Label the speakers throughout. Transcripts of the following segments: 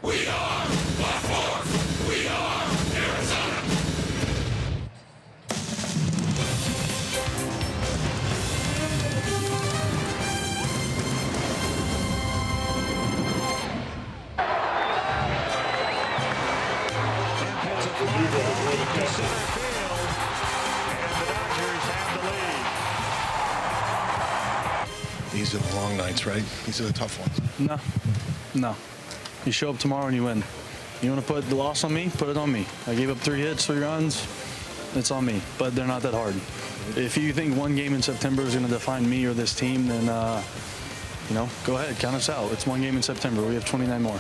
Speaker 1: We are the Fourth. We are Arizona.
Speaker 2: These are the long nights, right? These are the tough ones.
Speaker 3: No. You show up tomorrow and you win. You want to put the loss on me? Put it on me. I gave up 3 hits, 3 runs. It's on me, but they're not that hard. If you think one game in September is going to define me or this team, then, go ahead, count us out. It's one game in September. We have 29 more.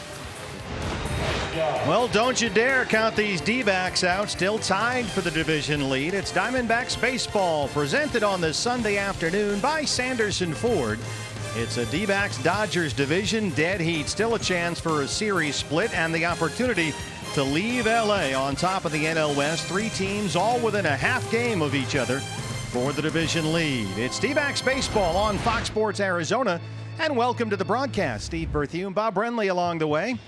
Speaker 4: Well, don't you dare count these D-backs out. Still tied for the division lead. It's Diamondbacks baseball, presented on this Sunday afternoon by Sanderson Ford. It's a D-backs-Dodgers division dead heat. Still a chance for a series split and the opportunity to leave L.A. on top of the NL West. 3 teams all within a half game of each other for the division lead. It's D-backs baseball on Fox Sports Arizona. And welcome to the broadcast. Steve Berthune, Bob Brenly along the way.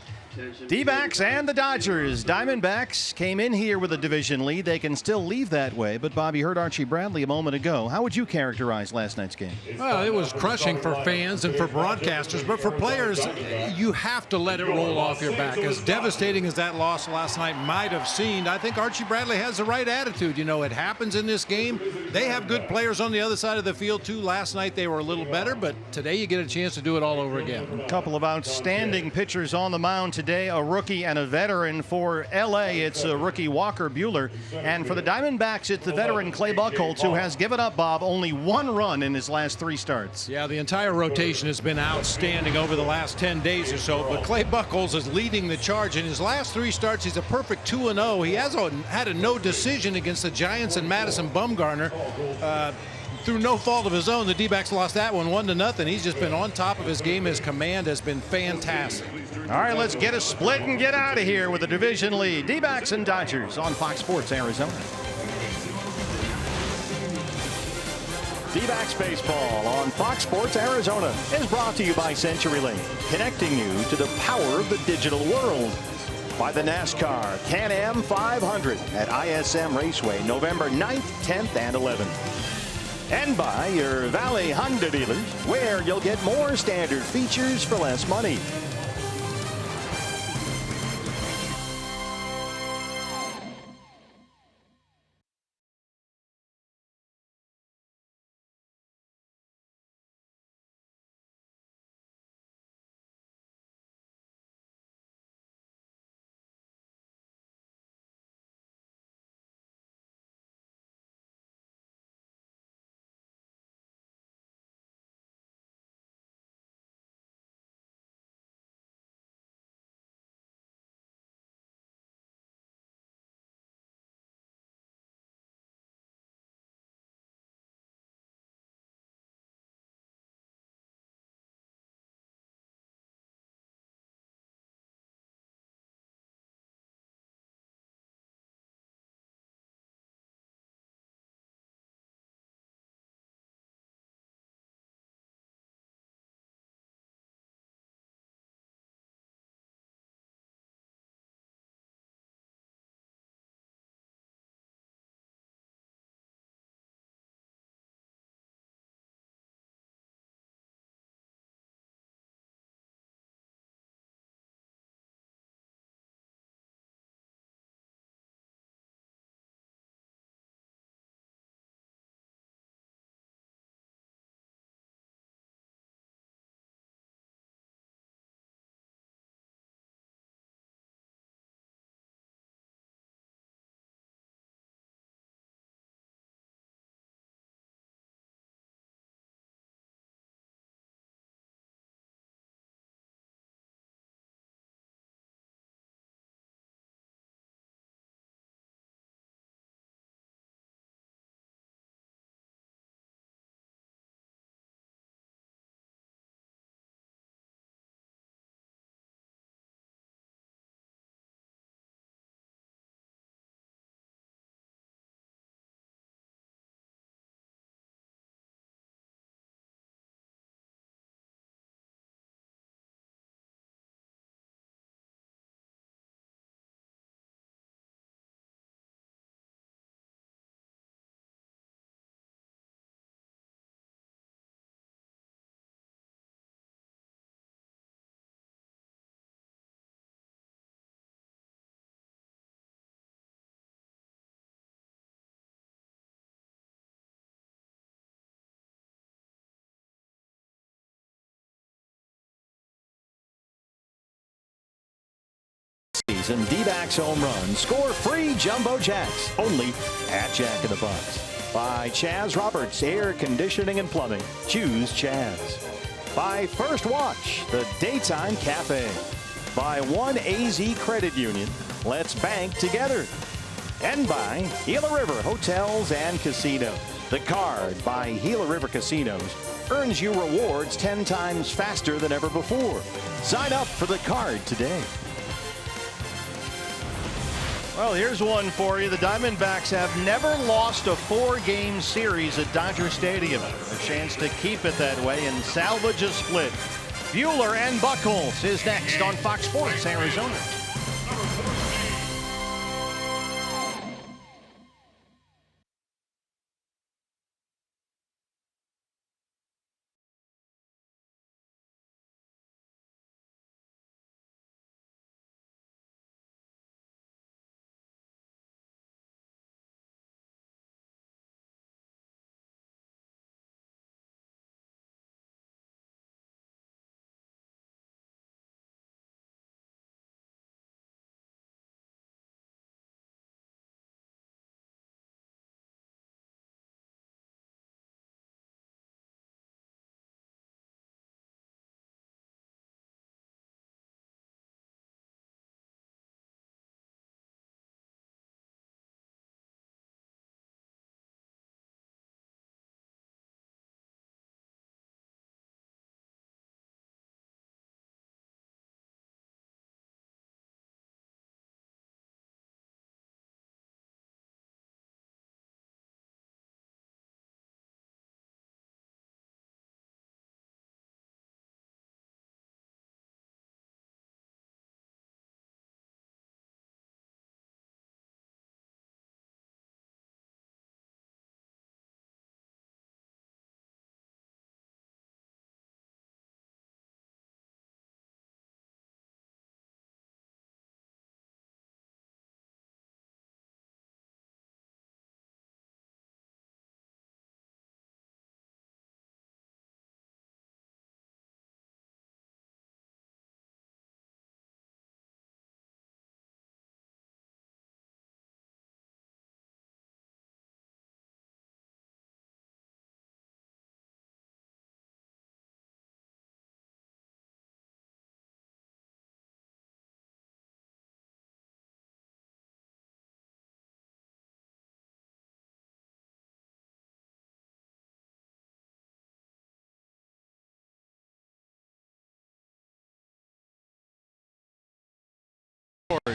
Speaker 4: D-backs and the Dodgers. Diamondbacks came in here with a division lead. They can still leave that way. But, Bob, you heard Archie Bradley a moment ago. How would you characterize last night's game?
Speaker 5: Well, it was crushing for fans and for broadcasters. But for players, you have to let it roll off your back. As devastating as that loss last night might have seemed, I think Archie Bradley has the right attitude. You know, it happens in this game. They have good players on the other side of the field, too. Last night they were a little better. But today you get a chance to do it all over again.
Speaker 4: A couple of outstanding pitchers on the mound today. A rookie and a veteran. For L.A., it's a rookie Walker Buehler. And for the Diamondbacks, it's the veteran Clay Buchholz, who has given up, Bob, only 1 run in his last 3 starts.
Speaker 5: Yeah, the entire rotation has been outstanding over the last 10 days or so. But Clay Buchholz is leading the charge. In hhis last 3 starts, he's a perfect 2-0. He has had a no decision against the Giants and Madison Bumgarner. Through no fault of his own, the D-backs lost that one 1-0. He's just been on top of his game. His command has been fantastic.
Speaker 4: All right, let's get a split and get out of here with the division lead. D-backs and Dodgers on Fox Sports Arizona.
Speaker 6: D-backs baseball on Fox Sports Arizona is brought to you by CenturyLink, connecting you to the power of the digital world. By the NASCAR Can-Am 500 at ISM Raceway, November 9th, 10th, and 11th. And by your Valley Honda dealers, where you'll get more standard features for less money. plays and D-backs home runs, score free Jumbo Jacks only at Jack in the Box. By Chaz Roberts, Air Conditioning and Plumbing. Choose Chaz. By First Watch, the Daytime Cafe. By One AZ Credit Union, let's bank together. And by Gila River Hotels and Casinos. The Card by Gila River Casinos earns you rewards 10 times faster than ever before. Sign up for the Card today.
Speaker 4: Well, here's one for you. The Diamondbacks have never lost a 4-game series at Dodger Stadium. A chance to keep it that way and salvage a split. Buehler and Buchholz is next on Fox Sports Arizona.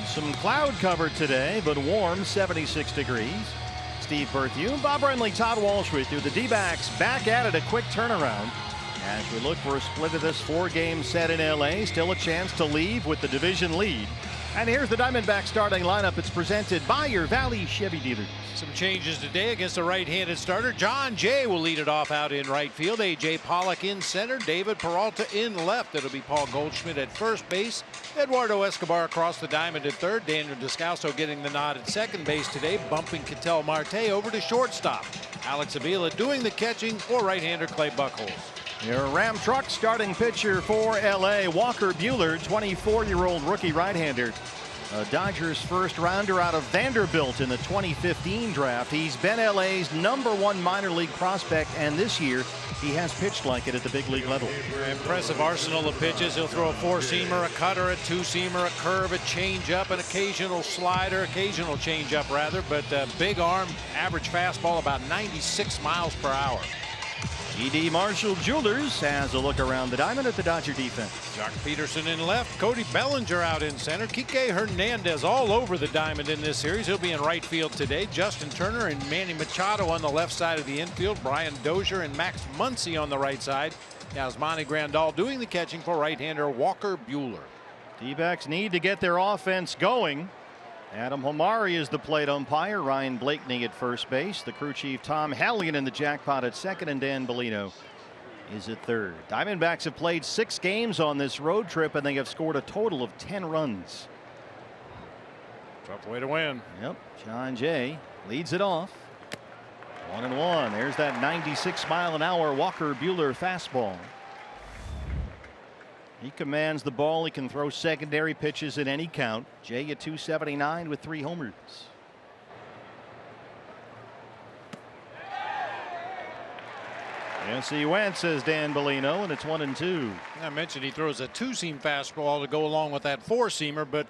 Speaker 4: Some cloud cover today, but warm, 76 degrees. Steve Berthew, Bob Renly, Todd Walsh with you. The D-backs back at it, a quick turnaround. As we look for a split of this 4-game set in LA, still a chance to leave with the division lead. And here's the Diamondback starting lineup. It's presented by your Valley Chevy dealers.
Speaker 5: Some changes today against a right-handed starter. John Jay will lead it off out in right field. A.J. Pollock in center. David Peralta in left. It'll be Paul Goldschmidt at first base. Eduardo Escobar across the diamond at third. Daniel Descalso getting the nod at second base today, bumping Ketel Marte over to shortstop. Alex Avila doing the catching for right-hander Clay Buchholz.
Speaker 4: Your Ram Truck starting pitcher for LA, Walker Buehler, 24-year-old rookie right-hander. Dodgers first rounder out of Vanderbilt in the 2015 draft. He's been LA's #1 minor league prospect, and this year he has pitched like it at the big league level.
Speaker 5: Impressive arsenal of pitches. He'll throw a 4-seamer, a cutter, a 2-seamer, a curve, a changeup, an occasional slider, occasional changeup rather, but big arm, average fastball about 96 miles per hour.
Speaker 4: E.D. Marshall Jewelers has a look around the diamond at the Dodger defense.
Speaker 5: Jock Peterson in left, Cody Bellinger out in center, Kike Hernandez all over the diamond in this series. He'll be in right field today. Justin Turner and Manny Machado on the left side of the infield. Brian Dozier and Max Muncy on the right side. Yasmani Grandal doing the catching for right-hander Walker Buehler.
Speaker 4: D-backs need to get their offense going. Adam Homari is the plate umpire. Ryan Blakeney at first base. The crew chief Tom Hallion in the jackpot at second, and Dan Bellino is at third. Diamondbacks have played 6 games on this road trip, and they have scored a total of 10 runs.
Speaker 5: Tough way to win.
Speaker 4: Yep. John Jay leads it off. 1-1. There's that 96-mile-an-hour Walker Buehler fastball. He commands the ball. He can throw secondary pitches at any count. Jay at 279 with 3 homers. Yes, he went, says Dan Bellino, and it's 1-2.
Speaker 5: I mentioned he throws a 2-seam fastball to go along with that 4-seamer, but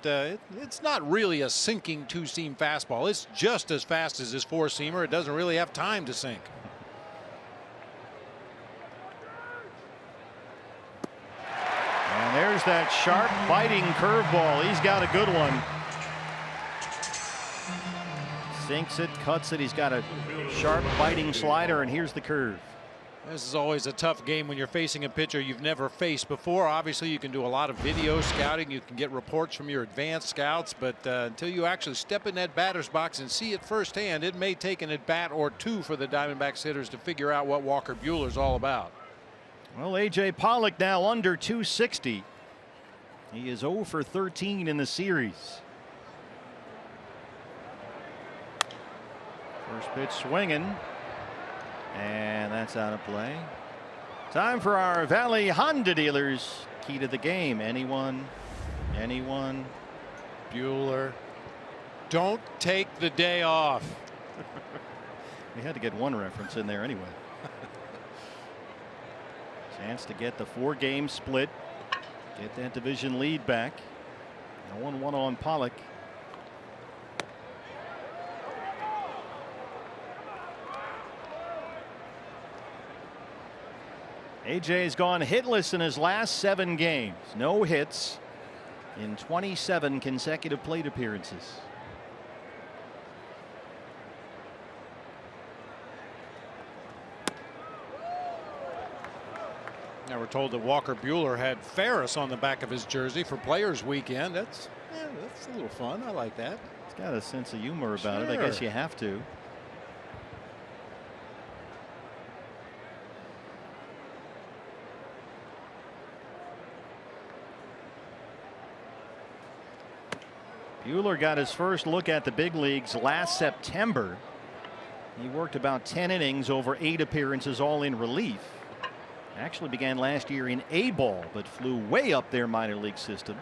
Speaker 5: it's not really a sinking 2-seam fastball. It's just as fast as his 4-seamer. It doesn't really have time to sink.
Speaker 4: And there's that sharp, biting curveball. He's got a good one. Sinks it, cuts it. He's got a sharp, biting slider, and here's the curve.
Speaker 5: This is always a tough game when you're facing a pitcher you've never faced before. Obviously, you can do a lot of video scouting. You can get reports from your advanced scouts, but until you actually step in that batter's box and see it firsthand, it may take an at-bat or 2 for the Diamondbacks hitters to figure out what Walker Buehler's all about.
Speaker 4: Well, A.J. Pollock now under 260. He is 0 for 13 in the series. First pitch swinging. And that's out of play. Time for our Valley Honda dealers. Key to the game. Anyone? Anyone?
Speaker 5: Buehler. Don't take the day off.
Speaker 4: We had to get one reference in there anyway. Chance to get the 4-game split. Get that division lead back. 0-1 on Pollock. AJ's gone hitless in his last 7 games. No hits in 27 consecutive plate appearances.
Speaker 5: Now we're told that Walker Buehler had Ferris on the back of his jersey for Players Weekend. That's a little fun. I like that.
Speaker 4: It's got a sense of humor about it. I guess you have to. Buehler got his first look at the big leagues last September. He worked about 10 innings over 8 appearances, all in relief. Actually began last year in A-ball, but flew way up their minor league system.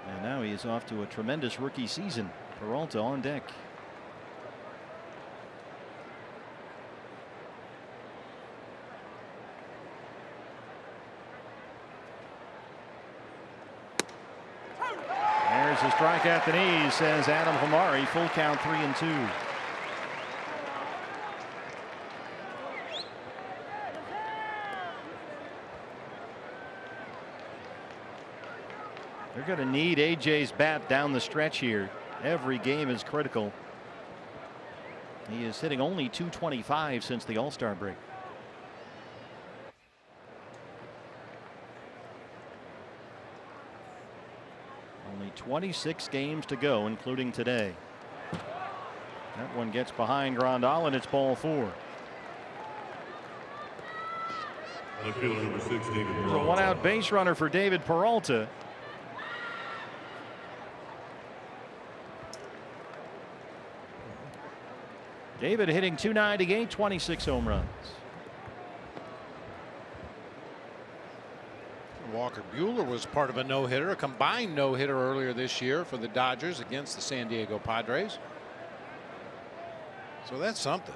Speaker 4: And now he is off to a tremendous rookie season. Peralta on deck. There's a strike at the knees, says Adam Hamari. Full count, 3-2. They're going to need AJ's bat down the stretch here. Every game is critical. He is hitting only .225 since the All-Star break. Only 26 games to go, including today. That one gets behind Grandal, and it's ball 4. There's a 1-out base runner for David Peralta. David hitting .298, 26 home runs.
Speaker 5: Walker Buehler was part of a no-hitter, a combined no-hitter earlier this year for the Dodgers against the San Diego Padres. So that's something.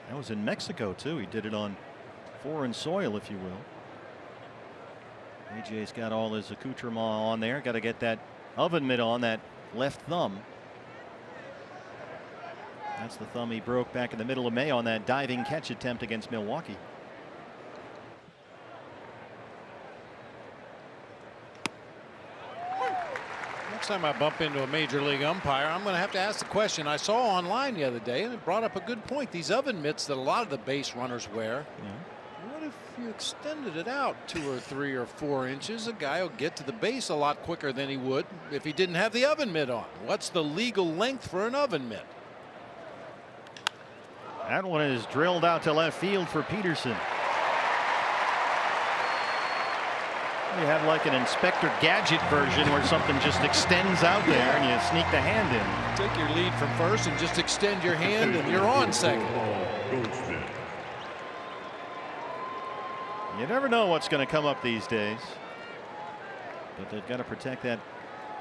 Speaker 4: That was in Mexico too. He did it on foreign soil, if you will. AJ's got all his accoutrement on there. Got to get that oven mitt on that left thumb. That's the thumb he broke back in the middle of May on that diving catch attempt against Milwaukee.
Speaker 5: Next time I bump into a major league umpire, I'm going to have to ask the question I saw online the other day, and it brought up a good point. These oven mitts that a lot of the base runners wear. What if you extended it out 2 or 3 or 4 inches? A guy will get to the base a lot quicker than he would if he didn't have the oven mitt on. What's the legal length for an oven mitt?
Speaker 4: That one is drilled out to left field for Peterson. You have like an Inspector Gadget version where something just extends out there and you sneak the hand in.
Speaker 5: Take your lead from first and just extend your hand and you're on second.
Speaker 4: You never know what's going to come up these days. But they've got to protect that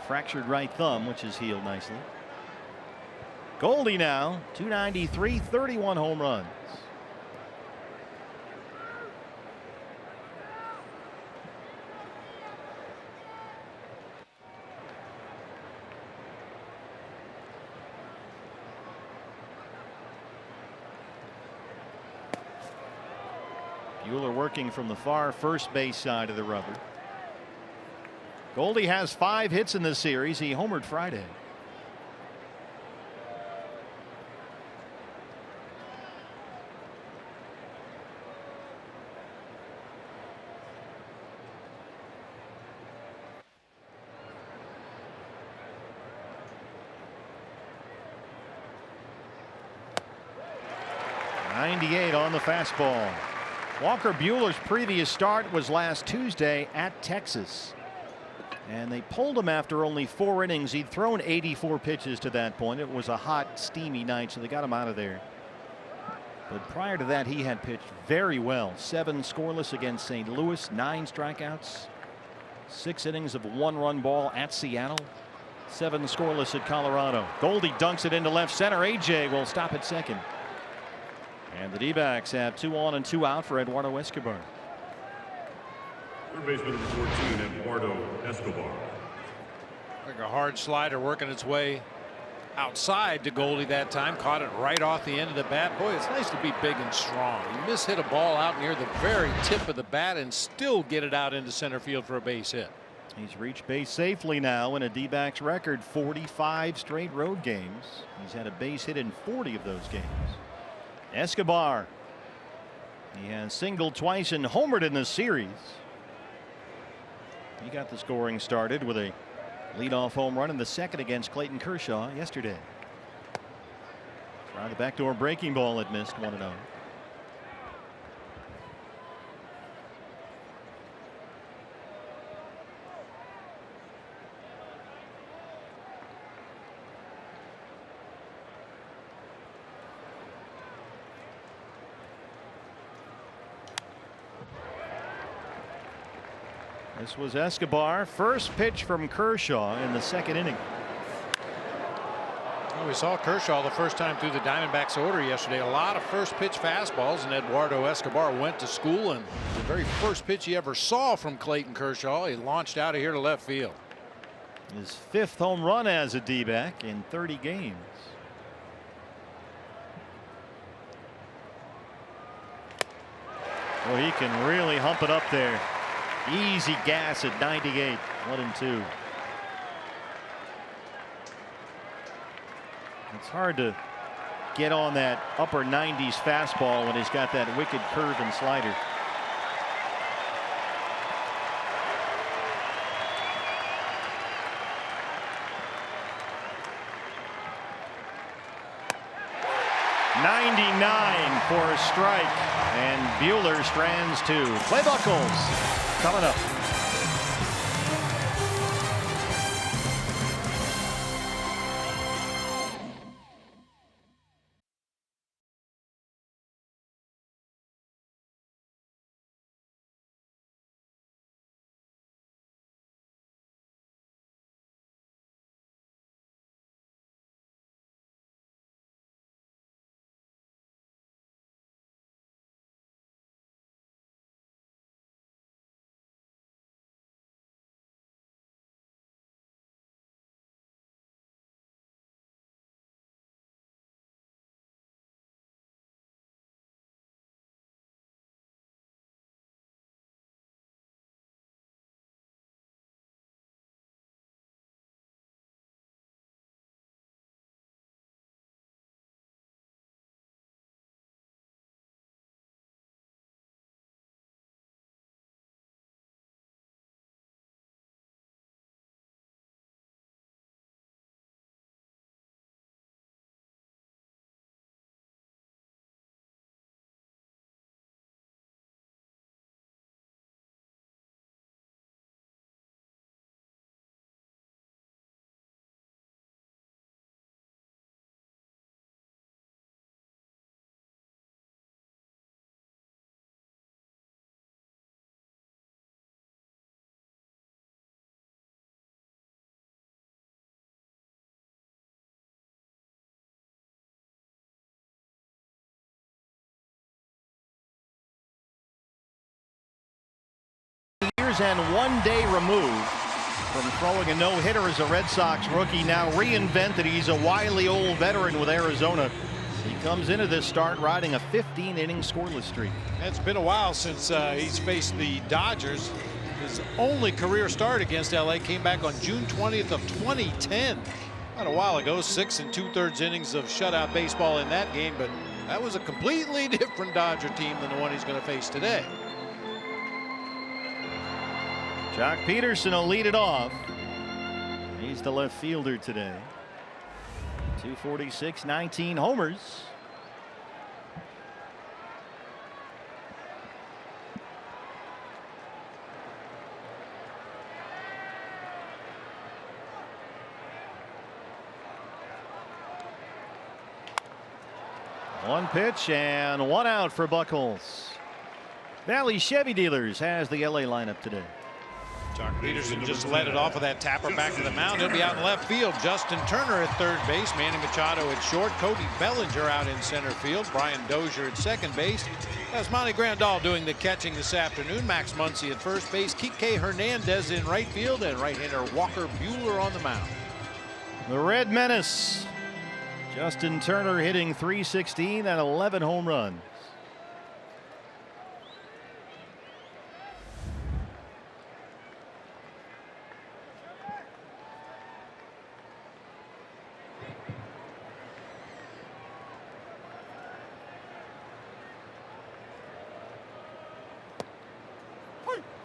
Speaker 4: fractured right thumb, which is healed nicely. Goldie now, 293, 31 home runs. Buehler working from the far first base side of the rubber. Goldie has 5 hits in this series. He homered Friday. .98 on the fastball. Walker Buehler's previous start was last Tuesday at Texas. And they pulled him after only 4 innings. He'd thrown 84 pitches to that point. It was a hot, steamy night, so they got him out of there. But prior to that, he had pitched very well. 7 scoreless against St. Louis, 9 strikeouts, 6 innings of 1-run ball at Seattle, 7 scoreless at Colorado. Goldie dunks it into left center. AJ will stop at second. And the D-backs have 2 on and 2 out for Eduardo Escobar.
Speaker 1: Third baseman number 14, Eduardo Escobar.
Speaker 5: Like a hard slider working its way outside to Goldie that time. Caught it right off the end of the bat. Boy, it's nice to be big and strong. You mishit a ball out near the very tip of the bat and still get it out into center field for a base hit.
Speaker 4: He's reached base safely now in a D-backs record 45 straight road games. He's had a base hit in 40 of those games. Escobar. He has singled twice and homered in this series. He got the scoring started with a leadoff home run in the second against Clayton Kershaw yesterday. Tried the backdoor breaking ball, it missed 1-0. This was Escobar. First pitch from Kershaw in the second inning.
Speaker 5: Well, we saw Kershaw the first time through the Diamondbacks order yesterday. A lot of first pitch fastballs, and Eduardo Escobar went to school, and the very first pitch he ever saw from Clayton Kershaw, he launched out of here to left field.
Speaker 4: His 5th home run as a D-back in 30 games. Well, he can really hump it up there. Easy gas at 98. 1-2. It's hard to get on that upper 90s fastball when he's got that wicked curve and slider. .99 for a strike, and Buehler strands 2. Clay Buchholz coming up. years and 1 day removed from throwing a no-hitter as a Red Sox rookie. Now reinvented. He's a wily old veteran with Arizona. He comes into this start riding a 15-inning scoreless streak.
Speaker 5: It's been a while since he's faced the Dodgers. His only career start against LA came back on June 20th of 2010. Not a while ago. 6 2/3 innings of shutout baseball in that game, but that was a completely different Dodger team than the one he's going to face today.
Speaker 4: Jock Peterson will lead it off. He's the left fielder today. 246, 19 homers. One pitch and one out for Buchholz. Valley Chevy Dealers has the LA lineup today.
Speaker 5: Jock Peterson just led it off of that tapper back to the mound. He'll be out in left field. Justin Turner at third base. Manny Machado at short. Cody Bellinger out in center field. Brian Dozier at second base. That's Monty Grandal doing the catching this afternoon. Max Muncy at first base. Kike Hernandez in right field. And right-hander Walker Buehler on the mound.
Speaker 4: The Red Menace. Justin Turner hitting .316 and 11 home runs.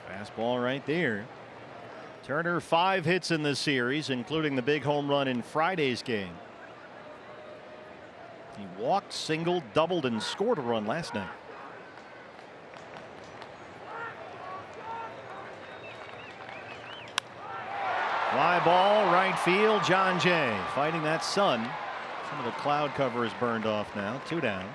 Speaker 4: Fastball right there. Turner 5 hits in this series, including the big home run in Friday's game. He walked, singled, doubled, and scored a run last night. Fly ball, right field. John Jay fighting that sun. Some of the cloud cover is burned off now. 2 down.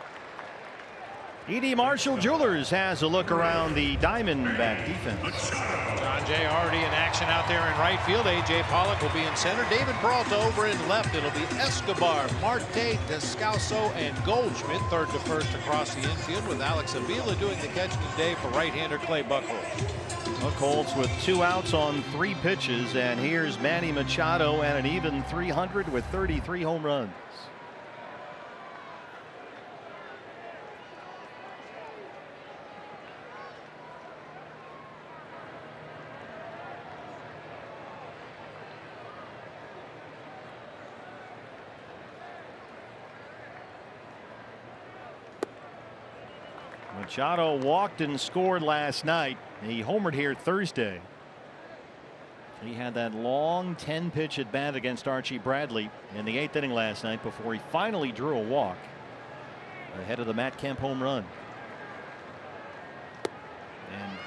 Speaker 4: E.D. Marshall Jewelers has a look around the Diamondback defense.
Speaker 5: John Jay already in action out there in right field. A.J. Pollock will be in center. David Peralta over in left. It'll be Escobar, Marte, Descalso, and Goldschmidt. Third to first across the infield with Alex Avila doing the catching today for right-hander Clay Buchholz.
Speaker 4: Buchholz with 2 outs on 3 pitches. And here's Manny Machado and an even .300 with 33 home runs. Machado walked and scored last night. He homered here Thursday. He had that long 10-pitch at bat against Archie Bradley in the 8th inning last night before he finally drew a walk ahead of the Matt Kemp home run. And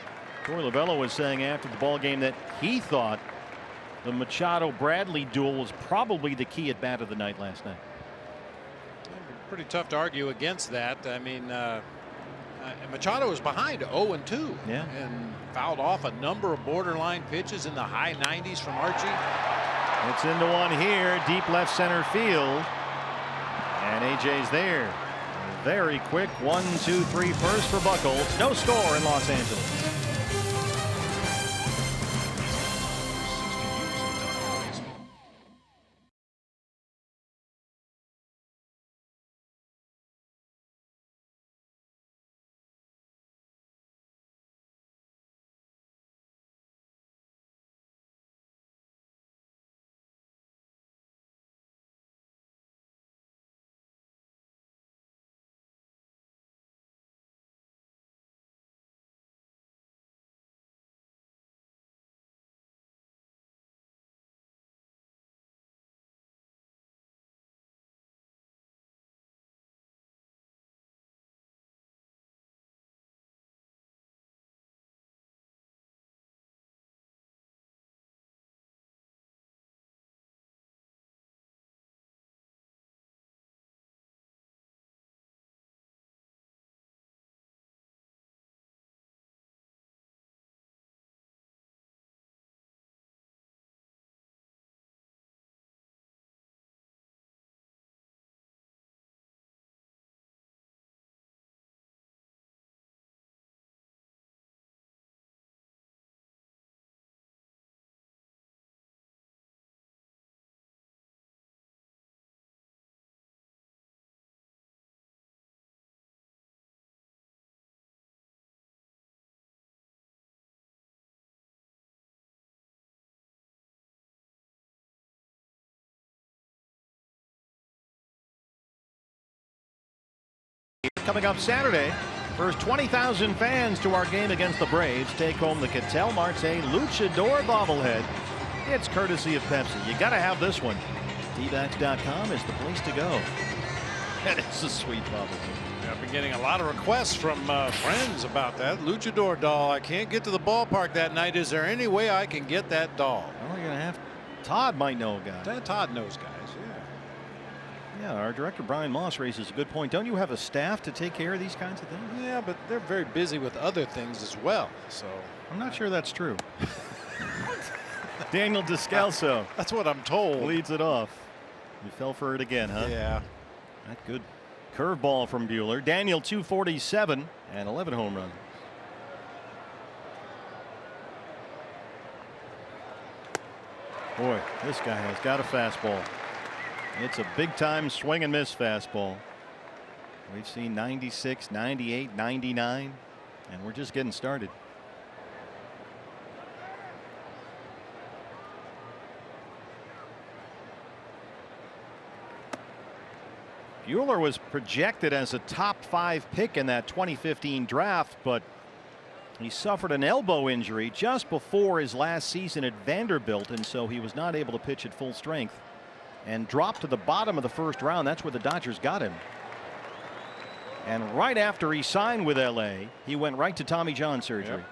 Speaker 4: Torey Lovullo was saying after the ball game that he thought the Machado-Bradley duel was probably the key at bat of the night last night.
Speaker 5: Pretty tough to argue against that. I mean, Machado was behind 0-2 and fouled off a number of borderline pitches in the high 90s from Archie.
Speaker 4: It's into one here, deep left center field, and AJ's there. Very quick 1-2-3 first for Buchholz. No score in Los Angeles. coming up Saturday. First 20,000 fans to our game against the Braves take home the Ketel Marte Luchador bobblehead. It's courtesy of Pepsi. You got to have this one. dbacks.com is the place to go. That is a sweet bobblehead.
Speaker 5: I've been getting a lot of requests from friends about that Luchador doll. I can't get to the ballpark that night. Is there any way I can get that doll?
Speaker 4: Well, you're going to have. Todd might know a guy.
Speaker 5: Todd knows guys.
Speaker 4: Yeah, our director Brian Moss raises a good point. Don't you have a staff to take care of these kinds of things?
Speaker 5: Yeah, but they're very busy with other things as well. So
Speaker 4: I'm not sure that's true. Daniel Descalso.
Speaker 5: That's what I'm told.
Speaker 4: Leads it off. You fell for it again, huh?
Speaker 5: Yeah.
Speaker 4: That good curveball from Buehler. Daniel 247 and 11 home runs. Boy, this guy has got a fastball. It's a big time swing and miss fastball. We've seen 96, 98, 99, and we're just getting started. Buehler was projected as a top 5 pick in that 2015 draft, but he suffered an elbow injury just before his last season at Vanderbilt, and so he was not able to pitch at full strength and dropped to the bottom of the first round. That's where the Dodgers got him. And right after he signed with LA, he went right to Tommy John surgery. Yep.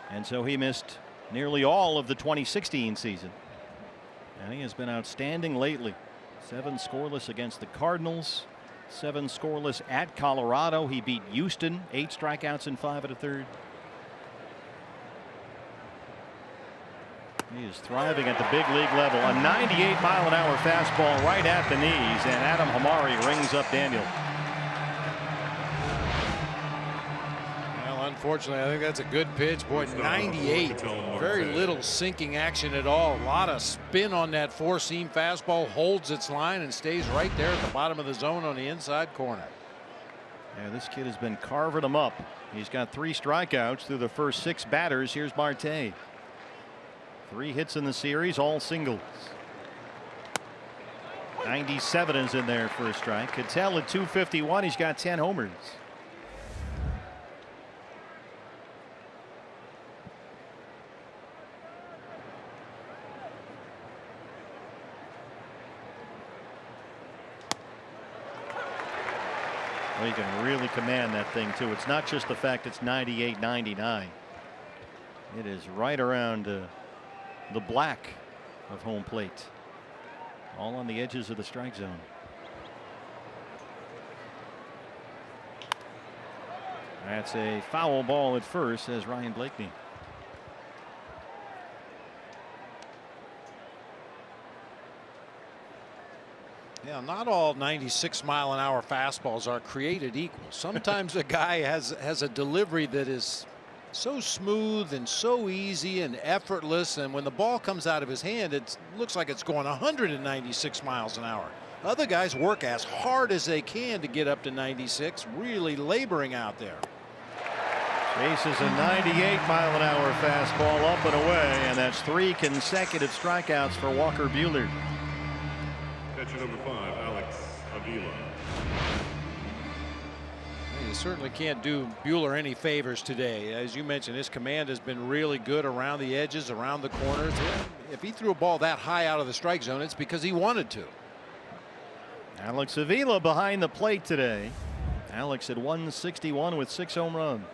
Speaker 4: And so he missed nearly all of the 2016 season. And he has been outstanding lately. 7 scoreless against the Cardinals, 7 scoreless at Colorado. He beat Houston, 8 strikeouts in 5 1/3. He is thriving at the big league level. A 98-mile-an-hour fastball right at the knees, and Adam Hamari rings up Daniel.
Speaker 5: Well, unfortunately, I think that's a good pitch. Boy, 98. Very little sinking action at all. A lot of spin on that 4-seam fastball. Holds its line and stays right there at the bottom of the zone on the inside corner.
Speaker 4: Yeah, this kid has been carving them up. He's got 3 strikeouts through the first 6 batters. Here's Marte. 3 hits in the series, all singles. 97 is in there for a strike. Ketel at 251. He's got 10 homers. Well, you can really command that thing too. It's not just the fact it's 98, 99. It is right around the black of home plate, all on the edges of the strike zone. That's a foul ball at first, says Ryan Blakeney.
Speaker 5: Yeah, not all 96-mile-an-hour fastballs are created equal. Sometimes a guy has a delivery that is so smooth and so easy and effortless, and when the ball comes out of his hand, it looks like it's going 196 miles an hour. Other guys work as hard as they can to get up to 96, really laboring out there.
Speaker 4: Chases a 98-mile-an-hour fastball up and away, and that's 3 consecutive strikeouts for Walker Buehler.
Speaker 1: Catcher number 5, Alex Avila.
Speaker 5: You certainly can't do Buehler any favors today. As you mentioned, his command has been really good around the edges, around the corners. If he threw a ball that high out of the strike zone, it's because he wanted to.
Speaker 4: Alex Avila behind the plate today. Alex at 161 with 6 home runs.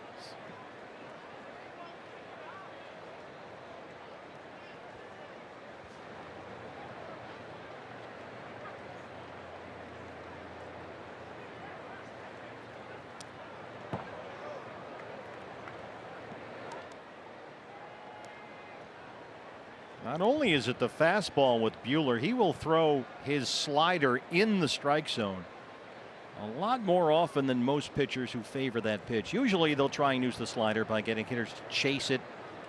Speaker 4: Not only is it the fastball with Buehler, he will throw his slider in the strike zone a lot more often than most pitchers who favor that pitch. Usually they'll try and use the slider by getting hitters to chase it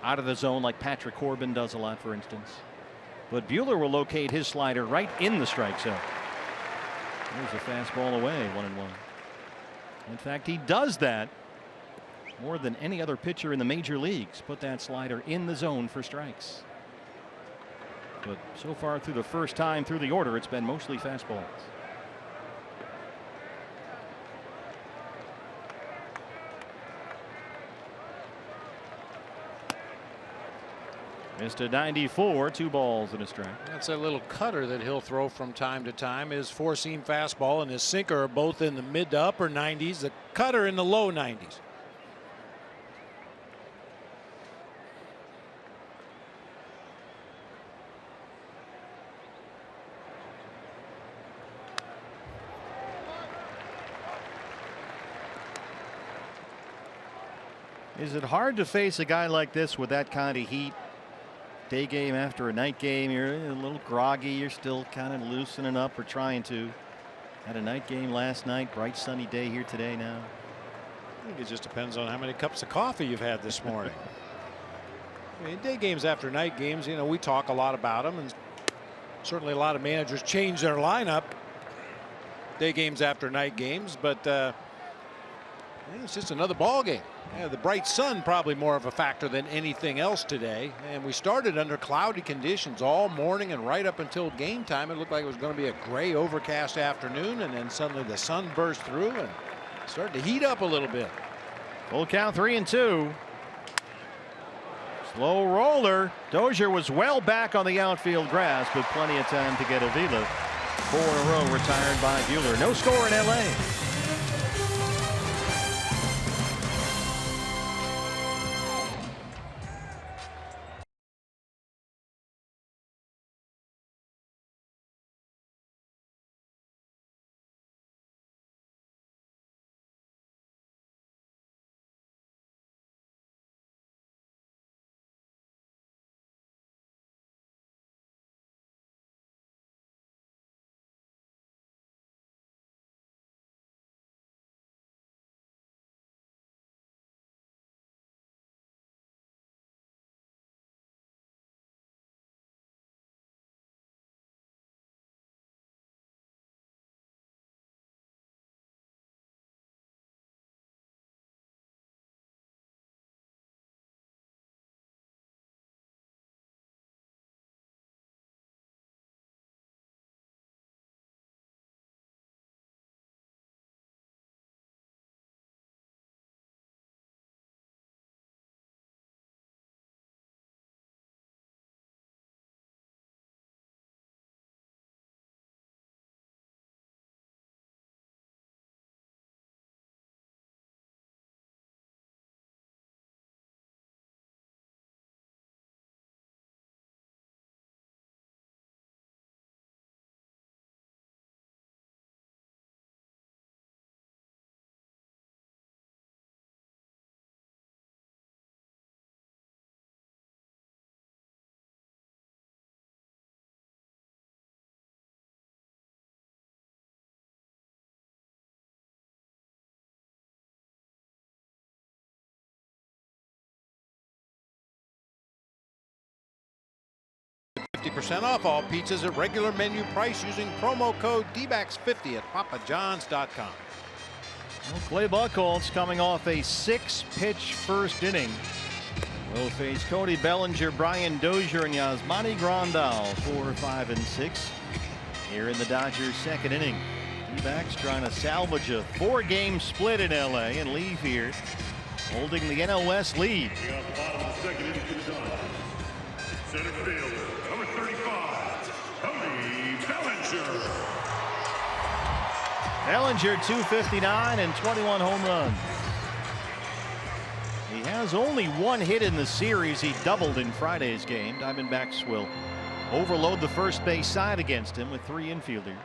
Speaker 4: out of the zone, like Patrick Corbin does a lot, for instance. But Buehler will locate his slider right in the strike zone. There's a fastball away, 1-1. In fact, he does that more than any other pitcher in the major leagues. Put that slider in the zone for strikes. But so far through the first time through the order, it's been mostly fastballs. Missed a 94, 2 balls and a strike.
Speaker 5: That's a little cutter that he'll throw from time to time. His four-seam fastball and his sinker are both in the mid to upper 90s. The cutter in the low 90s.
Speaker 4: Is it hard to face a guy like this with that kind of heat? Day game after a night game, you're a little groggy, you're still kind of loosening up or trying to. Had a night game last night, bright sunny day here today now.
Speaker 5: I think it just depends on how many cups of coffee you've had this morning. I mean, day games after night games, you know, we talk a lot about them, and certainly a lot of managers change their lineup day games after night games, but it's just another ball game. Yeah, the bright sun probably more of a factor than anything else today. And we started under cloudy conditions all morning and right up until game time. It looked like it was going to be a gray overcast afternoon, and then suddenly the sun burst through and started to heat up a little bit.
Speaker 4: Full count, 3-2. Slow roller. Dozier was well back on the outfield grass, but plenty of time to get Avila. 4 in a row retired by Buehler. No score in LA.
Speaker 5: %50 off all pizzas at regular menu price using promo code DBAX50 at papajohns.com.
Speaker 4: Well, Clay Buchholz coming off a 6-pitch first inning. Will face Cody Bellinger, Brian Dozier, and Yasmani Grandal. 4, 5, and 6 here in the Dodgers' second inning. D-backs trying to salvage a 4-game split in LA and leave here holding the NL West lead.
Speaker 1: We are the bottom of the second inning to the Dodgers. Center fielder, number 35, Cody Bellinger.
Speaker 4: Bellinger 259 and 21 home runs. He has only 1 hit in the series. He doubled in Friday's game. Diamondbacks will overload the first base side against him with 3 infielders.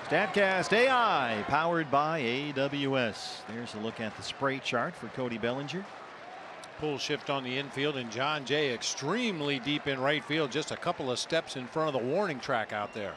Speaker 4: StatCast AI powered by AWS. There's a look at the spray chart for Cody Bellinger.
Speaker 5: Pull shift on the infield, and John Jay extremely deep in right field, just a couple of steps in front of the warning track out there.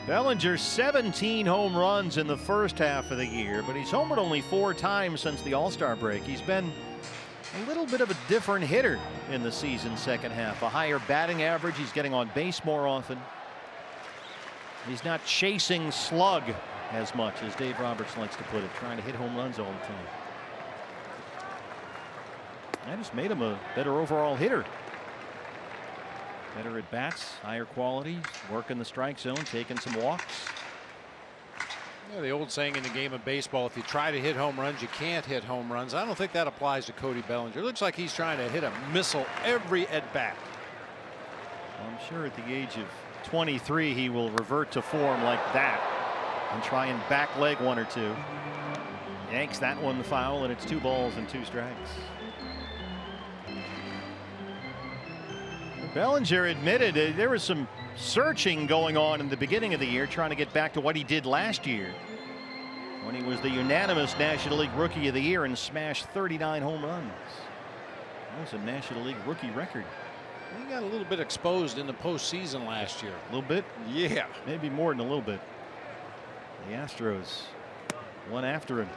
Speaker 4: Bellinger 17 home runs in the first half of the year, but he's homered only 4 times since the All-Star break. He's been a little bit of a different hitter in the season second half. A higher batting average. He's getting on base more often. He's not chasing slug as much as Dave Roberts likes to put it, trying to hit home runs all the time. That just made him a better overall hitter. Better at bats, higher quality, working the strike zone, taking some walks.
Speaker 5: Yeah, the old saying in the game of baseball, if you try to hit home runs, you can't hit home runs. I don't think that applies to Cody Bellinger. It looks like he's trying to hit a missile every at bat.
Speaker 4: I'm sure at the age of 23 he will revert to form like that and try and back leg one or two. Yanks that one foul, and it's 2 balls and 2 strikes. Bellinger admitted there was some searching going on in the beginning of the year, trying to get back to what he did last year when he was the unanimous National League Rookie of the Year and smashed 39 home runs. That was a National League rookie record.
Speaker 5: He got a little bit exposed in the postseason last year.
Speaker 4: A little bit?
Speaker 5: Yeah.
Speaker 4: Maybe more than a little bit. The Astros went after him.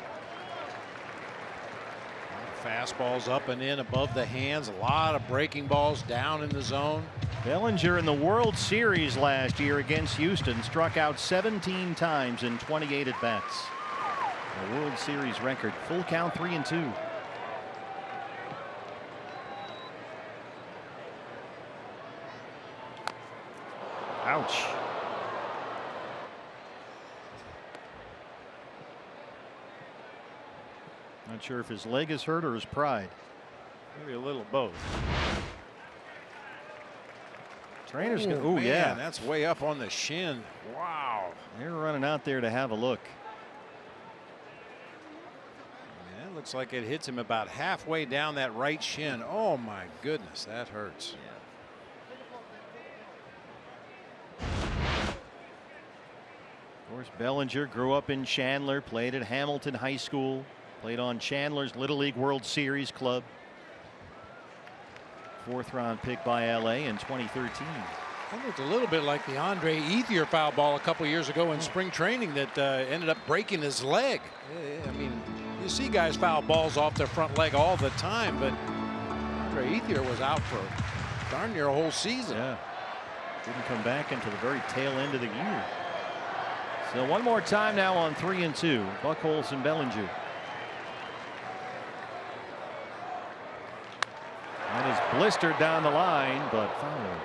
Speaker 5: Fastballs up and in above the hands. A lot of breaking balls down in the zone.
Speaker 4: Bellinger in the World Series last year against Houston struck out 17 times in 28 at bats. A World Series record. Full count, 3-2. Ouch. Not sure if his leg is hurt or his pride.
Speaker 5: Maybe a little both.
Speaker 4: Trainer's going.
Speaker 5: Oh,
Speaker 4: Oh, yeah.
Speaker 5: That's way up on the shin. Wow.
Speaker 4: They're running out there to have a look.
Speaker 5: Yeah, it looks like it hits him about halfway down that right shin. Oh, my goodness. That hurts.
Speaker 4: Of course, Bellinger grew up in Chandler, played at Hamilton High School, played on Chandler's Little League World Series club. 4th round pick by LA in 2013.
Speaker 5: It looked a little bit like the Andre Ethier foul ball a couple years ago in spring training that ended up breaking his leg. I mean, you see guys foul balls off their front leg all the time, but Andre Ethier was out for darn near a whole season.
Speaker 4: Yeah. Didn't come back until the very tail end of the year. So one more time now on 3-2. Buchholz and Bellinger. That is blistered down the line, but foul.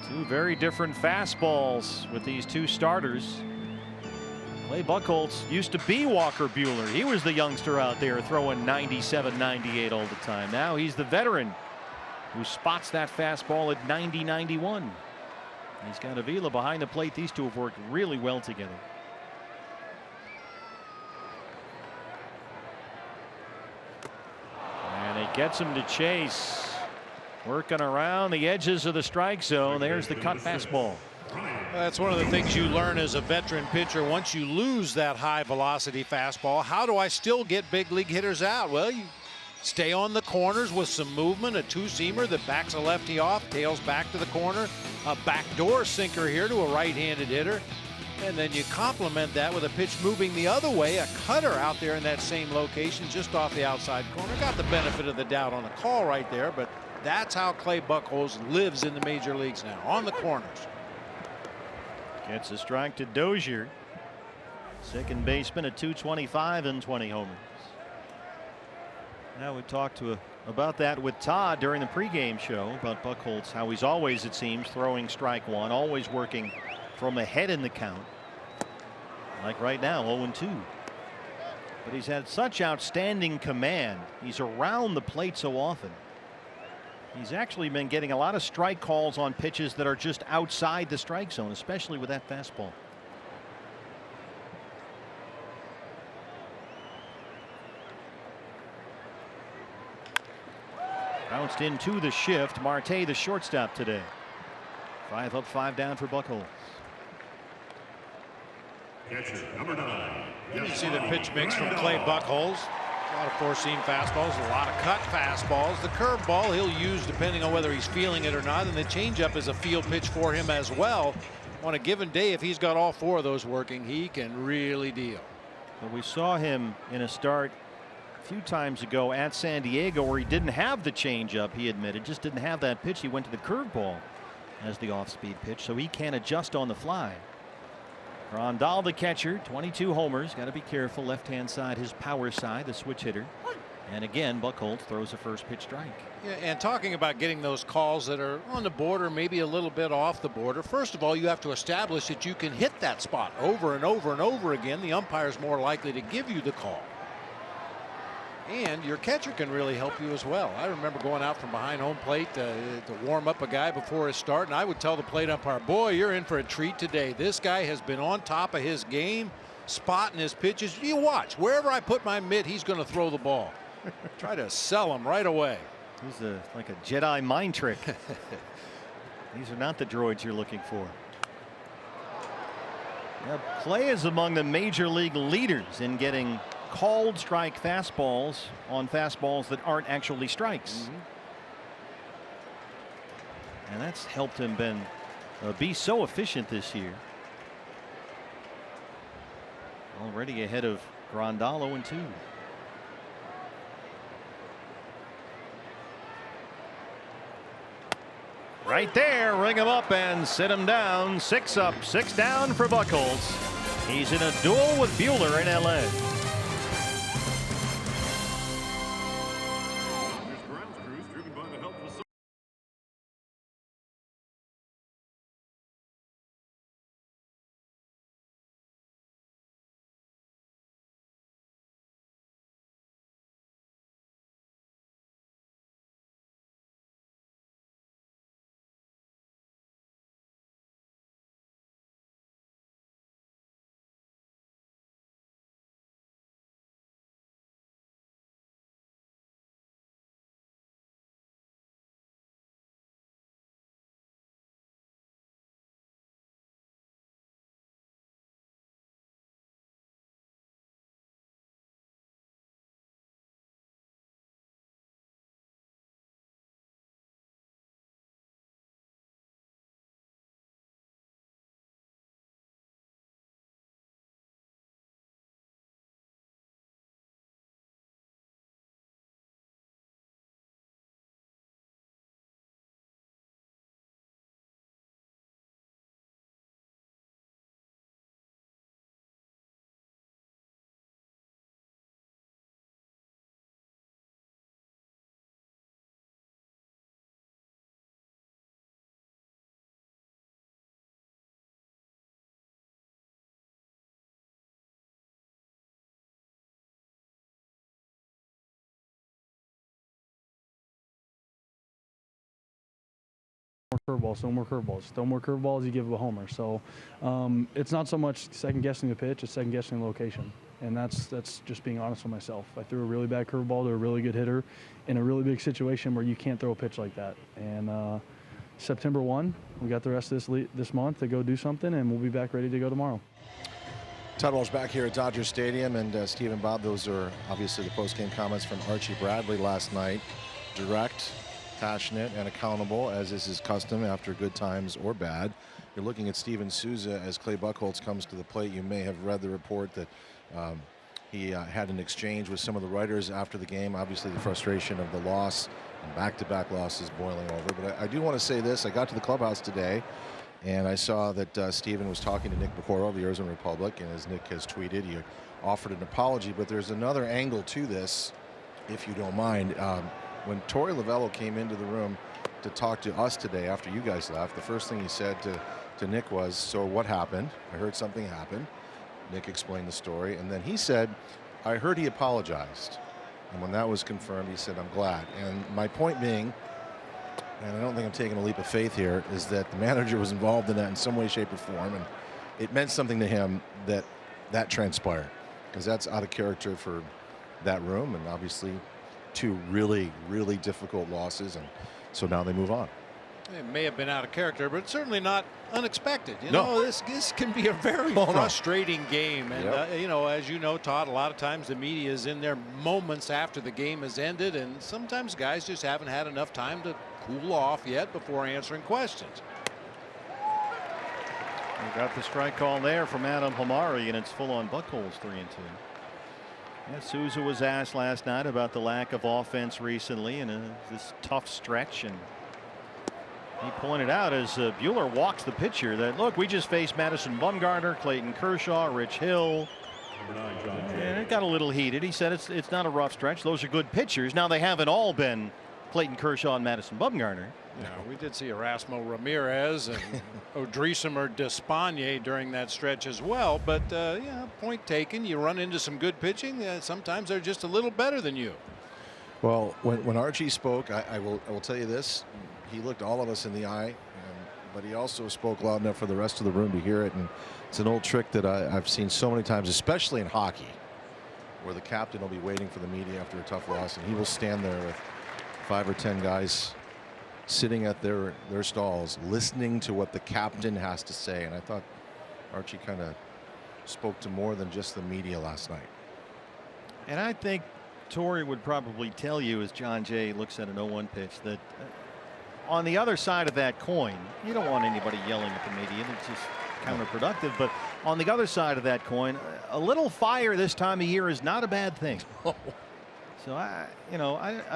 Speaker 4: Two very different fastballs with these two starters. Clay Buchholz used to be Walker Buehler. He was the youngster out there throwing 97, 98 all the time. Now he's the veteran who spots that fastball at 90, 91. He's got Avila behind the plate. These two have worked really well together. And it gets him to chase. Working around the edges of the strike zone. There's the cut fastball.
Speaker 5: That's one of the things you learn as a veteran pitcher. Once you lose that high velocity fastball, how do I still get big league hitters out? Well, you stay on the corners with some movement, a two-seamer that backs a lefty off, tails back to the corner, a backdoor sinker here to a right-handed hitter, and then you complement that with a pitch moving the other way, a cutter out there in that same location just off the outside corner. Got the benefit of the doubt on the call right there, but that's how Clay Buchholz lives in the major leagues now, on the corners.
Speaker 4: Gets a strike to Dozier. Second baseman at 225 and 20 homers. Now we talked about that with Todd during the pregame show about Buchholz, how he's always, it seems, throwing strike one, always working from ahead in the count. Like right now, 0-2. But he's had such outstanding command. He's around the plate so often. He's actually been getting a lot of strike calls on pitches that are just outside the strike zone, especially with that fastball. Bounced into the shift. Marte, the shortstop today. 5 up, 5 down for Buchholz.
Speaker 1: Catcher, number 9.
Speaker 5: You see the pitch mix from Clay Buchholz. A lot of four-seam fastballs, a lot of cut fastballs. The curveball he'll use depending on whether he's feeling it or not, and the changeup is a field pitch for him as well. On a given day, if he's got all 4 of those working, he can really deal.
Speaker 4: But we saw him in a start a few times ago at San Diego where he didn't have the changeup. He admitted just didn't have that pitch. He went to the curveball as the off-speed pitch, so he can adjust on the fly. Grandal, the catcher, 22 homers. Got to be careful. Left-hand side, his power side, the switch hitter. And again, Buchholz throws a first pitch strike.
Speaker 5: Yeah, and talking about getting those calls that are on the border, maybe a little bit off the border. First of all, you have to establish that you can hit that spot over and over and over again. The umpire is more likely to give you the call. And your catcher can really help you as well. I remember going out from behind home plate to warm up a guy before his start, and I would tell the plate umpire, boy, you're in for a treat today. This guy has been on top of his game, spotting his pitches. You watch. Wherever I put my mitt, he's going to throw the ball. Try to sell him right away.
Speaker 4: He's like a Jedi mind trick. These are not the droids you're looking for. Yeah, Clay is among the major league leaders in getting called strike fastballs on fastballs that aren't actually strikes. And that's helped him be so efficient this year. Already ahead of Grandal 0-2. Right there, ring him up and sit him down. 6 up, 6 down for Buchholz. He's in a duel with Buehler in LA.
Speaker 1: Grounds crews driven by the help of
Speaker 3: curveballs, throw more curveballs. Throw more curveballs, you give up a homer. So it's not so much second guessing the pitch, it's second guessing the location. And that's just being honest with myself. I threw a really bad curveball to a really good hitter in a really big situation where you can't throw a pitch like that. And September 1, we got the rest of this month to go do something, and we'll be back ready to go tomorrow.
Speaker 2: Todd Walsh back here at Dodger Stadium, and Steve and Bob, those are obviously the post-game comments from Archie Bradley last night. Direct, passionate, and accountable, as is his custom after good times or bad. You're looking at Steven Souza as Clay Buchholz comes to the plate. You may have read the report that he had an exchange with some of the writers after the game. Obviously, the frustration of the loss and back-to-back losses boiling over. But I do want to say this. I got to the clubhouse today, and I saw that Steven was talking to Nick Bacoro of the Arizona Republic, and as Nick has tweeted, he offered an apology. But there's another angle to this, if you don't mind. When Torey Lovello came into the room to talk to us today after you guys left, the first thing he said to Nick was, "So what happened? I heard something happened." Nick explained the story, and then he said, "I heard he apologized." And when that was confirmed, he said, "I'm glad." And my point being, and I don't think I'm taking a leap of faith here, is that the manager was involved in that in some way, shape, or form, and it meant something to him that transpired, because that's out of character for that room, and obviously 2 really, really difficult losses, and so now they move on.
Speaker 5: It may have been out of character, but certainly not unexpected. You know, this can be a very frustrating game. And, you know, as you know, Todd, a lot of times the media is in there moments after the game has ended, and sometimes guys just haven't had enough time to cool off yet before answering questions.
Speaker 4: We got the strike call there from Adam Hamari, and it's full on Buchholz, 3-2. Yeah, Souza was asked last night about the lack of offense recently in this tough stretch, and he pointed out as Buehler walks the pitcher that, look, we just faced Madison Bumgarner, Clayton Kershaw, Rich Hill, and it got a little heated. He said it's not a rough stretch. Those are good pitchers. Now, they haven't all been Clayton Kershaw and Madison Bumgarner.
Speaker 5: No, we did see Erasmo Ramirez and Odrisamer Despaigne during that stretch as well. But yeah, point taken. You run into some good pitching. Sometimes they're just a little better than you.
Speaker 2: Well, when Archie spoke, I will tell you this: he looked all of us in the eye, but he also spoke loud enough for the rest of the room to hear it. And it's an old trick that I've seen so many times, especially in hockey, where the captain will be waiting for the media after a tough loss, and he will stand there with 5 or 10 guys sitting at their stalls listening to what the captain has to say. And I thought Archie kind of spoke to more than just the media last night.
Speaker 4: And I think Torrey would probably tell you, as John Jay looks at an 0-1 pitch, that on the other side of that coin, you don't want anybody yelling at the media. It's just counterproductive. But on the other side of that coin, a little fire this time of year is not a bad thing. So I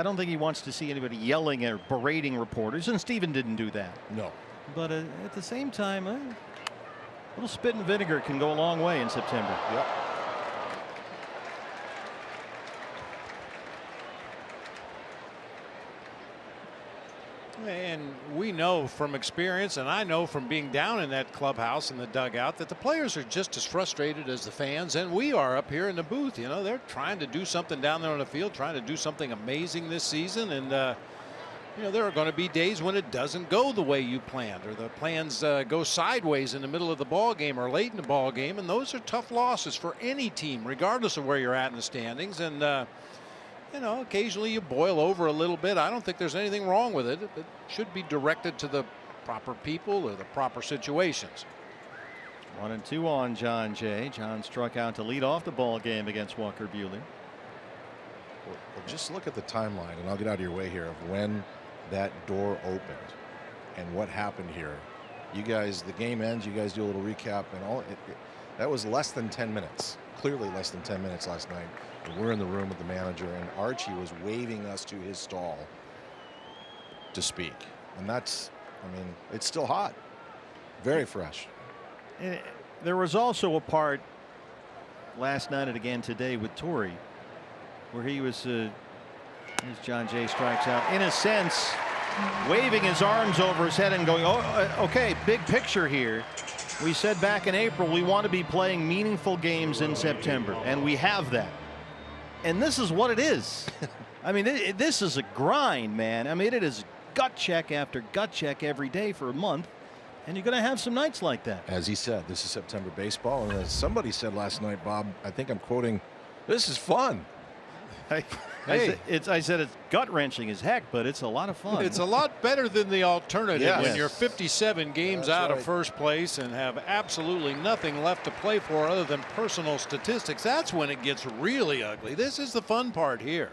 Speaker 4: don't think he wants to see anybody yelling or berating reporters, and Steven didn't do that.
Speaker 2: No.
Speaker 4: But at the same time, a little spit and vinegar can go a long way in September.
Speaker 2: Yep.
Speaker 5: And we know from experience, and I know from being down in that clubhouse in the dugout, that the players are just as frustrated as the fans, and we are up here in the booth. You know, they're trying to do something down there on the field, trying to do something amazing this season, and you know, there are going to be days when it doesn't go the way you planned, or the plans go sideways in the middle of the ball game or late in the ball game, and those are tough losses for any team, regardless of where you're at in the standings. And you know, occasionally you boil over a little bit. I don't think there's anything wrong with it. It should be directed to the proper people or the proper situations.
Speaker 4: 1-2 on John Jay. John struck out to lead off the ball game against Walker Buehler.
Speaker 2: Well, just look at the timeline, and I'll get out of your way here, of when that door opened and what happened here. You guys, the game ends, you guys do a little recap, and that was less than 10 minutes. Clearly less than 10 minutes last night. And we're in the room with the manager, and Archie was waving us to his stall to speak. And that's, I mean, it's still hot. Very fresh.
Speaker 4: There was also a part last night and again today with Torrey where he was, as John Jay strikes out, in a sense, waving his arms over his head and going, oh, okay, big picture here. We said back in April we want to be playing meaningful games in September, and we have that. And this is what it is. I mean, this is a grind, man. I mean, it is gut check after gut check every day for a month, and you're going to have some nights like that.
Speaker 2: As he said, this is September baseball, and as somebody said last night, Bob, I think I'm quoting, this is fun.
Speaker 4: I said it's gut-wrenching as heck, but it's a lot of fun.
Speaker 5: It's a lot better than the alternative.
Speaker 2: Yes.
Speaker 5: When you're 57 games out of first place and have absolutely nothing left to play for other than personal statistics. That's when it gets really ugly. This is the fun part here.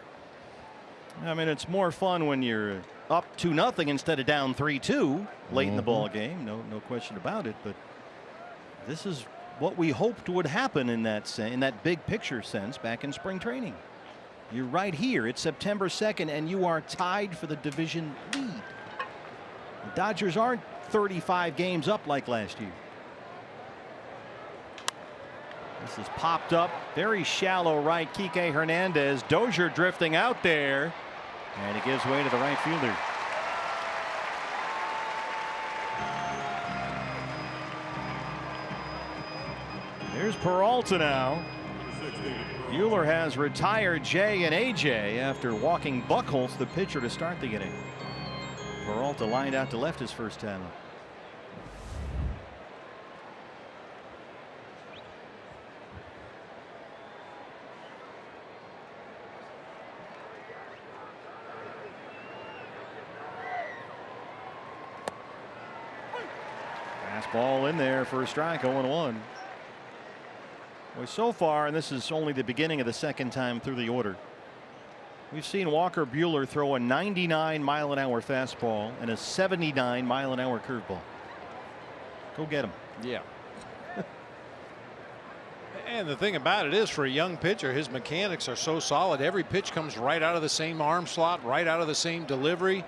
Speaker 4: I mean, it's more fun when you're up 2-0 instead of down 3-2 late in the ball game. No question about it. But this is what we hoped would happen in that big picture sense back in spring training. You're right here. It's September 2nd, and you are tied for the division lead. The Dodgers aren't 35 games up like last year. This is popped up. Very shallow right. Kike Hernandez. Dozier drifting out there. And it gives way to the right fielder. Here's Peralta now. Buehler has retired Jay and AJ after walking Buchholz, the pitcher, to start the inning. Peralta lined out to left his first time. Fastball in there for a strike, 0-1. Well, so far, and this is only the beginning of the second time through the order, we've seen Walker Buehler throw a 99-mile-an-hour fastball and a 79-mile-an-hour curveball. Go get him.
Speaker 5: Yeah. And the thing about it is, for a young pitcher, his mechanics are so solid. Every pitch comes right out of the same arm slot, right out of the same delivery.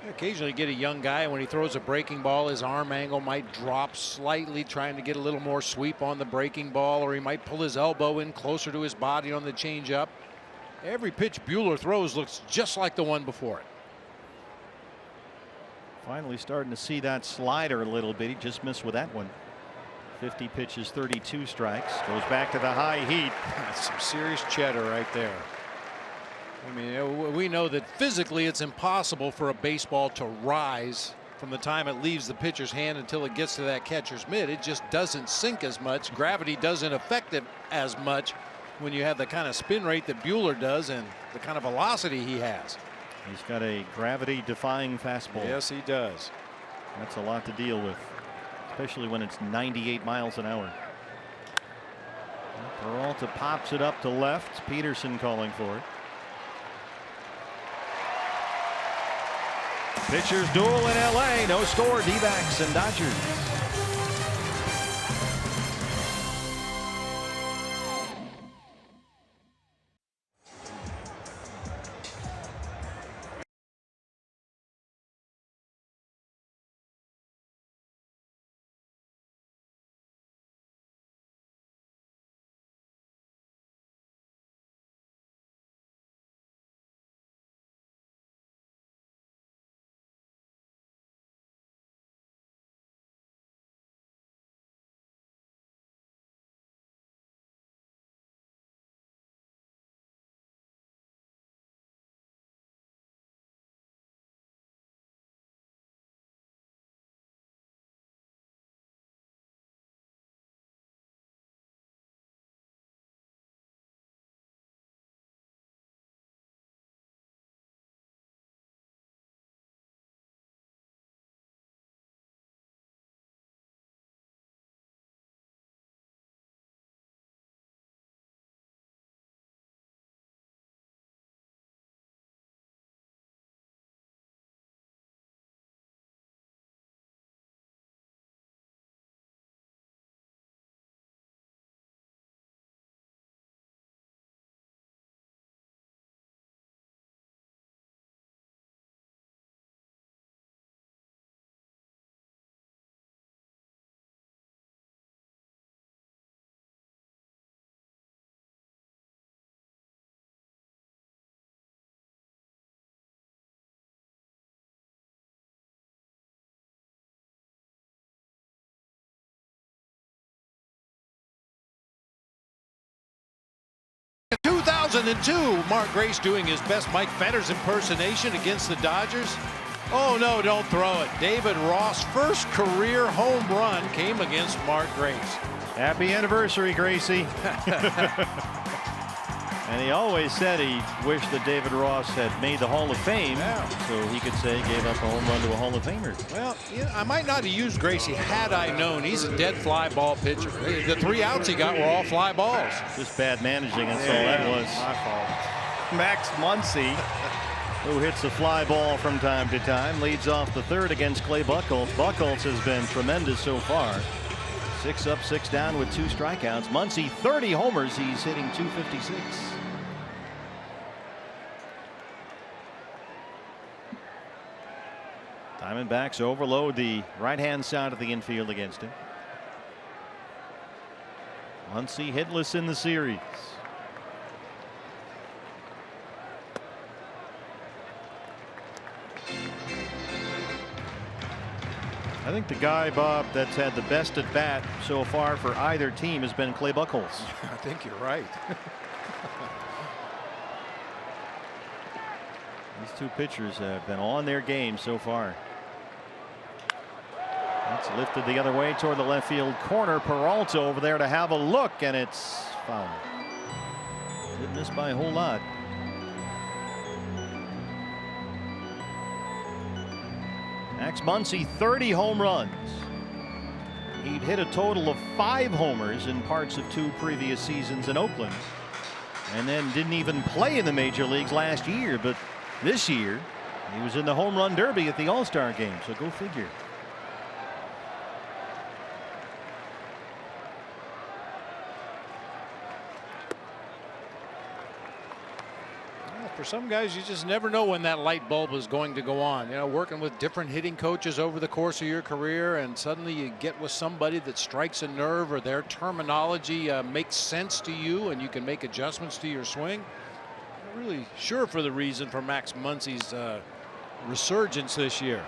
Speaker 5: You occasionally get a young guy, when he throws a breaking ball, his arm angle might drop slightly, trying to get a little more sweep on the breaking ball, or he might pull his elbow in closer to his body on the changeup. Every pitch Buehler throws looks just like the one before it.
Speaker 4: Finally starting to see that slider a little bit. He just missed with that one. 50 pitches, 32 strikes. Goes back to the high heat.
Speaker 5: That's some serious cheddar right there. I mean, we know that physically it's impossible for a baseball to rise from the time it leaves the pitcher's hand until it gets to that catcher's mitt. It just doesn't sink as much. Gravity doesn't affect it as much when you have the kind of spin rate that Buehler does and the kind of velocity he has.
Speaker 4: He's got a gravity defying fastball.
Speaker 5: Yes, he does.
Speaker 4: That's a lot to deal with, especially when it's 98 miles an hour. Peralta pops it up to left. Peterson calling for it. Pitchers duel in LA. No score. D-backs and Dodgers.
Speaker 5: In 2002, Mark Grace doing his best Mike Fenner's impersonation against the Dodgers. Oh no, don't throw it. David Ross' first career home run came against Mark Grace.
Speaker 4: Happy anniversary, Gracie. And he always said he wished that David Ross had made the Hall of Fame, so he could say he gave up a home run to a Hall of Famer.
Speaker 5: Well, I might not have used Gracie had I known. He's a dead fly ball pitcher. The 3 outs he got were all fly balls.
Speaker 4: Just bad managing, and so that was
Speaker 5: my fault.
Speaker 4: Max Muncy, who hits a fly ball from time to time, leads off the third against Clay Buchholz. Buchholz has been tremendous so far. 6 up, 6 down with 2 strikeouts. Muncy, 30 homers. He's hitting .256. Diamondbacks overload the right-hand side of the infield against him. Muncy hitless in the series. I think the guy, Bob, that's had the best at bat so far for either team has been Clay Buchholz.
Speaker 5: I think you're right.
Speaker 4: These two pitchers have been on their game so far. That's lifted the other way toward the left field corner. Peralta over there to have a look, and it's foul. Didn't miss by a whole lot. Max Muncy, 30 home runs. He'd hit a total of 5 homers in parts of 2 previous seasons in Oakland, and then didn't even play in the major leagues last year. But this year, he was in the home run derby at the All-Star game, so go figure.
Speaker 5: For some guys, you just never know when that light bulb is going to go on. You know, working with different hitting coaches over the course of your career, and suddenly you get with somebody that strikes a nerve, or their terminology makes sense to you, and you can make adjustments to your swing. I'm not really sure for the reason for Max Muncy's resurgence this year.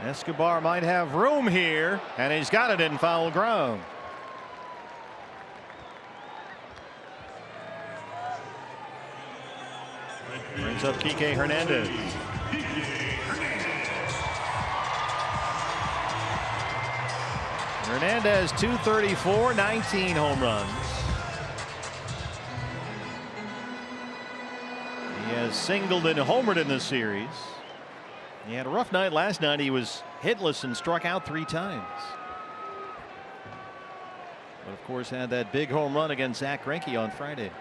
Speaker 4: Escobar might have room here, and he's got it in foul ground. Brings up Kike Hernandez. Hernandez 234, 19 home runs. He has singled and homered in this series. He had a rough night last night. He was hitless and struck out 3 times. But of course had that big home run against Zach Greinke on Friday.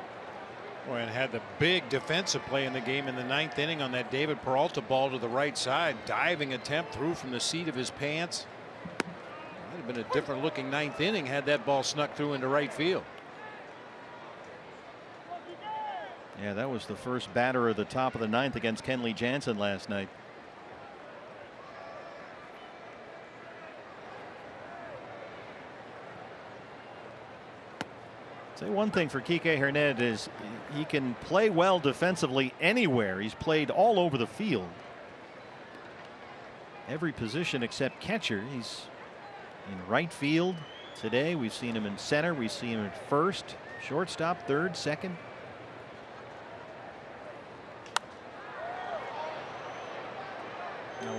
Speaker 5: Boy, and had the big defensive play in the game in the 9th inning on that David Peralta ball to the right side. Diving attempt through from the seat of his pants. Might have been a different looking 9th inning had that ball snuck through into right field.
Speaker 4: Yeah, that was the first batter of the top of the 9th against Kenley Jansen last night. Say one thing for Kike Hernandez is he can play well defensively anywhere. He's played all over the field. Every position except catcher. He's in right field today. We've seen him in center. We've seen him at first, shortstop, third, second.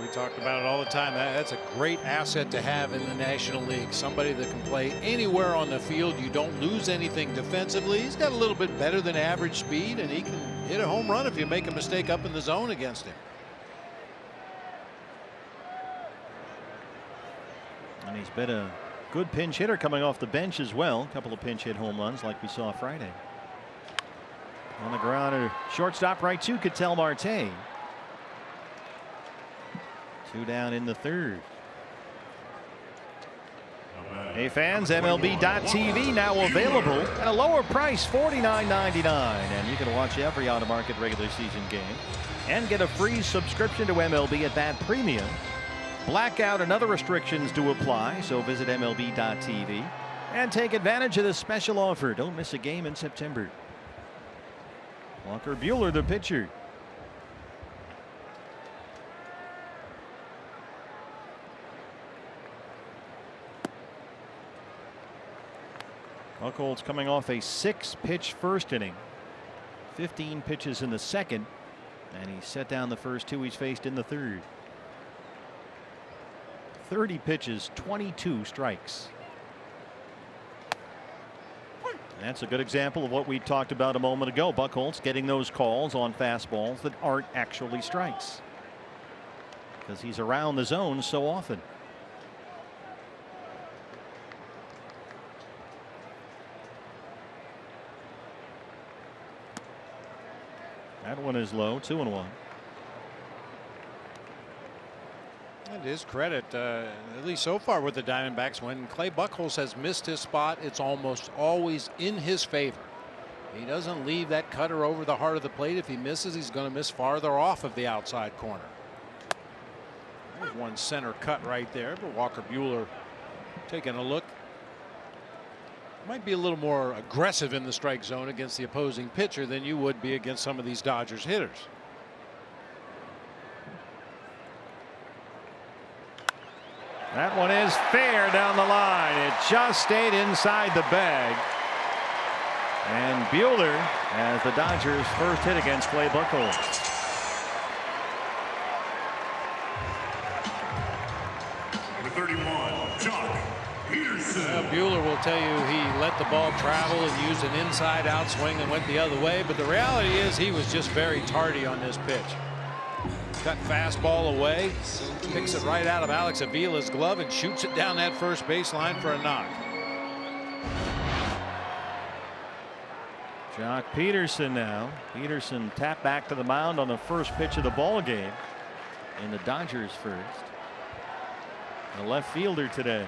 Speaker 5: We talked about it all the time. That's a great asset to have in the National League. Somebody that can play anywhere on the field. You don't lose anything defensively. He's got a little bit better than average speed, and he can hit a home run if you make a mistake up in the zone against him.
Speaker 4: And he's been a good pinch hitter coming off the bench as well. A couple of pinch hit home runs like we saw Friday. On the ground, shortstop right to Ketel Marte. 2 down in the 3rd. Hey fans, MLB.TV now available at a lower price, $49.99, and you can watch every out-of-market regular season game and get a free subscription to MLB at Bat Premium. Blackout and other restrictions do apply, so visit MLB.TV and take advantage of this special offer. Don't miss a game in September. Walker Buehler, the pitcher. Buchholz coming off a 6-pitch first inning, 15 pitches in the second, and he set down the first 2 he's faced in the 3rd. 30 pitches, 22 strikes. That's a good example of what we talked about a moment ago. Buchholz getting those calls on fastballs that aren't actually strikes because he's around the zone so often. That one is low, 2-1.
Speaker 5: And his credit, at least so far with the Diamondbacks, when Clay Buchholz has missed his spot, it's almost always in his favor. He doesn't leave that cutter over the heart of the plate. If he misses, he's going to miss farther off of the outside corner. There's one center cut right there, but Walker Buehler taking a look. Might be a little more aggressive in the strike zone against the opposing pitcher than you would be against some of these Dodgers hitters.
Speaker 4: That one is fair down the line. It just stayed inside the bag. And Buehler has the Dodgers' first hit against Clay Buchholz.
Speaker 1: Number 31, Jock Peterson.
Speaker 5: Buehler will tell you he let the ball travel and used an inside out swing and went the other way, but the reality is he was just very tardy on this pitch. Cut fastball away, picks it right out of Alex Avila's glove and shoots it down that first baseline for a knock.
Speaker 4: Jock Peterson now. Peterson tapped back to the mound on the first pitch of the ball game in the Dodgers first. The left fielder today.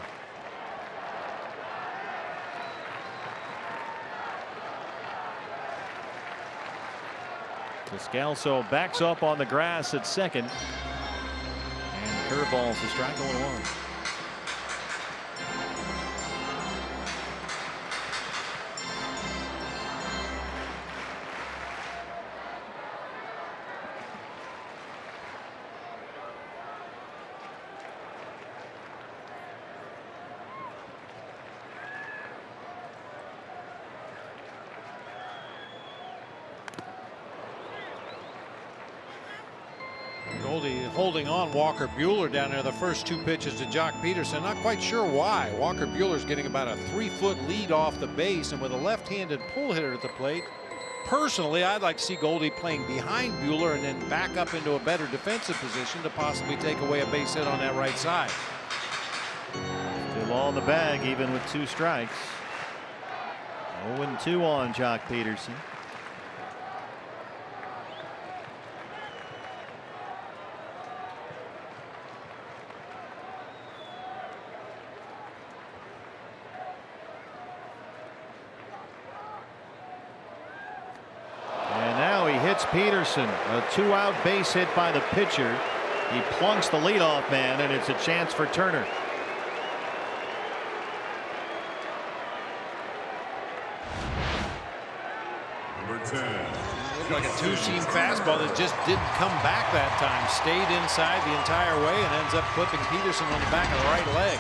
Speaker 6: So Scalzo backs up on the grass at second. And curveballs to strike 0-1.
Speaker 5: Goldie holding on Walker Buehler down there the first 2 pitches to Jock Peterson. Not quite sure why. Walker Buehler's getting about a 3-foot lead off the base, and with a left-handed pull hitter at the plate, personally I'd like to see Goldie playing behind Buehler and then back up into a better defensive position to possibly take away a base hit on that right side.
Speaker 6: Still on the bag even with 2 strikes. 0-2 on Jock Peterson. Peterson, a 2-out base hit by the pitcher. He plunks the leadoff man, and it's a chance for Turner.
Speaker 1: Number 10.
Speaker 5: Looked like a 2-seam fastball that just didn't come back that time. Stayed inside the entire way and ends up clipping Peterson on the back of the right leg.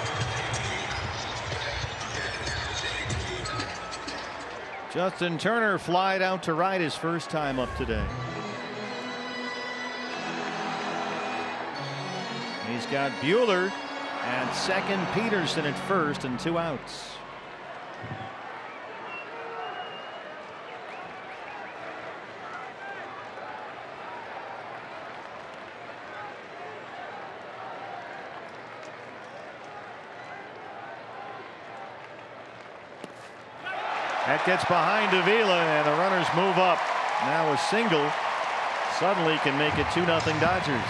Speaker 6: Justin Turner flied out to right his first time up today. He's got Buehler at second, Peterson at first, and 2 outs. That gets behind Avila, and the runners move up. Now a single suddenly can make it 2-0 Dodgers.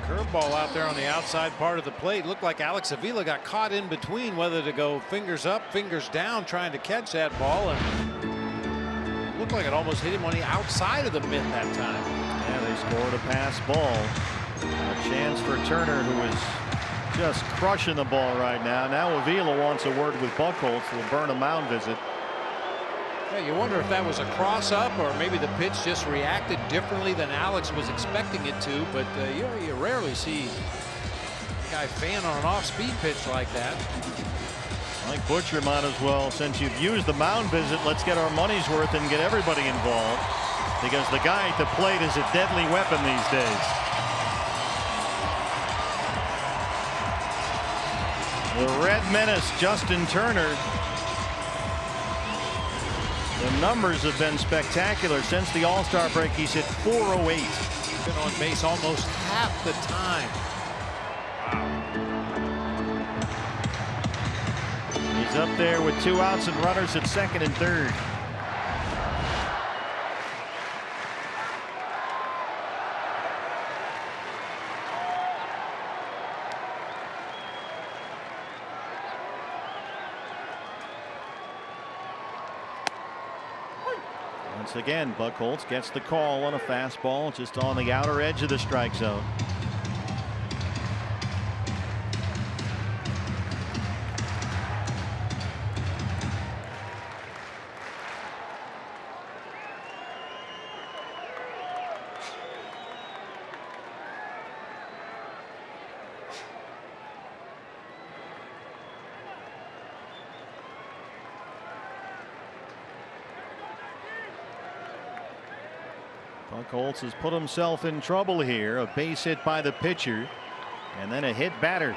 Speaker 5: Curveball out there on the outside part of the plate. Looked like Alex Avila got caught in between whether to go fingers up, fingers down, trying to catch that ball, and looked like it almost hit him on the outside of the mitt that time.
Speaker 6: Yeah, they scored a pass ball. A chance for Turner, who is just crushing the ball right now. Now Avila wants a word with Buchholz. Will burn a mound visit.
Speaker 5: Yeah, you wonder if that was a cross up, or maybe the pitch just reacted differently than Alex was expecting it to. But you rarely see a guy fan on an off-speed pitch like that.
Speaker 6: Like Butcher might as well, since you've used the mound visit, let's get our money's worth and get everybody involved, because the guy at the plate is a deadly weapon these days. The Red Menace, Justin Turner. The numbers have been spectacular since the All-Star break. He's hit .408.
Speaker 5: Been on base almost half the time.
Speaker 6: Wow. He's up there with 2 outs and runners at second and third. Once again, Buchholz gets the call on a fastball just on the outer edge of the strike zone. Buchholz has put himself in trouble here. A base hit by the pitcher, and then a hit batter.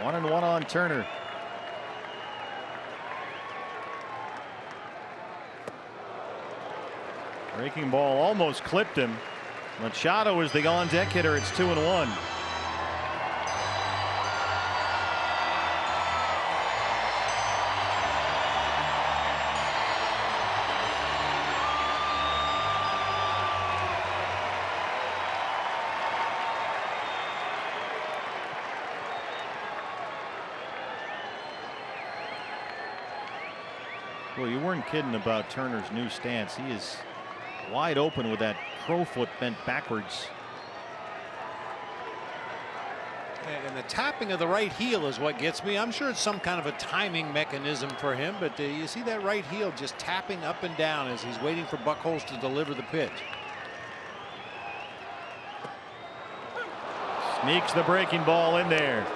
Speaker 6: 1-1 on Turner. Breaking ball almost clipped him. Machado is the on-deck hitter. It's 2-1.
Speaker 4: Well, you weren't kidding about Turner's new stance. He is wide open with that crow foot bent backwards.
Speaker 5: And the tapping of the right heel is what gets me. I'm sure it's some kind of a timing mechanism for him, but you see that right heel just tapping up and down as he's waiting for Buchholz to deliver the pitch.
Speaker 4: Sneaks the breaking ball in there.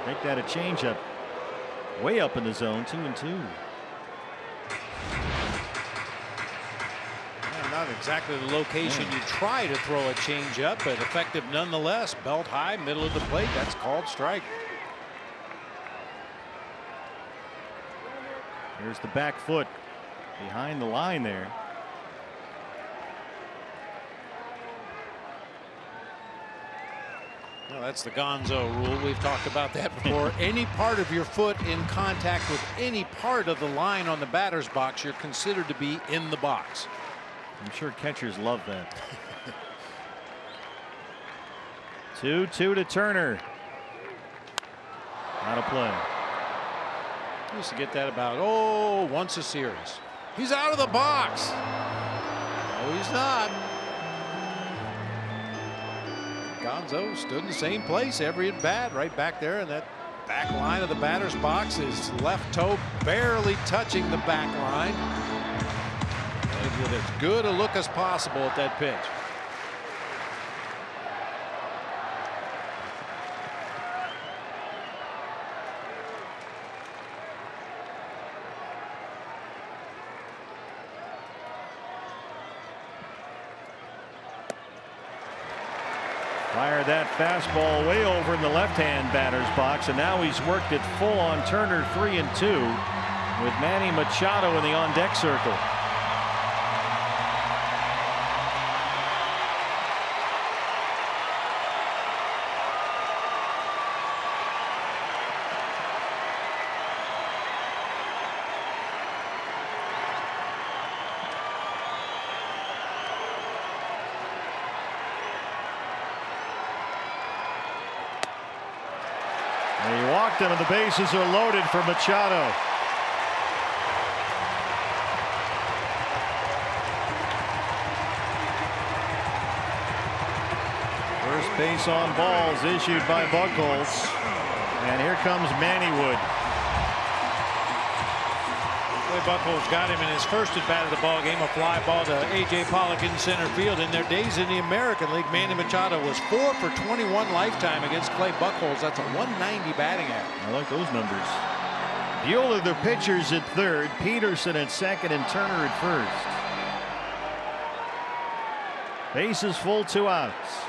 Speaker 4: Make that a changeup. Way up in the zone, 2-2.
Speaker 5: Not exactly the location you try to throw a changeup, but effective nonetheless. Belt high, middle of the plate. That's called strike.
Speaker 4: Here's the back foot behind the line there.
Speaker 5: Well, that's the Gonzo rule. We've talked about that before. Any part of your foot in contact with any part of the line on the batter's box, you're considered to be in the box.
Speaker 4: I'm sure catchers love that. 2-2 to Turner. Out of play.
Speaker 5: Used to get that about once a series. He's out of the box. No, he's not. Gonzo stood in the same place every at bat, right back there, and that back line of the batter's box. His left toe barely touching the back line. With as good a look as possible at that pitch.
Speaker 4: Fired that fastball way over in the left-hand batter's box, and now he's worked it full on Turner. 3-2 with Manny Machado in the on-deck circle. He walked him, and the bases are loaded for Machado. First base on balls issued by Buchholz, and here comes Mannywood.
Speaker 5: Buchholz got him in his first at bat of the ball game, a fly ball to A.J. Pollock in center field. In their days in the American League, Manny Machado was 4 for 21 lifetime against Clay Buchholz. That's a 190 batting average.
Speaker 4: I like those numbers. Bueller, the pitchers at third, Peterson at second, and Turner at first. Bases full, 2 outs.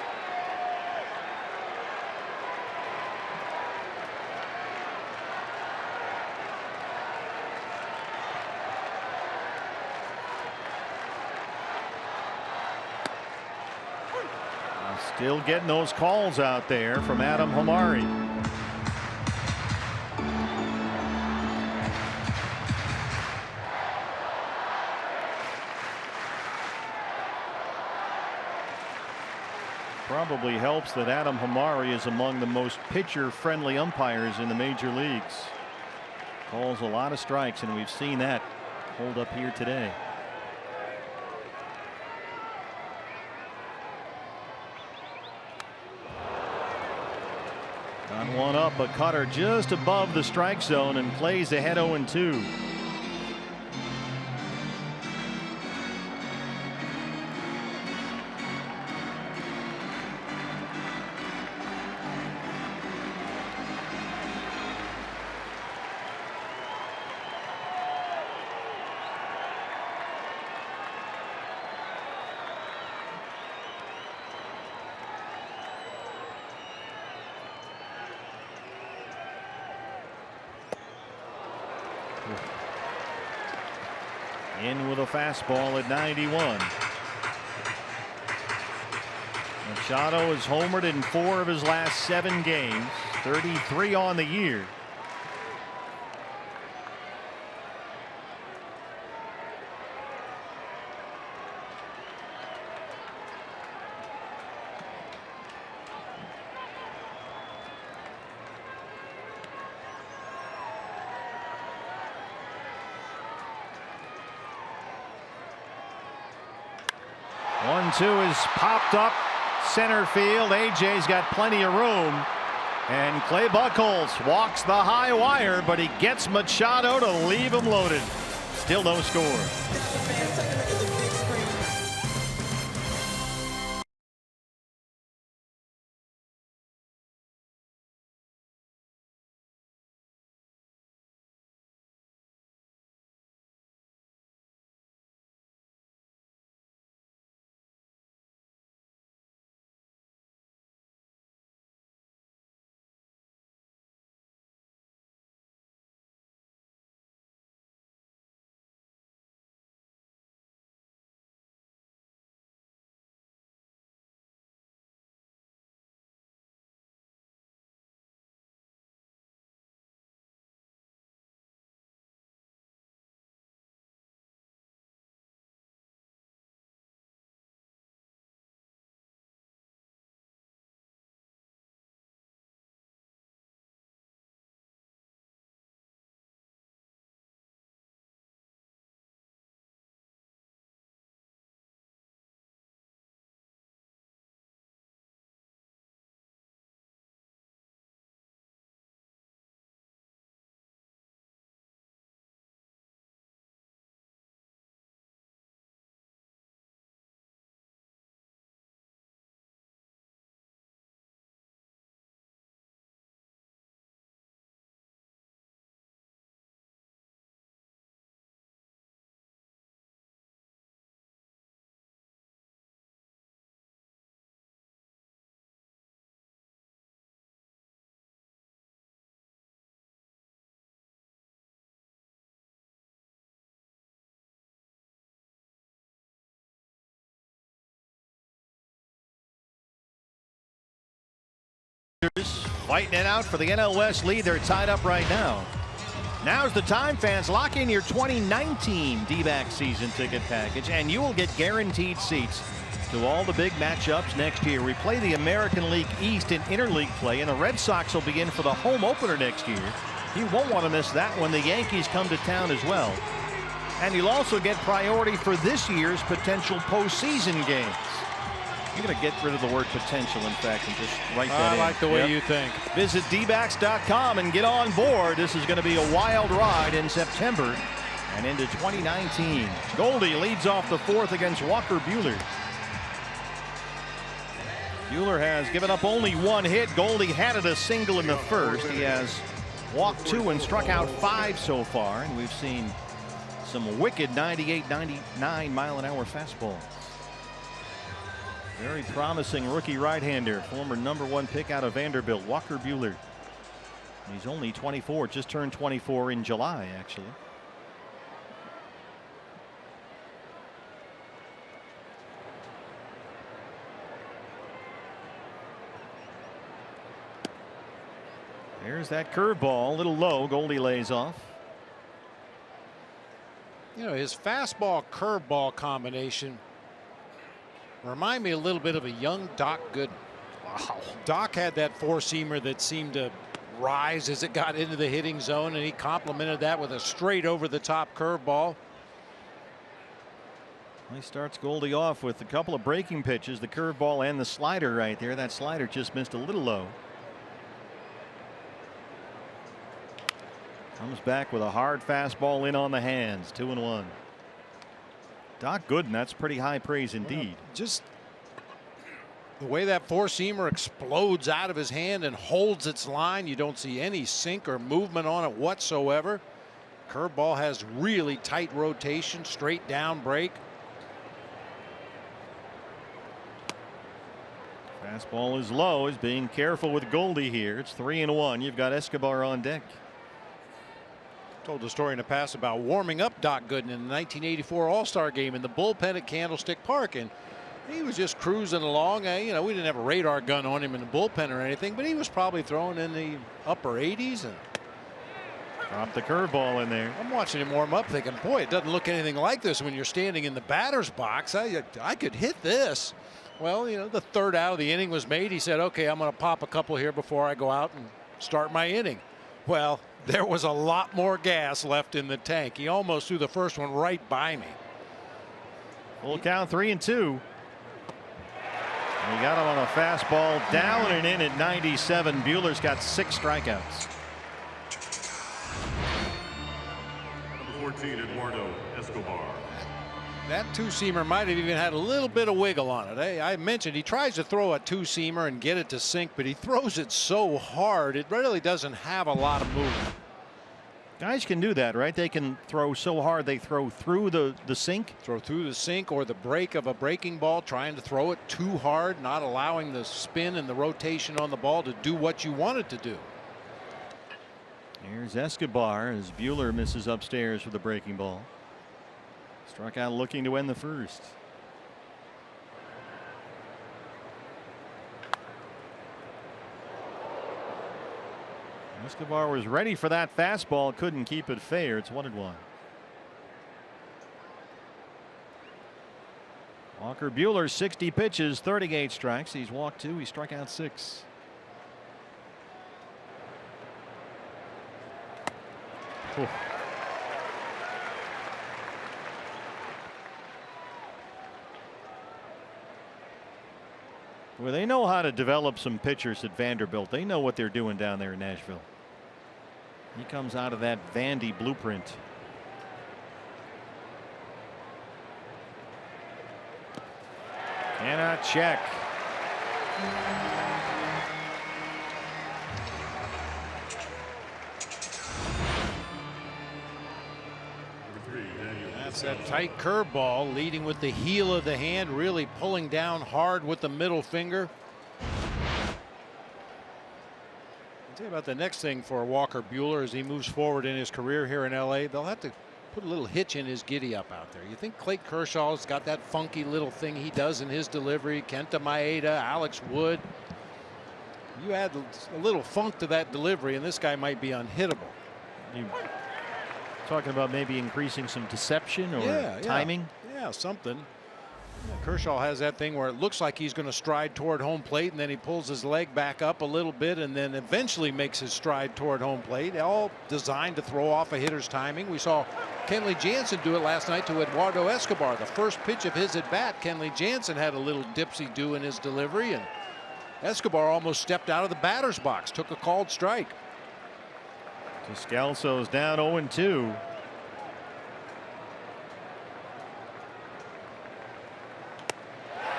Speaker 4: Still getting those calls out there from Adam Hamari. Probably helps that Adam Hamari is among the most pitcher-friendly umpires in the major leagues. Calls a lot of strikes, and we've seen that hold up here today. On one up, a cutter just above the strike zone, and plays ahead 0-2. In with a fastball at 91. Machado has homered in 4 of his last 7 games, 33 on the year. 1-2 is popped up center field. AJ's got plenty of room. And Clay Buchholz walks the high wire, but he gets Machado to leave him loaded. Still no score. Fighting it out for the NL West lead. They're tied up right now. Now's the time, fans. Lock in your 2019 D-backs season ticket package, and you will get guaranteed seats to all the big matchups next year. We play the American League East in interleague play, and the Red Sox will begin for the home opener next year. You won't want to miss that when the Yankees come to town as well. And you'll also get priority for this year's potential postseason games. You're going to get rid of the word potential, in fact, and just write that in.
Speaker 5: I like the way you think.
Speaker 4: Visit dbacks.com and get on board. This is going to be a wild ride in September and into 2019. Goldie leads off the fourth against Walker Buehler. Buehler has given up only one hit. Goldie had it a single in the first. He has walked 2 and struck out 5 so far, and we've seen some wicked 98, 99 mile-an-hour fastballs. Very promising rookie right-hander, former #1 pick out of Vanderbilt, Walker Buehler. He's only 24, just turned 24 in July, actually. There's that curveball, a little low. Goldie lays off.
Speaker 5: You know, his fastball curveball combination remind me a little bit of a young Doc Gooden. Wow. Doc had that four-seamer that seemed to rise as it got into the hitting zone, and he complemented that with a straight over-the-top curveball.
Speaker 4: He starts Goldie off with a couple of breaking pitches, the curveball and the slider right there. That slider just missed a little low. Comes back with a hard fastball in on the hands. 2-1. Doc Gooden, that's pretty high praise indeed.
Speaker 5: Just the way that four-seamer explodes out of his hand and holds its line. You don't see any sink or movement on it whatsoever. Curveball has really tight rotation, straight down break.
Speaker 4: Fastball is low. He's being careful with Goldie here. It's 3-1. You've got Escobar on deck.
Speaker 5: Told the story in the past about warming up Doc Gooden in the 1984 All-Star game in the bullpen at Candlestick Park, and he was just cruising along. You know, we didn't have a radar gun on him in the bullpen or anything, but he was probably throwing in the upper 80s and
Speaker 4: dropped the curveball in there.
Speaker 5: I'm watching him warm up thinking, boy, it doesn't look anything like this when you're standing in the batter's box. I could hit this. Well, you know, the third out of the inning was made. He said, okay, I'm going to pop a couple here before I go out and start my inning. Well, there was a lot more gas left in the tank. He almost threw the first one right by me.
Speaker 4: Full count, 3-2. He got him on a fastball down and in at 97. Buehler's got 6 strikeouts.
Speaker 1: Number 14, Eduardo Escobar.
Speaker 5: That two-seamer might have even had a little bit of wiggle on it. I mentioned he tries to throw a two-seamer and get it to sink, but he throws it so hard it really doesn't have a lot of movement.
Speaker 4: Guys can do that, right? They can throw so hard they throw through the sink.
Speaker 5: Throw through the sink or the break of a breaking ball, trying to throw it too hard, not allowing the spin and the rotation on the ball to do what you want it to do.
Speaker 4: Here's Escobar as Buehler misses upstairs for the breaking ball. Struck out looking to end the first. Escobar was ready for that fastball, couldn't keep it fair. It's 1-1. Walker Buehler, 60 pitches, 38 strikes. He's walked 2. He struck out 6. Oh. Well, they know how to develop some pitchers at Vanderbilt. They know what they're doing down there in Nashville. He comes out of that Vandy blueprint. Cannot check.
Speaker 5: That's that tight curveball, leading with the heel of the hand, really pulling down hard with the middle finger. I'll tell you about the next thing for Walker Buehler as he moves forward in his career here in LA. They'll have to put a little hitch in his giddy up out there. You think Clayton Kershaw's got that funky little thing he does in his delivery, Kenta Maeda, Alex Wood. You add a little funk to that delivery and this guy might be unhittable.
Speaker 4: Talking about maybe increasing some deception or timing.
Speaker 5: Yeah, something. Kershaw has that thing where it looks like he's going to stride toward home plate and then he pulls his leg back up a little bit and then eventually makes his stride toward home plate, all designed to throw off a hitter's timing. We saw Kenley Jansen do it last night to Eduardo Escobar. The first pitch of his at bat, Kenley Jansen had a little dipsy do in his delivery and Escobar almost stepped out of the batter's box, took a called strike.
Speaker 4: Descalso's down 0-2.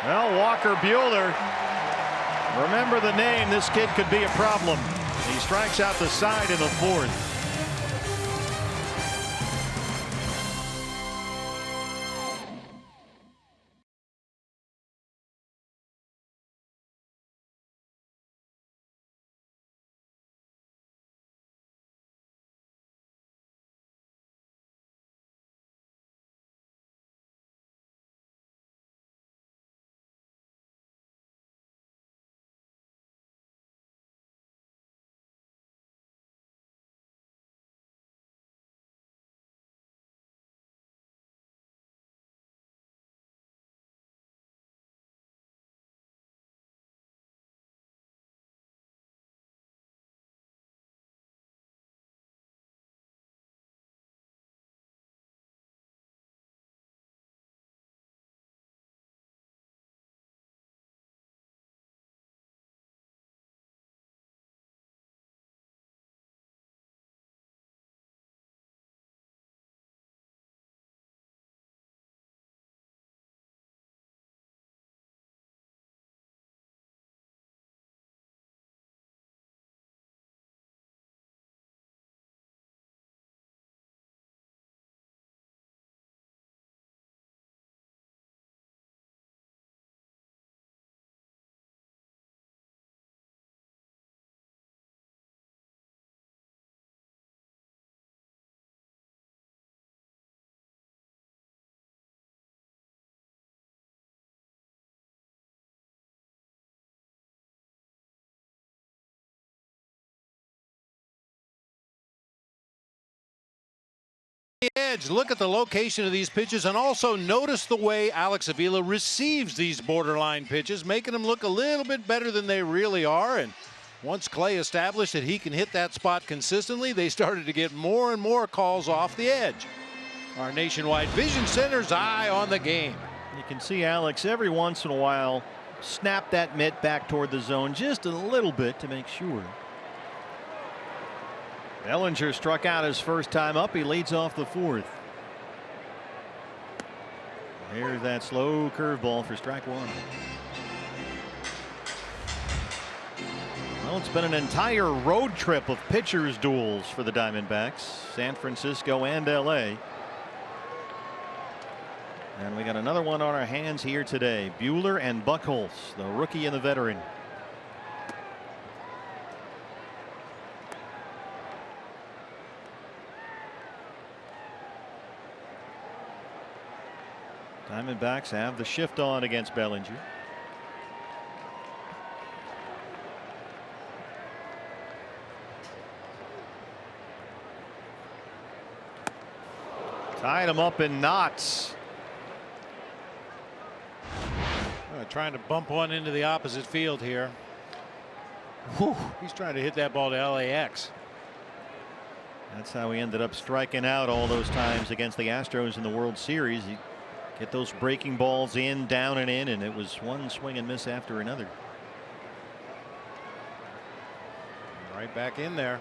Speaker 4: Well, Walker Buehler, remember the name. This kid could be a problem. He strikes out the side in the 4th.
Speaker 5: Edge. Look at the location of these pitches and also notice the way Alex Avila receives these borderline pitches, making them look a little bit better than they really are. And once Clay established that he can hit that spot consistently, they started to get more and more calls off the edge. Our Nationwide Vision Center's eye on the game.
Speaker 4: You can see Alex every once in a while snap that mitt back toward the zone just a little bit to make sure. Bellinger struck out his first time up. He leads off the fourth. Here's that slow curveball for strike one. Well, it's been an entire road trip of pitchers duels for the Diamondbacks, San Francisco and LA. And we got another one on our hands here today. Buehler and Buchholz, the rookie and the veteran. Diamondbacks have the shift on against Bellinger. Tied him up in knots.
Speaker 5: Trying to bump one into the opposite field here. Whew. He's trying to hit that ball to LAX.
Speaker 4: That's how he ended up striking out all those times against the Astros in the World Series. He get those breaking balls in, down and in, and it was one swing and miss after another.
Speaker 5: Right back in there.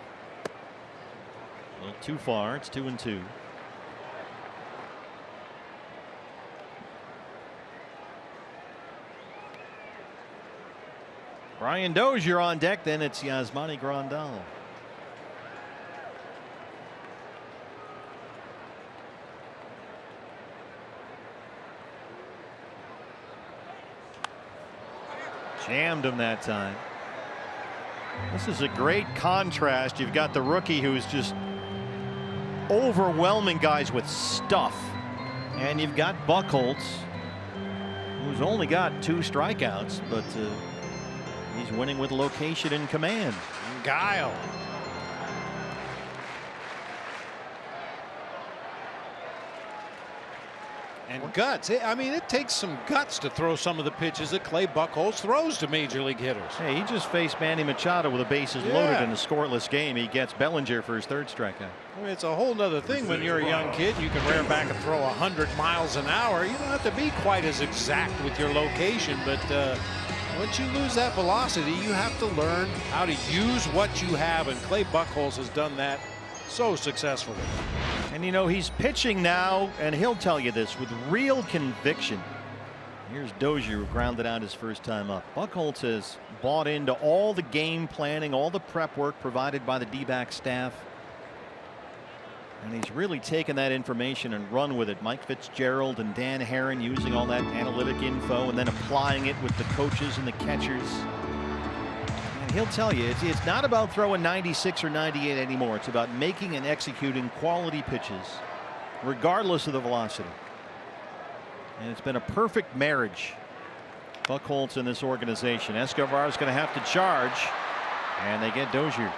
Speaker 4: A little too far. It's 2-2. Brian Dozier on deck. Then it's Yasmani Grandal. Jammed him that time. This is a great contrast. You've got the rookie who's just overwhelming guys with stuff, and you've got Buchholz, who's only got 2 strikeouts, but he's winning with location and command.
Speaker 5: And guile. And guts. I mean, it takes some guts to throw some of the pitches that Clay Buchholz throws to major league hitters.
Speaker 4: Hey, he just faced Manny Machado with the bases loaded in a scoreless game. He gets Bellinger for his 3rd strikeout.
Speaker 5: I mean, it's a whole nother thing when you're a young kid. You can rear back and throw 100 miles an hour. You don't have to be quite as exact with your location, but once you lose that velocity, you have to learn how to use what you have, and Clay Buchholz has done that so successfully.
Speaker 4: And you know, he's pitching now, and he'll tell you this with real conviction. Here's Dozier, who grounded out his first time up. Buchholz has bought into all the game planning, all the prep work provided by the D-back staff. And he's really taken that information and run with it. Mike Fitzgerald and Dan Herron using all that analytic info and then applying it with the coaches and the catchers. And he'll tell you it's not about throwing 96 or 98 anymore. It's about making and executing quality pitches regardless of the velocity. And it's been a perfect marriage. Buchholz in this organization. Escobar is going to have to charge, and they get Dozier.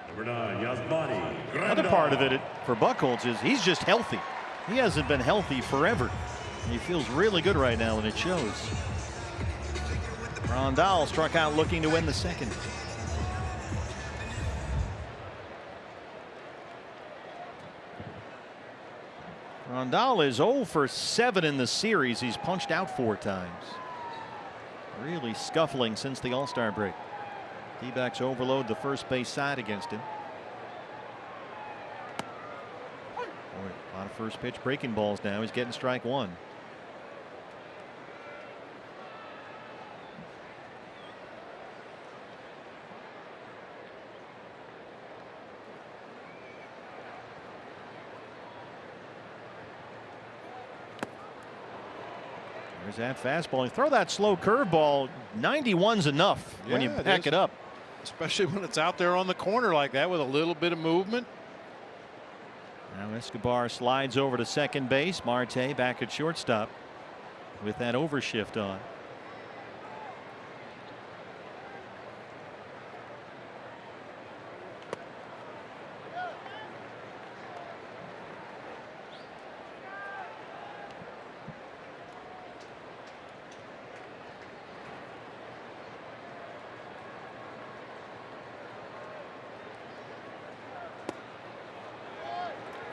Speaker 1: Number 9, Yasmani Grandal.
Speaker 4: Another part of it for Buchholz is he's just healthy. He hasn't been healthy forever. He feels really good right now, and it shows. Grandal struck out looking to win the 2nd. Grandal is 0 for 7 in the series. He's punched out 4 times. Really scuffling since the All-Star break. D-backs overload the first base side against him. Boy, a lot of first pitch breaking balls now. He's getting strike 1. There's that fastball. You throw that slow curveball. 91's enough when you pack it up.
Speaker 5: Especially when it's out there on the corner like that with a little bit of movement.
Speaker 4: Now Escobar slides over to second base. Marte back at shortstop with that overshift on.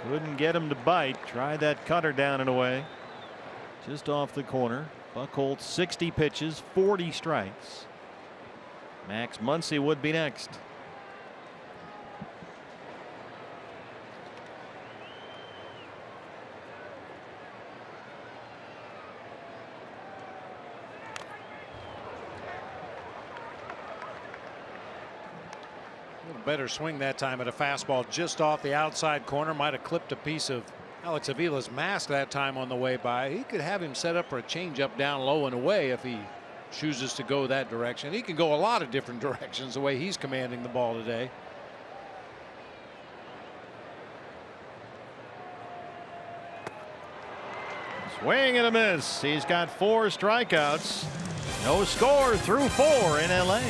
Speaker 4: Couldn't get him to bite. Tried that cutter down and away. Just off the corner. Buchholz 60 pitches, 40 strikes. Max Muncy would be next.
Speaker 5: A little better swing that time at a fastball just off the outside corner. Might have clipped a piece of Alex Avila's mask that time on the way by. He could have him set up for a changeup down low and away if he chooses to go that direction. He can go a lot of different directions the way he's commanding the ball today.
Speaker 4: Swing and a miss. He's got 4 strikeouts. No score through 4 in LA.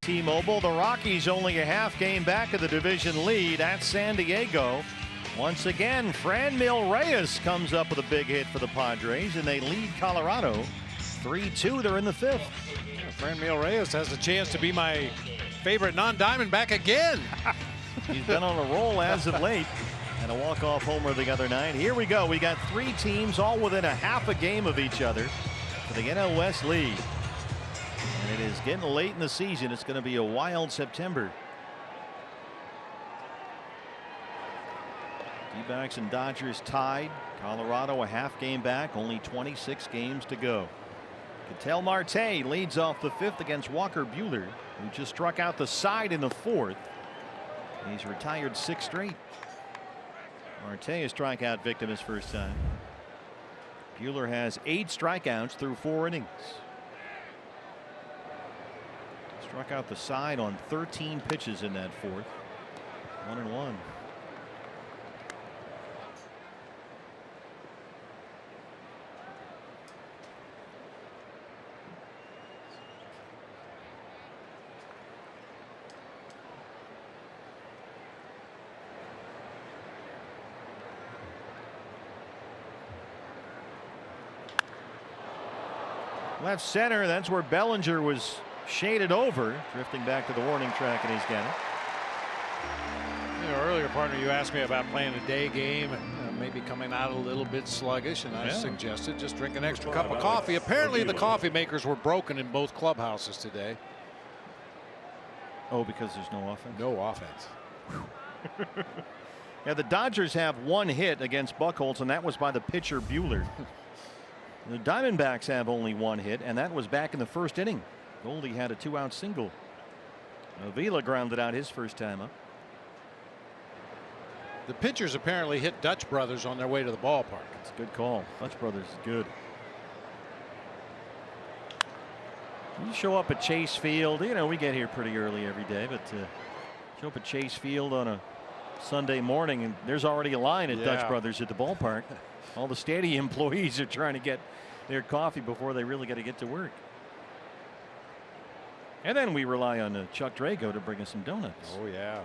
Speaker 4: T-Mobile, the Rockies only a half game back of the division lead at San Diego. Once again, Franmil Reyes comes up with a big hit for the Padres, and they lead Colorado 3-2. They're in the 5th.
Speaker 5: Yeah, Franmil Reyes has a chance to be my favorite non-Diamondback again.
Speaker 4: He's been on a roll as of late, and a walk-off homer the other night. Here we go. We got 3 teams all within a half a game of each other for the NL West lead. And it is getting late in the season. It's going to be a wild September. D-backs and Dodgers tied. Colorado a half game back. Only 26 games to go. Ketel Marte leads off the 5th against Walker Buehler, who just struck out the side in the 4th. He's retired 6 straight. Marte a strikeout victim his first time. Buehler has 8 strikeouts through 4 innings. Struck out the side on 13 pitches in that 4th. 1-1. Left center, that's where Bellinger was shaded over, drifting back to the warning track, and he's got it.
Speaker 5: You know, earlier, partner, you asked me about playing a day game and maybe coming out a little bit sluggish, and I suggested just drink an extra cup of coffee. Apparently, the coffee makers were broken in both clubhouses today.
Speaker 4: Oh, because there's no offense?
Speaker 5: No offense.
Speaker 4: Yeah, the Dodgers have 1 hit against Buchholz, and that was by the pitcher Buehler. The Diamondbacks have only 1 hit, and that was back in the 1st inning. Goldie had a 2-out single. Avila grounded out his first time up.
Speaker 5: The pitchers apparently hit Dutch Brothers on their way to the ballpark.
Speaker 4: It's a good call. Dutch Brothers is good. You show up at Chase Field. You know, we get here pretty early every day, but show up at Chase Field on a Sunday morning, and there's already a line at Dutch Brothers at the ballpark. All the stadium employees are trying to get their coffee before they really got to get to work.
Speaker 6: And then we rely on Chuck Drago to bring us some donuts.
Speaker 5: Oh, yeah.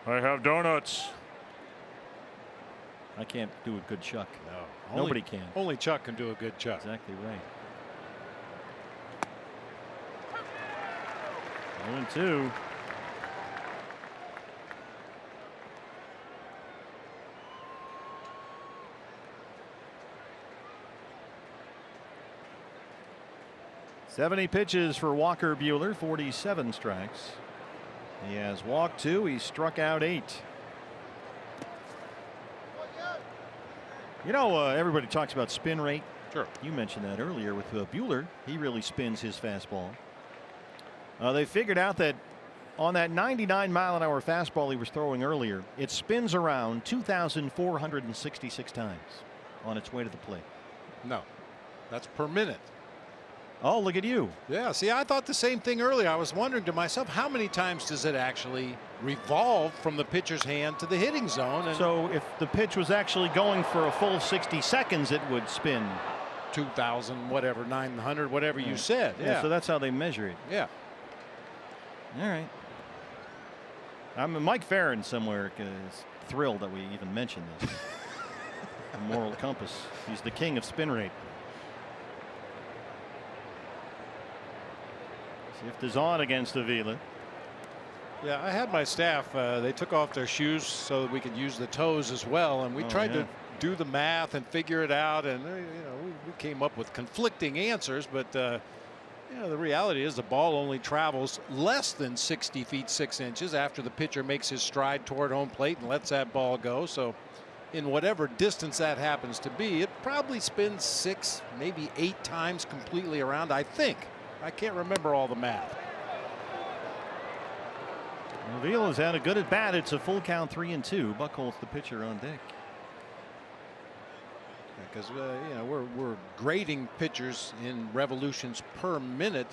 Speaker 6: I have donuts. I can't do a good Chuck.
Speaker 5: No.
Speaker 6: Nobody can.
Speaker 5: Only Chuck can do a good Chuck.
Speaker 6: Exactly right. 0-2. "70 pitches for Walker Buehler, 47 strikes. He has walked 2. He struck out 8. You know, everybody talks about spin rate.
Speaker 5: Sure.
Speaker 6: You mentioned that earlier with Buehler. He really spins his fastball. They figured out that on that 99-mile-an-hour fastball he was throwing earlier, it spins around 2,466 times on its way to the plate.
Speaker 5: No, that's per minute.
Speaker 6: Oh, look at you.
Speaker 5: Yeah, see, I thought the same thing earlier. I was wondering to myself, how many times does it actually revolve from the pitcher's hand to the hitting zone? And
Speaker 6: So if the pitch was actually going for a full 60 seconds, it would spin.
Speaker 5: 2,000, whatever, 900, whatever you said. Yeah.
Speaker 6: So that's how they measure it.
Speaker 5: Yeah.
Speaker 6: All right. Mike Farron somewhere is thrilled that we even mentioned this. The moral compass. He's the king of spin rate. Shift is on against Avila.
Speaker 5: Yeah, I had my staff. They took off their shoes so that we could use the toes as well, and we tried to do the math and figure it out, and we came up with conflicting answers. But the reality is the ball only travels less than 60 feet 6 inches after the pitcher makes his stride toward home plate and lets that ball go. So in whatever distance that happens to be, it probably spins 6, maybe 8 times completely around, I think. I can't remember all the math.
Speaker 6: Avila's had a good at bat. It's a full count, 3-2. Buchholz, the pitcher, on deck.
Speaker 5: Because we're grading pitchers in revolutions per minute,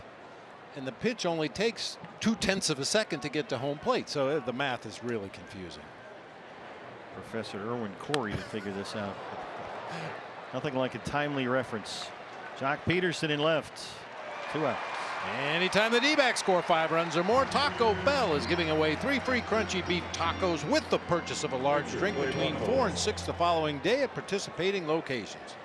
Speaker 5: and the pitch only takes 0.2 of a second to get to home plate. So the math is really confusing.
Speaker 6: Professor Erwin Corey to figure this out. Nothing like a timely reference. Jock Peterson in left. 2 outs.
Speaker 5: Anytime the D-backs score 5 runs or more, Taco Bell is giving away 3 free crunchy beef tacos with the purchase of a large drink between 4 and 6 the following day at participating locations.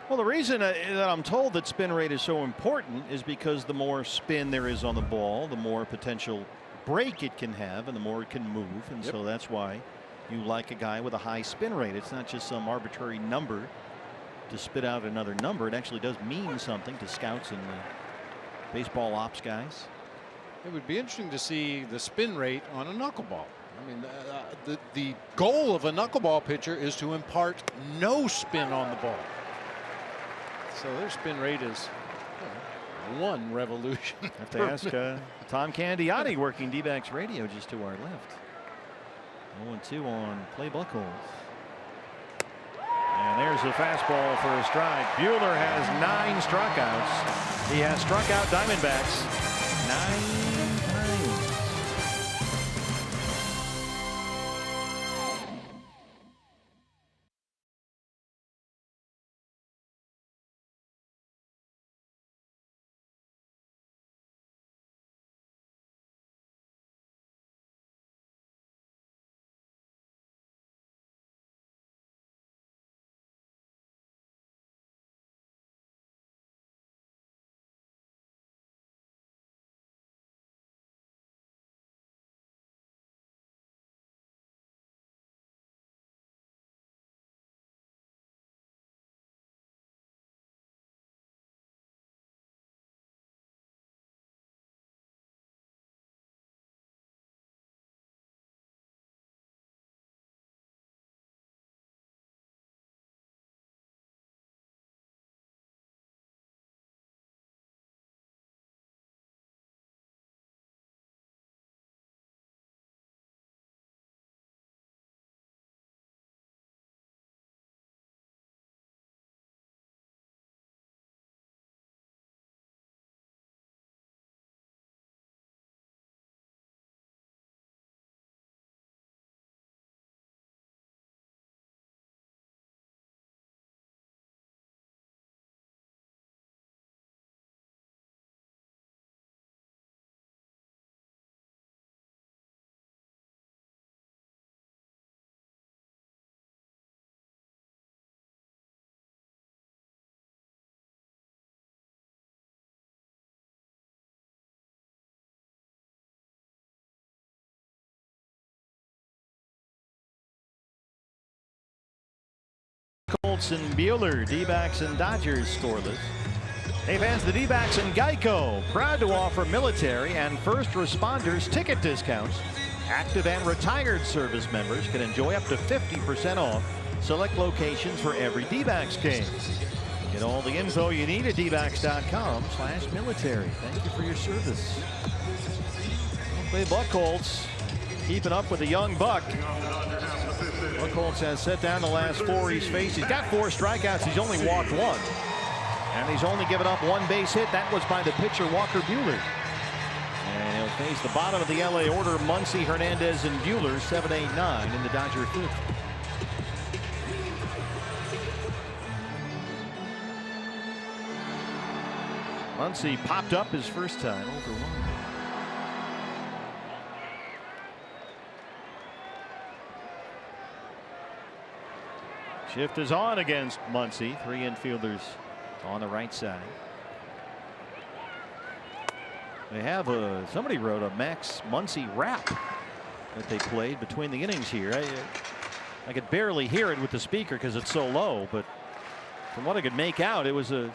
Speaker 6: Well, the reason that I'm told that spin rate is so important is because the more spin there is on the ball, the more potential break it can have, and the more it can move. And so that's why you like a guy with a high spin rate. It's not just some arbitrary number to spit out another number. It actually does mean something to scouts and baseball ops guys.
Speaker 5: It would be interesting to see the spin rate on a knuckleball. I mean, the goal of a knuckleball pitcher is to impart no spin on the ball. So their spin rate is 1 revolution.
Speaker 6: Have to ask Tom Candiotti, working D-backs radio just to our left. 0-2 on play Buchholz. And there's a fastball for a strike. Buehler has 9 strikeouts. He has struck out Diamondbacks 9
Speaker 4: Colts and Bueller, D-backs and Dodgers scoreless. Hey fans, the D-backs and Geico proud to offer military and first responders ticket discounts. Active and retired service members can enjoy up to 50% off select locations for every D-backs game. Get all the info you need at dbacks.com/military. Thank you for your service. Play Buckholz keeping up with the young Buck. Buckholz has set down the last 4 he's faced. He's got 4 strikeouts. He's only walked 1. And he's only given up 1 base hit. That was by the pitcher Walker Buehler. And he'll face the bottom of the LA order, Muncy, Hernandez, and Buehler, 7, 8, 9 in the Dodger 5th. Muncy popped up his first time, over 1. Shift is on against Muncy. 3 infielders on the right side. They have somebody wrote a Max Muncy rap that they played between the innings here. I could barely hear it with the speaker because it's so low, but from what I could make out, it was a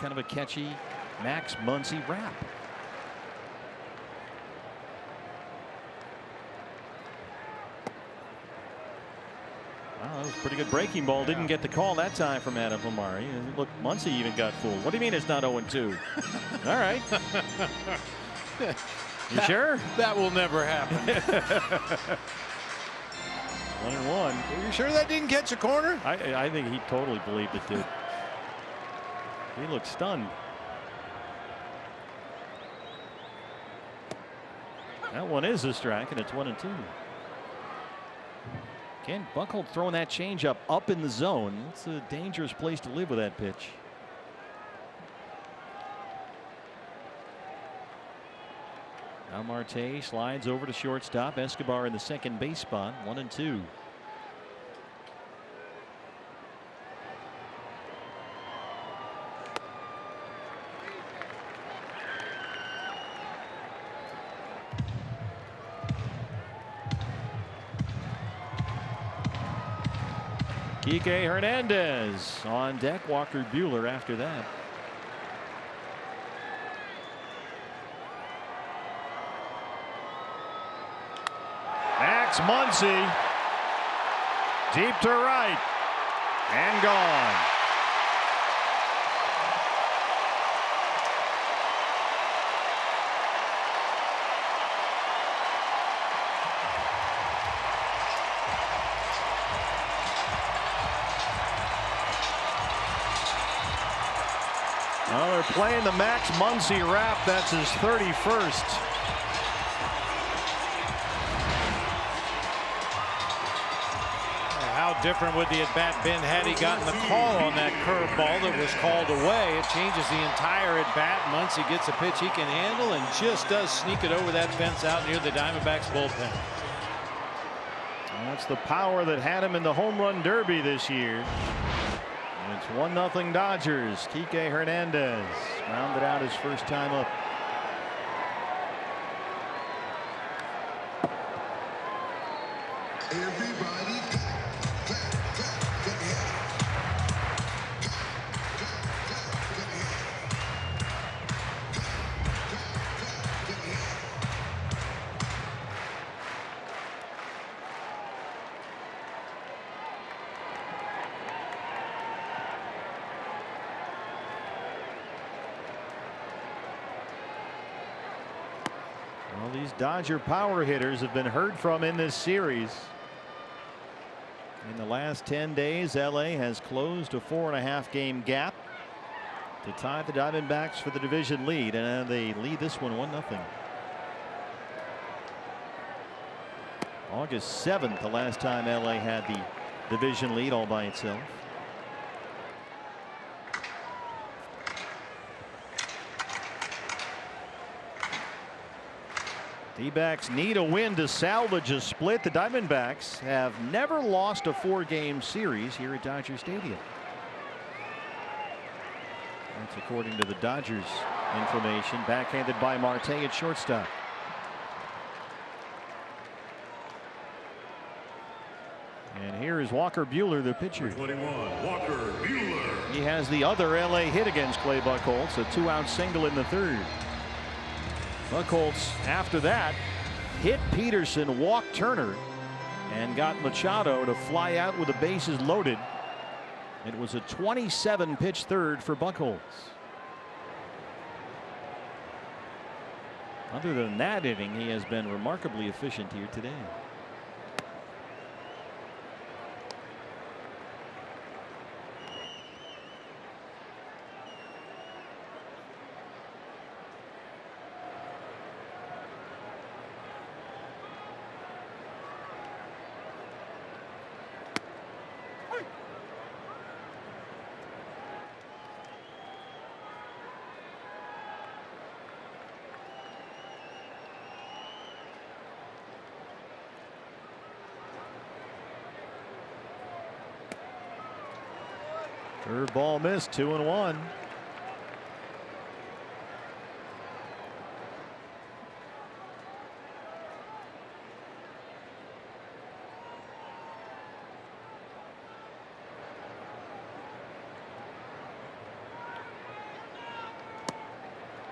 Speaker 4: kind of a catchy Max Muncy rap. Wow, that was a pretty good breaking ball. Didn't get the call that time from Adam Lamari. Look, Muncy even got fooled. What do you mean it's not 0-2? All right. You sure?
Speaker 5: That will never happen.
Speaker 4: 1-1.
Speaker 5: Are you sure that didn't catch a corner?
Speaker 4: I think he totally believed it did. He looked stunned. That one is a strike, and it's 1-2. Again, Buckholz throwing that changeup up in the zone. It's a dangerous place to live with that pitch. Now Marte slides over to shortstop. Escobar in the second base spot. 1-2. Kike Hernandez on deck. Walker Buehler after that. Max Muncy deep to right and gone. Well, they're playing the Max Muncy rap. That's his 31st.
Speaker 5: How different would the at-bat been had he gotten the call on that curveball that was called away? It changes the entire at-bat. Muncy gets a pitch he can handle and just does sneak it over that fence out near the Diamondbacks bullpen.
Speaker 4: That's the power that had him in the home run derby this year. And it's 1-0 Dodgers. Kike Hernandez rounded out his first time up.
Speaker 1: Everybody
Speaker 4: Well, these Dodger power hitters have been heard from in this series. In the last 10 days, LA has closed a 4.5 game gap to tie the Diamondbacks for the division lead, and they lead this one 1-0. August 7th, the last time LA had the division lead all by itself. D-backs need a win to salvage a split. The Diamondbacks have never lost a 4-game series here at Dodger Stadium. That's according to the Dodgers information. Backhanded by Marte at shortstop.
Speaker 6: And here is Walker Buehler, the pitcher.
Speaker 1: 21, Walker Buehler.
Speaker 6: He has the other LA hit against Clay Buchholz, a 2-out single in the third. Buchholz, after that, hit Peterson, walked Turner, and got Machado to fly out with the bases loaded. It was a 27-pitch third for Buchholz. Other than that inning, he has been remarkably efficient here today. Curveball missed, 2-1.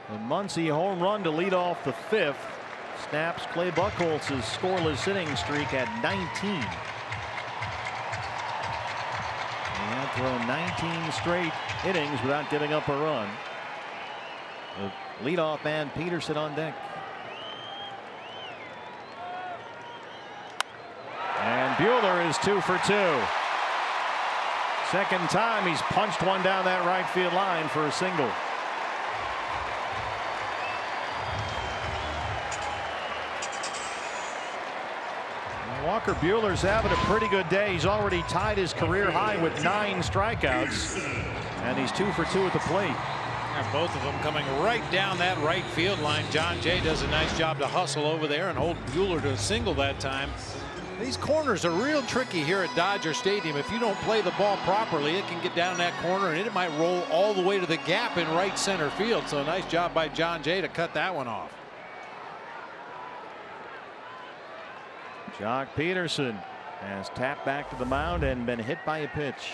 Speaker 6: A Muncy home run to lead off the fifth. Snaps Clay Buchholz's scoreless inning streak at 19. He had thrown 19 straight innings without giving up a run. The leadoff man Peterson on deck. And Buehler is 2 for 2. Second time he's punched one down that right field line for a single. Walker Buehler's having a pretty good day. He's already tied his career high with 9 strikeouts, and he's 2 for 2 at the plate.
Speaker 5: And both of them coming right down that right field line. John Jay does a nice job to hustle over there and hold Buehler to a single that time. These corners are real tricky here at Dodger Stadium. If you don't play the ball properly, it can get down that corner and it might roll all the way to the gap in right center field. So nice job by John Jay to cut that one off.
Speaker 6: Jock Peterson has tapped back to the mound and been hit by a pitch.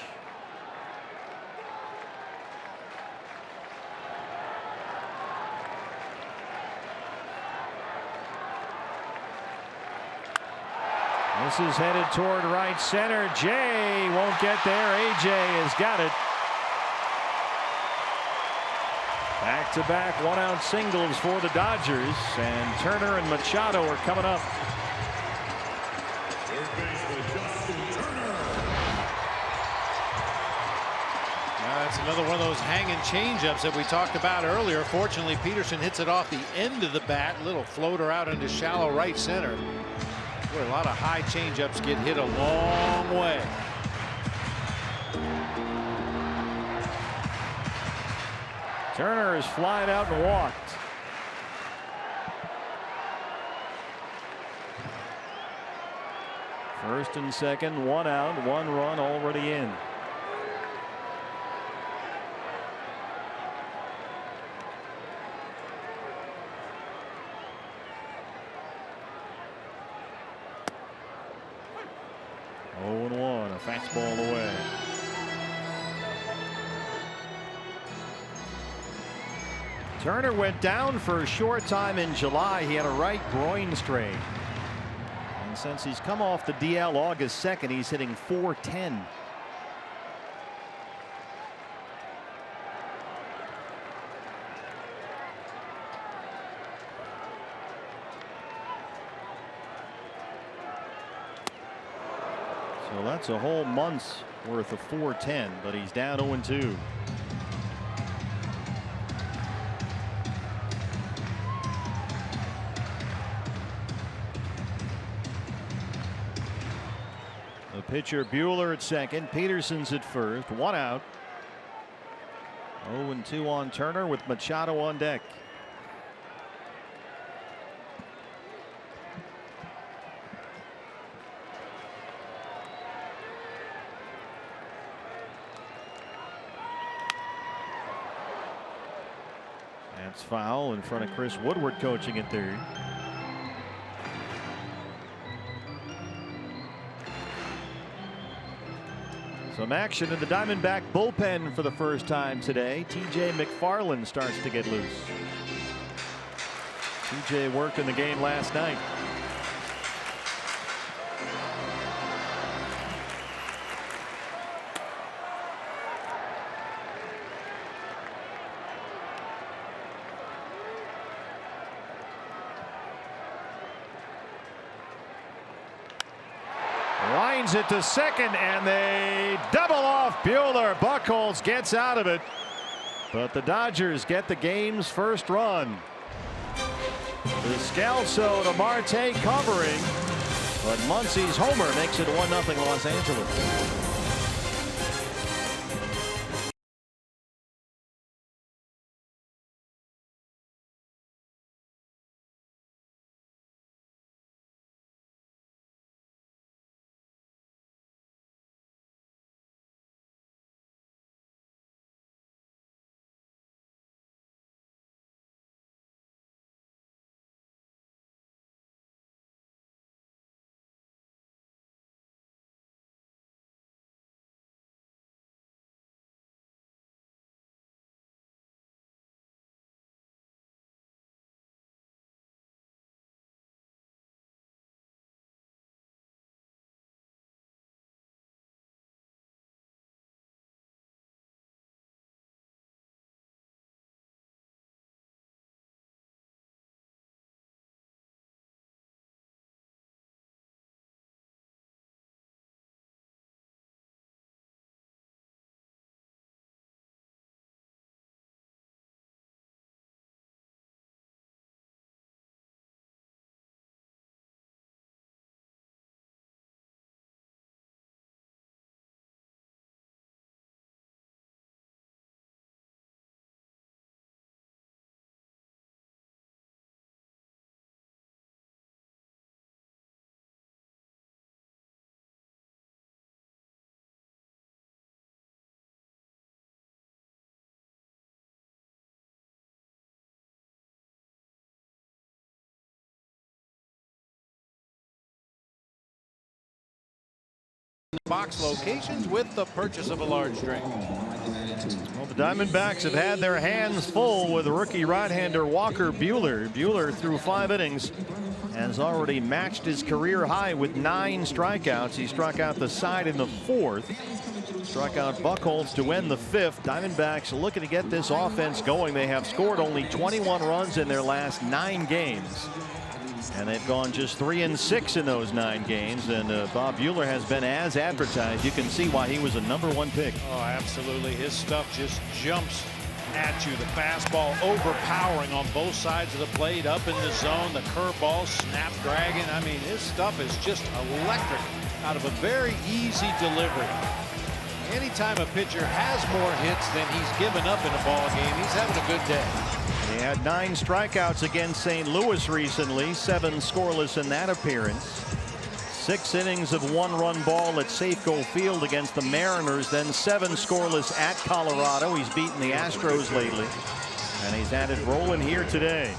Speaker 6: This is headed toward right center. Jay won't get there. AJ has got it. Back-to-back 1-out singles for the Dodgers, and Turner and Machado are coming up.
Speaker 5: That's another one of those hanging changeups that we talked about earlier. Fortunately, Peterson hits it off the end of the bat. Little floater out into shallow right center. Boy, a lot of high changeups get hit a long way.
Speaker 6: Turner is flying out and walked. First and second, 1 out, 1 run already in. Fastball away. Turner went down for a short time in July. He had a right groin strain. And since he's come off the DL August 2nd, he's hitting .410. So that's a whole month's worth of .410, but he's down 0-2. The pitcher Buehler at second, Peterson's at first, 1 out. 0-2 on Turner with Machado on deck. That's foul in front of Chris Woodward coaching at third. Some action in the Diamondback bullpen for the first time today. TJ McFarland starts to get loose. TJ worked in the game last night. Lines it to second, and they double off Buehler. Buchholz gets out of it, but the Dodgers get the game's first run. Descalso to Marte covering, but Muncy's homer makes it 1-0 Los Angeles.
Speaker 5: Box locations with the purchase of a large drink.
Speaker 6: Well, the Diamondbacks have had their hands full with rookie right-hander Walker Buehler. Buehler through 5 innings has already matched his career high with 9 strikeouts. He struck out the side in the 4th. Struck out Buchholz to end the 5th. Diamondbacks looking to get this offense going. They have scored only 21 runs in their last 9 games. And they've gone just 3-6 in those 9 games. And Bob Buehler has been as advertised. You can see why he was a #1 pick.
Speaker 5: Oh, absolutely. His stuff just jumps at you. The fastball overpowering on both sides of the plate, up in the zone, the curveball, snap dragon. I mean, his stuff is just electric out of a very easy delivery. Anytime a pitcher has more hits than he's given up in a ball game, he's having a good day.
Speaker 6: He had 9 strikeouts against St. Louis recently, 7 scoreless in that appearance. 6 innings of 1-run ball at Safeco Field against the Mariners, then 7 scoreless at Colorado. He's beaten the Astros lately, and he's had it rolling here today.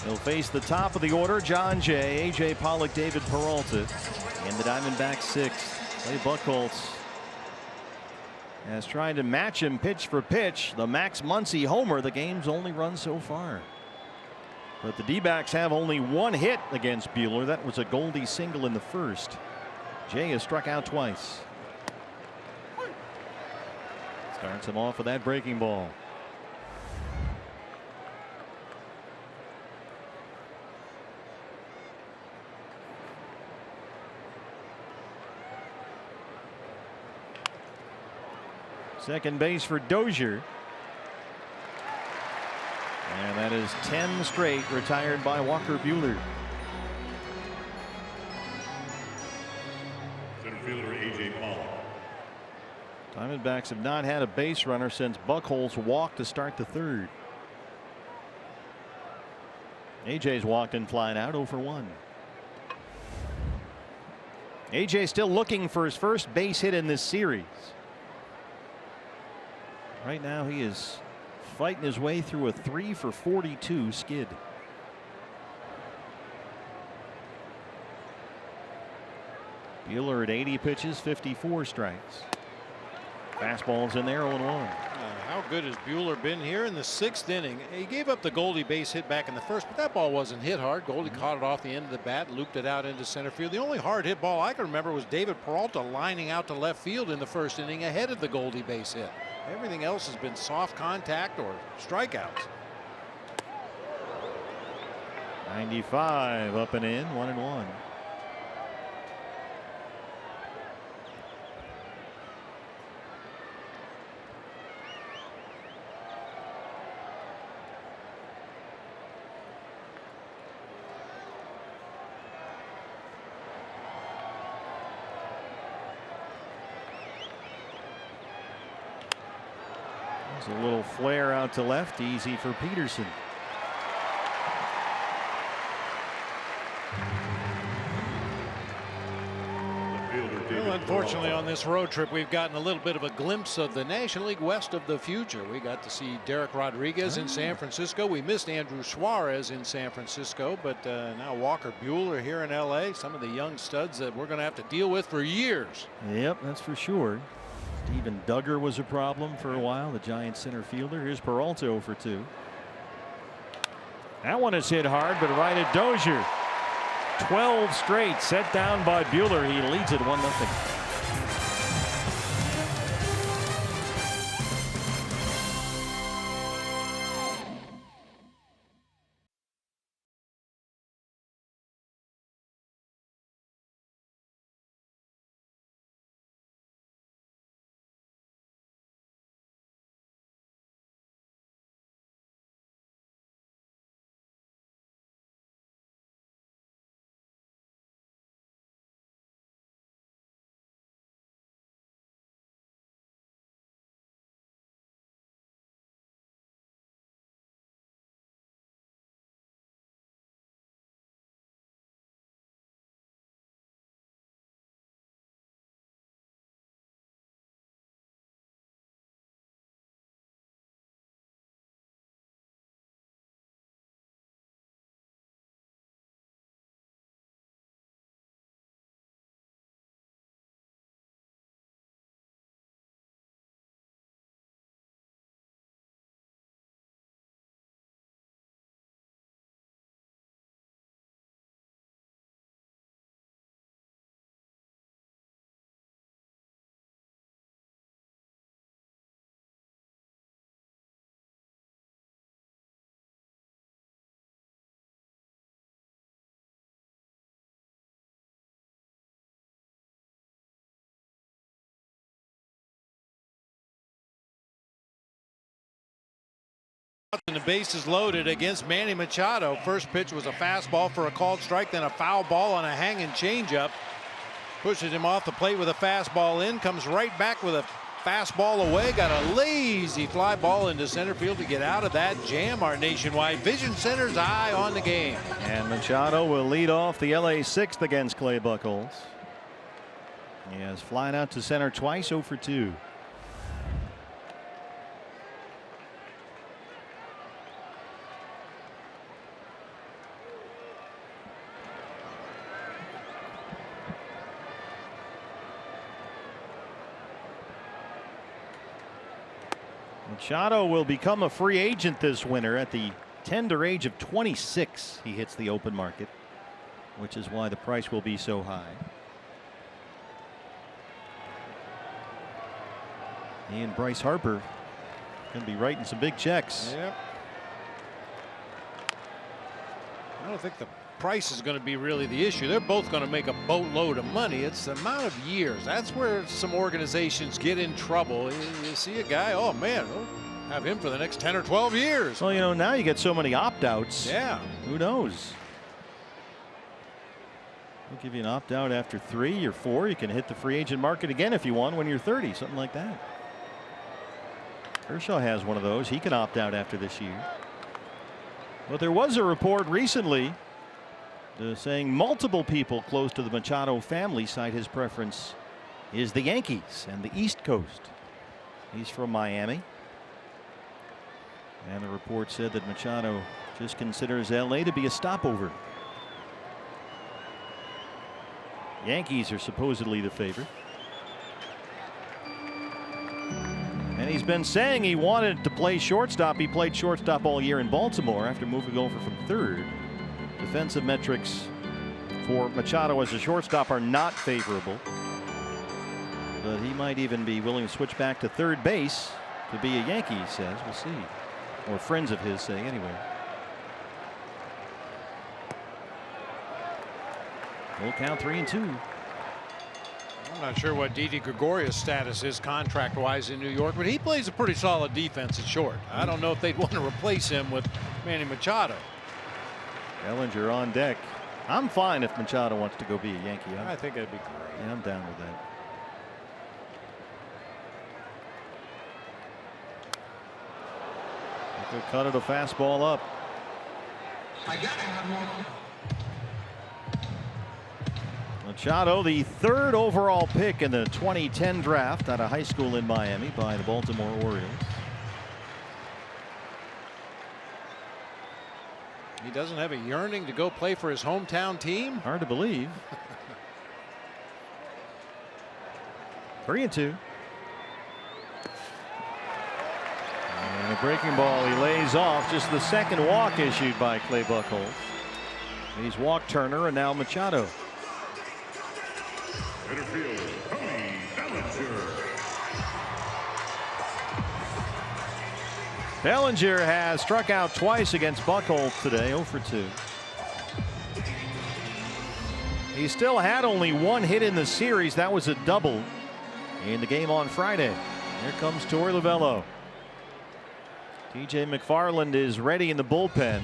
Speaker 6: He'll face the top of the order, John Jay, A.J. Pollock, David Peralta, and the Diamondbacks 6th. Clay Buchholz as trying to match him pitch for pitch. The Max Muncy homer, the game's only run so far. But the D-backs have only 1 hit against Buehler. That was a Goldie single in the 1st. Jay has struck out twice. Starts him off with that breaking ball. Second base for Dozier. And that is 10 straight retired by Walker Buehler.
Speaker 1: Center fielder A.J. Pollock.
Speaker 6: Diamondbacks have not had a base runner since Buchholz walked to start the 3rd. AJ's walked and flying out 0 for 1. AJ still looking for his first base hit in this series. Right now he is fighting his way through a 3 for 42 skid. Buehler at 80 pitches, 54 strikes. Fastball's in there, 0-1.
Speaker 5: How good has Buehler been here in the 6th inning? He gave up the Goldie base hit back in the 1st, but that ball wasn't hit hard. Goldie caught it off the end of the bat, looped it out into center field. The only hard hit ball I can remember was David Peralta lining out to left field in the 1st inning ahead of the Goldie base hit. Everything else has been soft contact or strikeouts.
Speaker 6: 95 up and in, 1-1. There's a little flare out to left, easy for Peterson.
Speaker 5: Well, unfortunately, on this road trip, we've gotten a little bit of a glimpse of the National League West of the future. We got to see Derek Rodriguez in San Francisco. We missed Andrew Suarez in San Francisco, but now Walker Buehler here in LA. Some of the young studs that we're going to have to deal with for years.
Speaker 6: Yep, that's for sure. Steven Duggar was a problem for a while, the Giants center fielder. Here's Peralta 0 for 2. That one is hit hard, but right at Dozier. 12 straight set down by Buehler. He leads it 1-0.
Speaker 5: And the bases loaded against Manny Machado. First pitch was a fastball for a called strike, then a foul ball on a hanging changeup. Pushes him off the plate with a fastball in, comes right back with a fastball away. Got a lazy fly ball into center field to get out of that jam. Our Nationwide Vision Center's eye on the game.
Speaker 6: And Machado will lead off the LA 6th against Clay Buchholz. He has flying out to center twice, 0 for 2. Machado will become a free agent this winter at the tender age of 26. He hits the open market, which is why the price will be so high. He and Bryce Harper going to be writing some big checks.
Speaker 5: Yep. I don't think the price is going to be really the issue. They're both going to make a boatload of money. It's the amount of years. That's where some organizations get in trouble. You see a guy, oh man, we'll have him for the next 10 or 12 years.
Speaker 6: Well, you know, now you get so many opt-outs.
Speaker 5: Yeah.
Speaker 6: Who knows? We'll give you an opt-out after 3 or 4. You can hit the free agent market again if you want when you're 30, something like that. Kershaw has one of those. He can opt out after this year. But there was a report recently saying multiple people close to the Machado family cite his preference is the Yankees and the East Coast. He's from Miami. And the report said that Machado just considers LA to be a stopover. Yankees are supposedly the favorite. And he's been saying he wanted to play shortstop. He played shortstop all year in Baltimore after moving over from third. Defensive metrics for Machado as a shortstop are not favorable. But he might even be willing to switch back to third base to be a Yankee, he says. We'll see. Or friends of his say anyway. Full count 3-2.
Speaker 5: I'm not sure what Didi Gregorius' status is contract-wise in New York, but he plays a pretty solid defense at short. I don't know if they'd want to replace him with Manny Machado.
Speaker 6: Bellinger on deck. I'm fine if Machado wants to go be a Yankee.
Speaker 5: I think that'd be great.
Speaker 6: Yeah, I'm down with that. Good cut of the fastball up.
Speaker 7: I gotta have more.
Speaker 6: Machado, the third overall pick in the 2010 draft out of high school in Miami by the Baltimore Orioles.
Speaker 5: He doesn't have a yearning to go play for his hometown team?
Speaker 6: Hard to believe. 3-2. And a breaking ball he lays off. Just the second walk issued by Clay Buchholz. He's walked Turner and now Machado.
Speaker 1: Center fielder, Tony Bellinger.
Speaker 6: Bellinger has struck out twice against Buchholz today, 0 for 2. He still had only one hit in the series. That was a double in the game on Friday. Here comes Torey Lovullo. TJ McFarland is ready in the bullpen.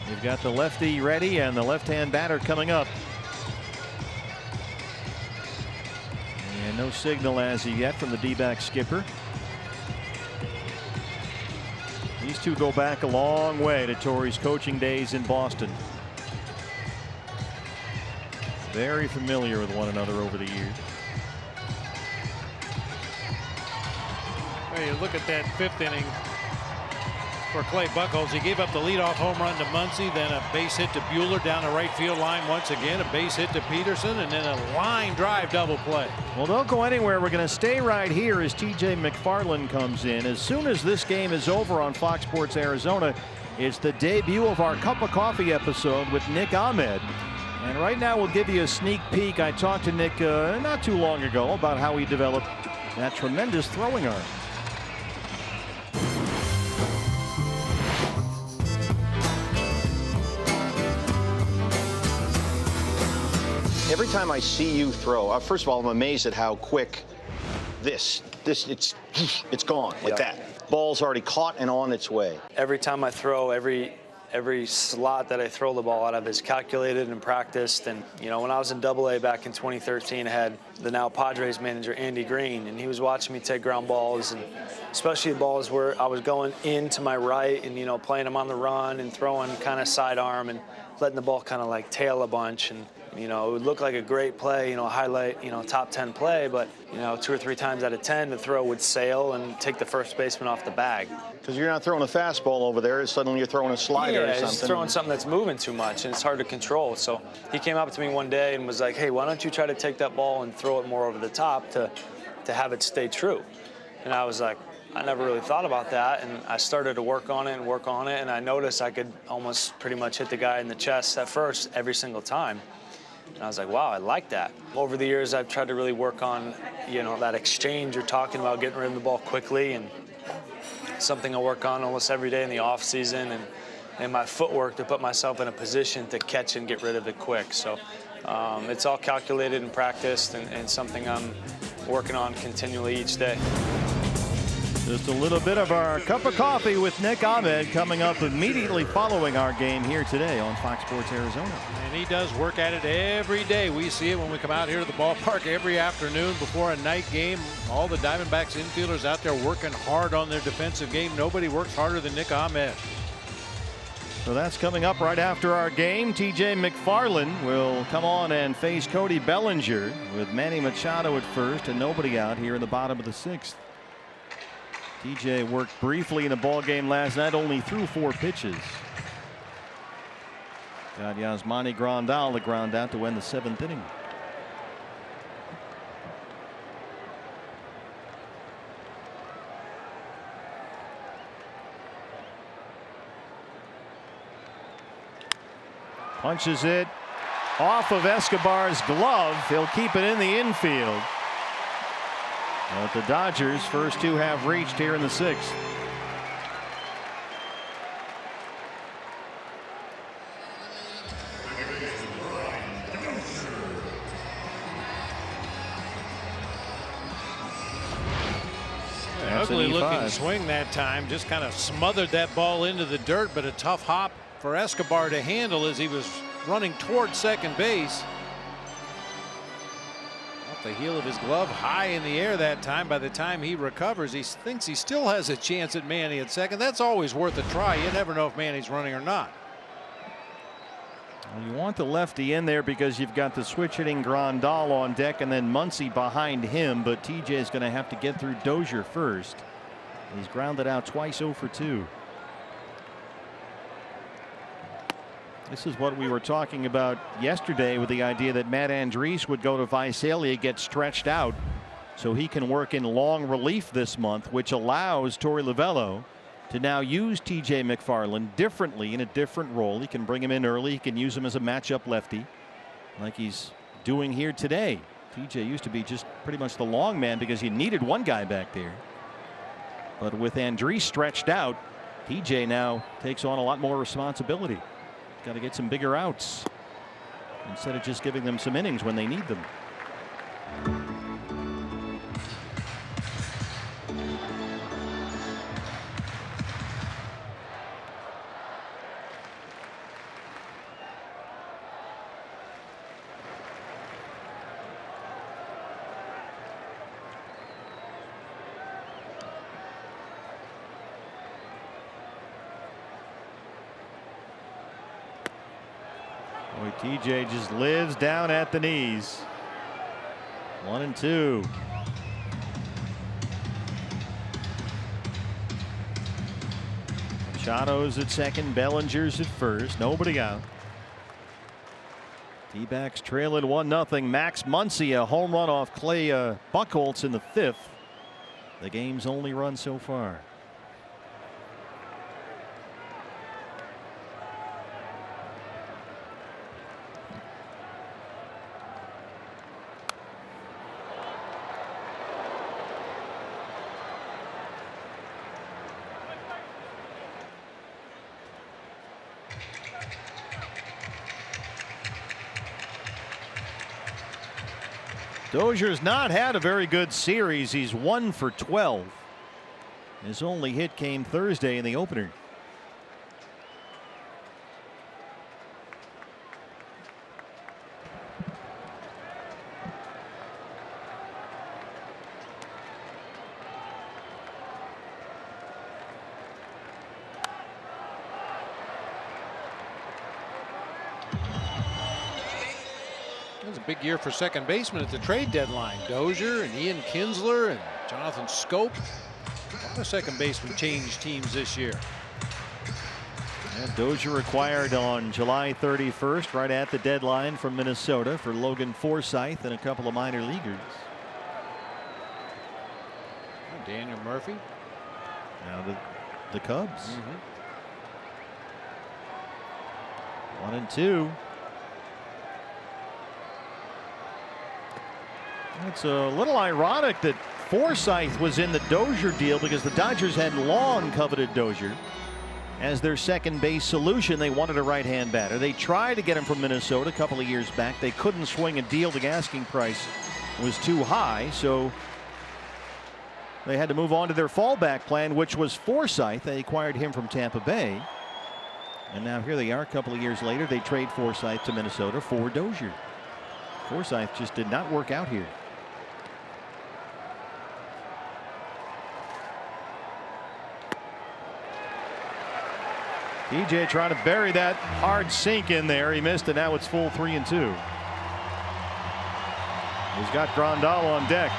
Speaker 6: You've got the lefty ready and the left-hand batter coming up. And no signal as of yet from the D-back skipper. These two go back a long way to Torey's coaching days in Boston. Very familiar with one another over the years.
Speaker 5: Well, you look at that fifth inning for Clay Buchholz. He gave up the leadoff home run to Muncy, then a base hit to Buehler down the right field line once again, a base hit to Peterson, and then a line drive double play.
Speaker 6: Well, don't go anywhere. We're going to stay right here as TJ McFarland comes in. As soon as this game is over on Fox Sports Arizona, it's the debut of our Cup of Coffee episode with Nick Ahmed. And right now we'll give you a sneak peek. I talked to Nick not too long ago about how he developed that tremendous throwing arm.
Speaker 8: Every time I see you throw, first of all, I'm amazed at how quick it's gone like that. Ball's already caught and on its way.
Speaker 9: Every time I throw, every slot that I throw the ball out of is calculated and practiced. And, you know, when I was in AA back in 2013, I had the now Padres manager, Andy Green, and he was watching me take ground balls, and especially balls where I was going into my right and, you know, playing them on the run and throwing kind of sidearm and letting the ball kind of like tail a bunch. And, you know, it would look like a great play, you know, highlight, you know, top 10 play, but, you know, 2 or 3 times out of 10, the throw would sail and take the first baseman off the bag.
Speaker 8: Because you're not throwing a fastball over there, suddenly you're throwing a slider or something.
Speaker 9: Yeah, he's throwing something that's moving too much, and it's hard to control. So he came up to me one day and was like, hey, why don't you try to take that ball and throw it more over the top to have it stay true? And I was like, I never really thought about that, and I started to work on it, and I noticed I could almost pretty much hit the guy in the chest at first every single time. And I was like, wow, I like that. Over the years, I've tried to really work on, you know, that exchange you're talking about, getting rid of the ball quickly, and something I work on almost every day in the off season, and my footwork to put myself in a position to catch and get rid of it quick. So it's all calculated and practiced, and something I'm working on continually each day.
Speaker 6: Just a little bit of our Cup of Coffee with Nick Ahmed coming up immediately following our game here today on Fox Sports Arizona.
Speaker 5: And he does work at it every day. We see it when we come out here to the ballpark every afternoon before a night game. All the Diamondbacks infielders out there working hard on their defensive game. Nobody works harder than Nick Ahmed.
Speaker 6: So that's coming up right after our game. TJ McFarland will come on and face Cody Bellinger with Manny Machado at first and nobody out here in the bottom of the 6th. TJ worked briefly in a ball game last night, only threw 4 pitches. Got Yasmani Grandal the ground out to end the 7th inning.
Speaker 4: Punches it off of Escobar's glove. He'll keep it in the infield. But the Dodgers' first two have reached here in the sixth.
Speaker 5: Ugly looking swing that time. Just kind of smothered that ball into the dirt, but a tough hop for Escobar to handle as he was running toward second base. Off the heel of his glove, high in the air that time. By the time he recovers, he thinks he still has a chance at Manny at second. That's always worth a try. You never know if Manny's running or not.
Speaker 4: Well, you want the lefty in there because you've got the switch hitting Grandal on deck and then Muncy behind him, but TJ is going to have to get through Dozier first. He's grounded out twice 0 for 2. This is what we were talking about yesterday with the idea that Matt Andriese would go to Visalia, get stretched out so he can work in long relief this month, which allows Torey Lovullo to now use TJ McFarland differently in a different role. He can bring him in early. He can use him as a matchup lefty like he's doing here today. TJ used to be just pretty much the long man because you needed one guy back there. But with Andriese stretched out, TJ now takes on a lot more responsibility. Got to get some bigger outs instead of just giving them some innings when they need them. Boy, TJ just lives down at the knees. 1-2. Machado's at second, Bellinger's at first, nobody out. D-backs trailing 1-0. Max Muncy, a home run off Clay Buchholz in the fifth. The game's only run so far. Dozier's not had a very good series. He's 1 for 12. His only hit came Thursday in the opener.
Speaker 5: Big year for second baseman at the trade deadline. Dozier and Ian Kinsler and Jonathan Scope. A lot of second basemen changed teams this year.
Speaker 4: And Dozier acquired on July 31st, right at the deadline from Minnesota for Logan Forsythe and a couple of minor leaguers.
Speaker 5: Daniel Murphy.
Speaker 4: Now the Cubs. 1-2. It's a little ironic that Forsythe was in the Dozier deal because the Dodgers had long coveted Dozier as their second base solution. They wanted a right-hand batter. They tried to get him from Minnesota a couple of years back. They couldn't swing a deal. The asking price was too high, so they had to move on to their fallback plan, which was Forsythe. They acquired him from Tampa Bay. And now here they are a couple of years later. They trade Forsythe to Minnesota for Dozier. Forsythe just did not work out here. TJ trying to bury that hard sink in there. He missed it. Now it's full 3-2. He's got Grandal on deck.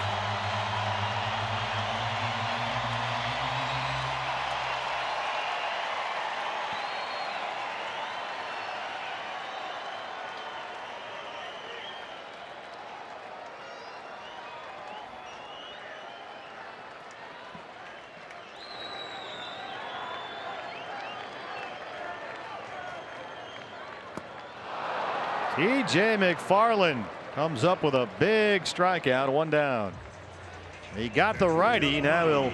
Speaker 4: T.J. McFarland comes up with a big strikeout, 1 down. He got the righty. Now he'll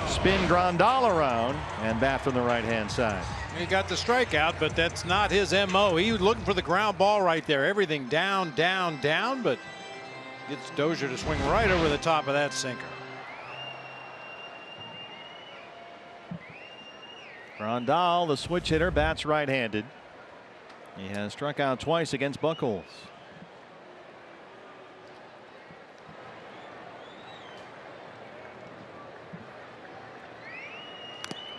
Speaker 4: spin Grandal around and bat from the right-hand side.
Speaker 5: He got the strikeout, but that's not his MO. He was looking for the ground ball right there. Everything down, down, down, but gets Dozier to swing right over the top of that sinker.
Speaker 4: Grandal, the switch hitter, bats right-handed. He has struck out twice against Buchholz.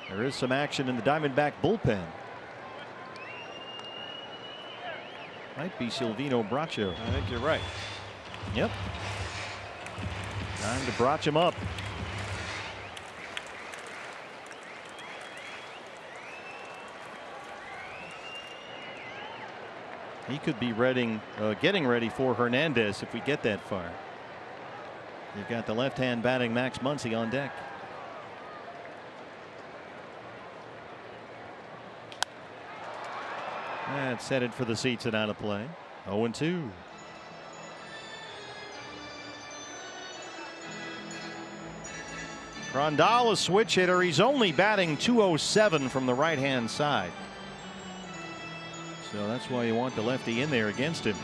Speaker 4: There is some action in the Diamondback bullpen. Might be Silvino Bracho.
Speaker 5: I think you're right.
Speaker 4: Yep. Time to brach him up. He could be getting ready for Hernandez if we get that far. You've got the left-hand batting Max Muncy on deck. That's headed for the seats and out of play. 0-2. Grandal, a switch hitter. He's only batting .207 from the right-hand side. So that's why you want the lefty in there against him.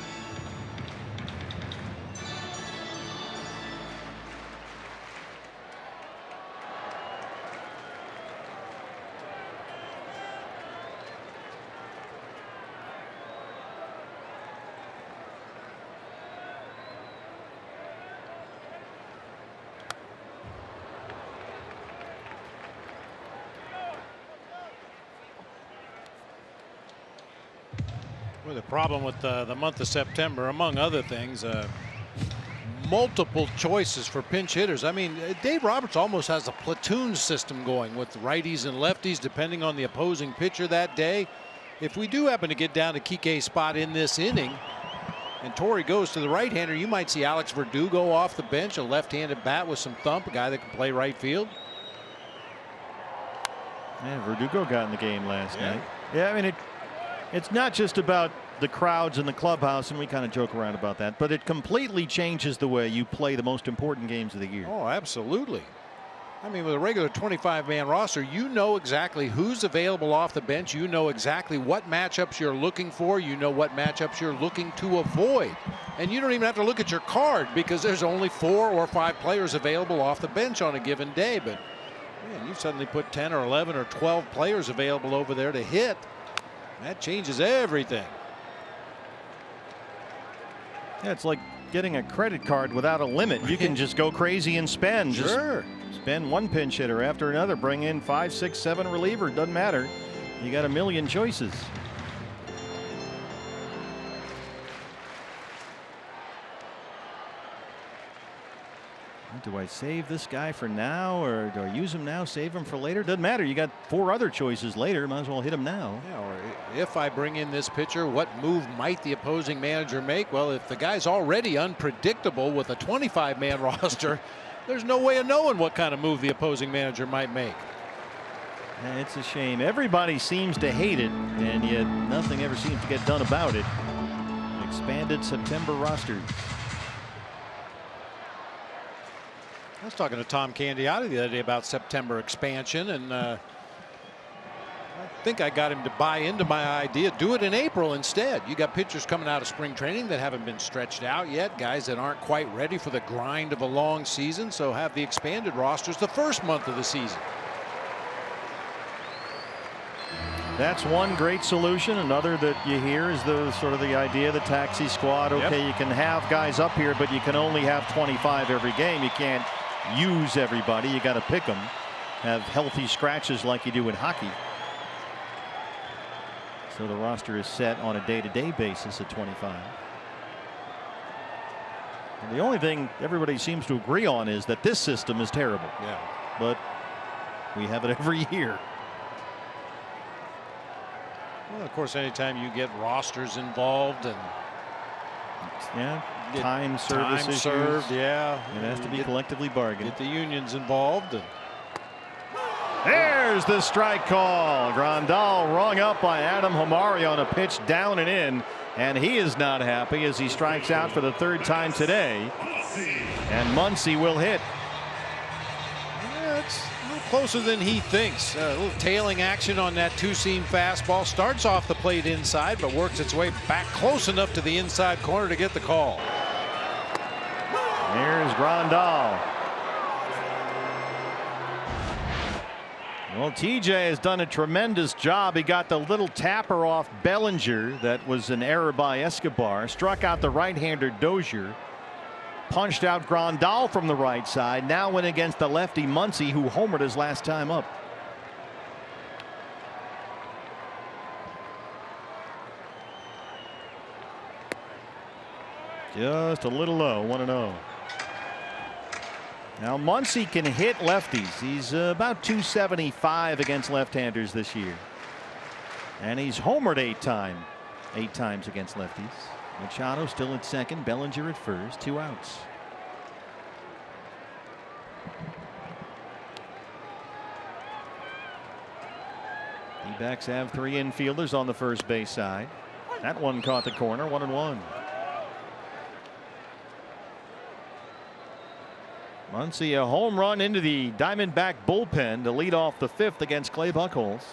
Speaker 5: Well, the problem with the month of September, among other things, multiple choices for pinch hitters. I mean, Dave Roberts almost has a platoon system going with righties and lefties depending on the opposing pitcher that day. If we do happen to get down to Kike's spot in this inning and Torrey goes to the right-hander, you might see Alex Verdugo off the bench, a left-handed bat with some thump, a guy that can play right field.
Speaker 4: Yeah, Verdugo got in the game last night. Yeah, I mean, it's not just about the crowds in the clubhouse, and we kind of joke around about that, but it completely changes the way you play the most important games of the year.
Speaker 5: Oh, absolutely. I mean, with a regular 25-man roster, you know exactly who's available off the bench. You know exactly what matchups you're looking for. You know what matchups you're looking to avoid. And you don't even have to look at your card because there's only 4 or 5 players available off the bench on a given day. But, man, you suddenly put 10 or 11 or 12 players available over there to hit. That changes everything.
Speaker 4: Yeah, it's like getting a credit card without a limit. You can just go crazy and spend.
Speaker 5: Sure.
Speaker 4: Just spend one pinch hitter after another. Bring in 5, 6, 7 reliever. Doesn't matter. You got a million choices. Do I save this guy for now, or do I use him now, save him for later? Doesn't matter. You got 4 other choices later. Might as well hit him now.
Speaker 5: Yeah, or if I bring in this pitcher, what move might the opposing manager make? Well, if the guy's already unpredictable with a 25-man roster, there's no way of knowing what kind of move the opposing manager might make.
Speaker 4: Yeah, it's a shame. Everybody seems to hate it, and yet nothing ever seems to get done about it. Expanded September rosters.
Speaker 5: I was talking to Tom Candiotti the other day about September expansion, and I think I got him to buy into my idea. Do it in April instead. You got pitchers coming out of spring training that haven't been stretched out yet, guys that aren't quite ready for the grind of a long season, so have the expanded rosters the first month of the season.
Speaker 4: That's one great solution. Another that you hear is the sort of the idea of the taxi squad. Okay, you can have guys up here, but you can only have 25 every game. You can't use everybody. You got to pick them. Have healthy scratches like you do in hockey. So the roster is set on a day-to-day basis at 25. And the only thing everybody seems to agree on is that this system is terrible.
Speaker 5: Yeah.
Speaker 4: But we have it every year.
Speaker 5: Well, of course, anytime you get rosters involved and
Speaker 4: time served,
Speaker 5: it
Speaker 4: has to be collectively bargained.
Speaker 5: Get the unions involved. And
Speaker 4: there's the strike call. Grandal rung up by Adam Hamari on a pitch down and in. And he is not happy as he strikes out for the third time today. And Muncy will hit.
Speaker 5: Yeah, it's a little closer than he thinks. A little tailing action on that two-seam fastball. Starts off the plate inside, but works its way back close enough to the inside corner to get the call.
Speaker 4: Here's Grandal. Well, TJ has done a tremendous job. He got the little tapper off Bellinger. That was an error by Escobar. Struck out the right-hander Dozier. Punched out Grandal from the right side. Now went against the lefty Muncy, who homered his last time up. Just a little low, 1-0. Now Muncy can hit lefties. He's about 275 against left-handers this year. And he's homered 8 times against lefties. Machado still at second, Bellinger at first, 2 outs. D-backs have 3 infielders on the first base side. That one caught the corner, 1-1. Muncy a home run into the Diamondback bullpen to lead off the 5th against Clay Buchholz.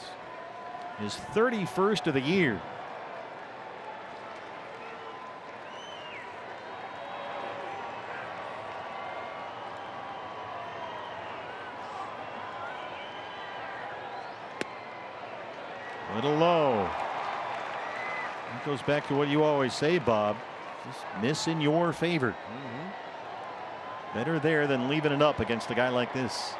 Speaker 4: His 31st of the year. A little low. That goes back to what you always say, Bob. Just miss in your favor. Better there than leaving it up against a guy like this.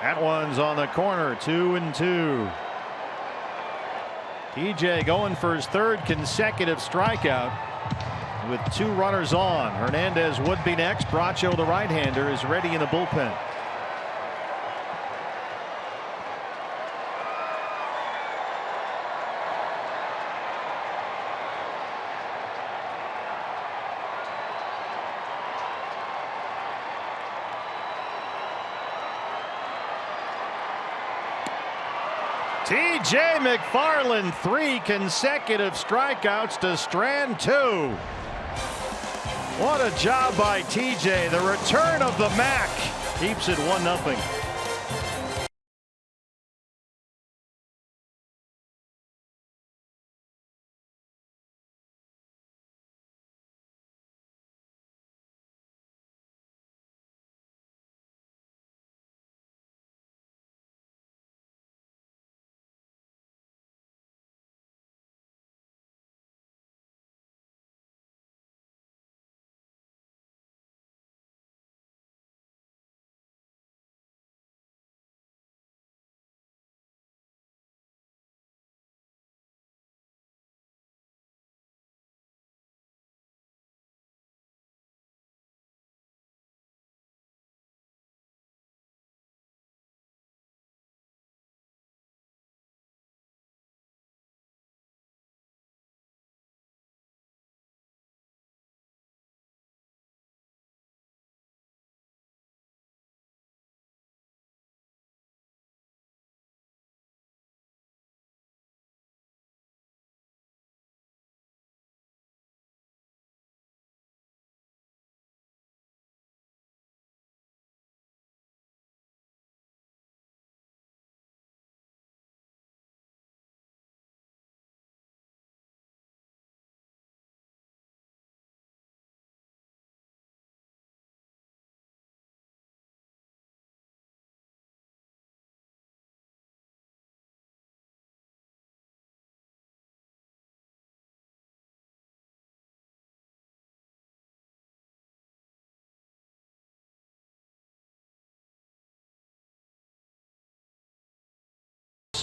Speaker 4: That one's on the corner, 2-2. TJ going for his 3rd consecutive strikeout. With 2 runners on, Hernandez would be next. Bracho, the right-hander, is ready in the bullpen. TJ McFarland, 3 consecutive strikeouts to strand 2. What a job by TJ. The return of the Mac keeps it 1-0.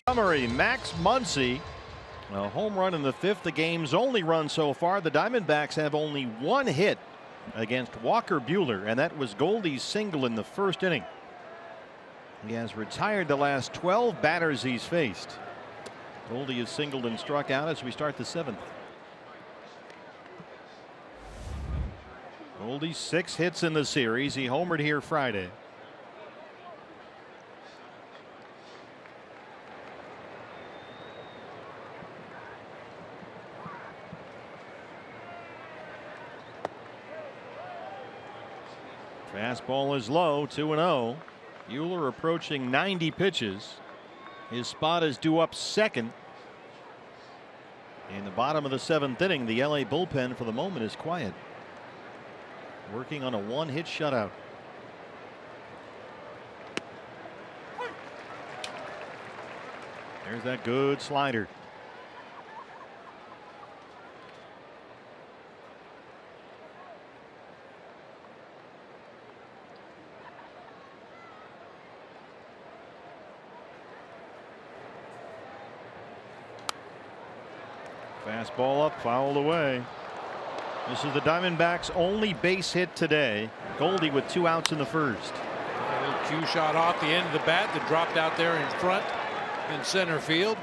Speaker 4: Summary, Max Muncy, a home run in the 5th, the game's only run so far. The Diamondbacks have only 1 hit against Walker Buehler, and that was Goldie's single in the 1st inning. He has retired the last 12 batters he's faced.
Speaker 6: Goldie is singled and struck out as we start the 7th. Goldie 6 hits in the series. He homered here Friday. Fastball is low, 2-0. Buehler approaching 90 pitches. His spot is due up second. In the bottom of the 7th inning, the LA bullpen for the moment is quiet, working on a 1-hit shutout. There's that good slider. Fastball up, fouled away. This is the Diamondbacks' only base hit today. Goldie with 2 outs in the first.
Speaker 5: A little cue shot off the end of the bat that dropped out there in front in center field.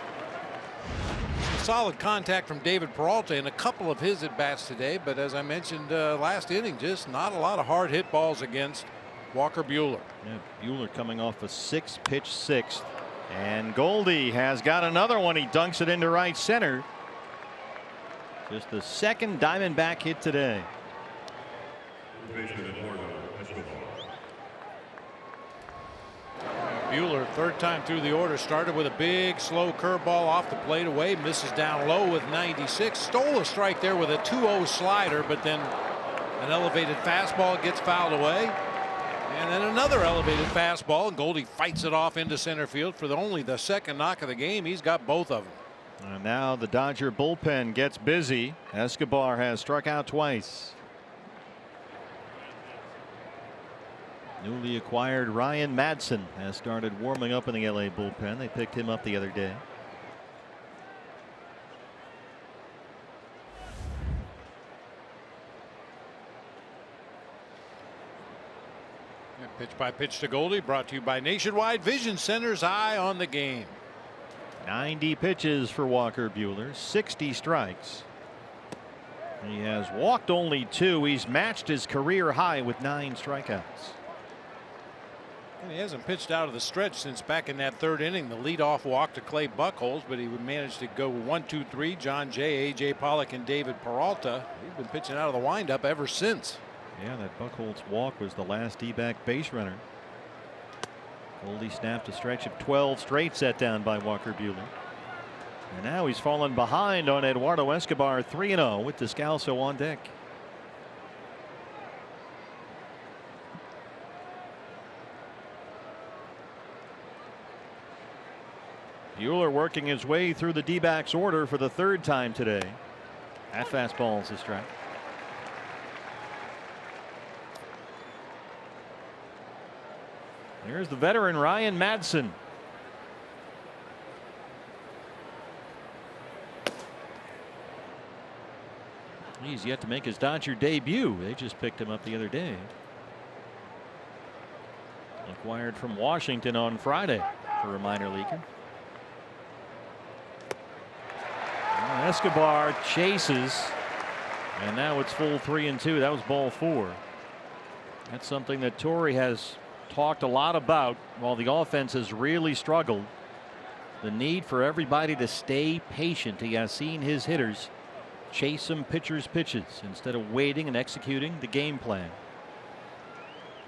Speaker 5: Solid contact from David Peralta in a couple of his at bats today, but as I mentioned last inning, just not a lot of hard hit balls against Walker Buehler.
Speaker 6: Yeah, Buehler coming off a 6-pitch 6th, and Goldie has got another one. He dunks it into right center. Just the 2nd Diamondback hit today.
Speaker 5: Buehler, 3rd time through the order, started with a big slow curveball off the plate away, misses down low with 96, stole a strike there with a 2-0 slider, but then an elevated fastball gets fouled away, and then another elevated fastball, and Goldie fights it off into center field for only the 2nd knock of the game. He's got both of them.
Speaker 6: And now the Dodger bullpen gets busy. Escobar has struck out twice. Newly acquired Ryan Madson has started warming up in the LA bullpen. They picked him up the other day.
Speaker 5: Pitch by pitch to Goldie, brought to you by Nationwide Vision Center's Eye on the Game.
Speaker 6: 90 pitches for Walker Buehler, 60 strikes. He has walked only 2. He's matched his career high with 9 strikeouts.
Speaker 5: And he hasn't pitched out of the stretch since back in that 3rd inning, the leadoff walk to Clay Buchholz, but he would manage to go 1, 2, 3. John Jay, A.J. Pollock, and David Peralta. He's been pitching out of the windup ever since.
Speaker 6: Yeah, that Buchholz walk was the last D-back base runner. Goldie snapped a stretch of 12 straight set down by Walker Buehler. And now he's fallen behind on Eduardo Escobar, 3-0 with Descalso on deck. Buehler working his way through the D-backs order for the 3rd time today. That fastball is a strike. Here's the veteran Ryan Madson. He's yet to make his Dodger debut. They just picked him up the other day. Acquired from Washington on Friday for a minor leaguer. Escobar chases, and now it's full 3-2. That was ball 4. That's something that Torrey has talked a lot about while the offense has really struggled. The need for everybody to stay patient. He has seen his hitters chase some pitchers' pitches instead of waiting and executing the game plan.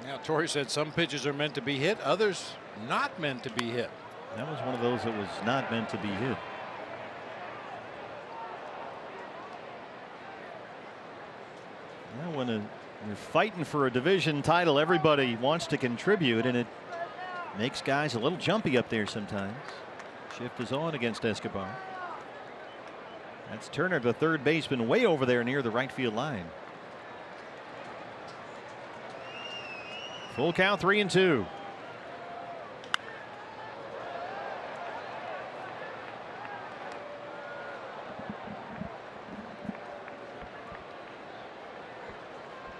Speaker 5: Now, Torrey said some pitches are meant to be hit, others not meant to be hit.
Speaker 6: That was one of those that was not meant to be hit. Well, when you're fighting for a division title, everybody wants to contribute, and it makes guys a little jumpy up there sometimes. Shift is on against Escobar. That's Turner, the 3rd baseman, way over there near the right field line. Full count, 3-2.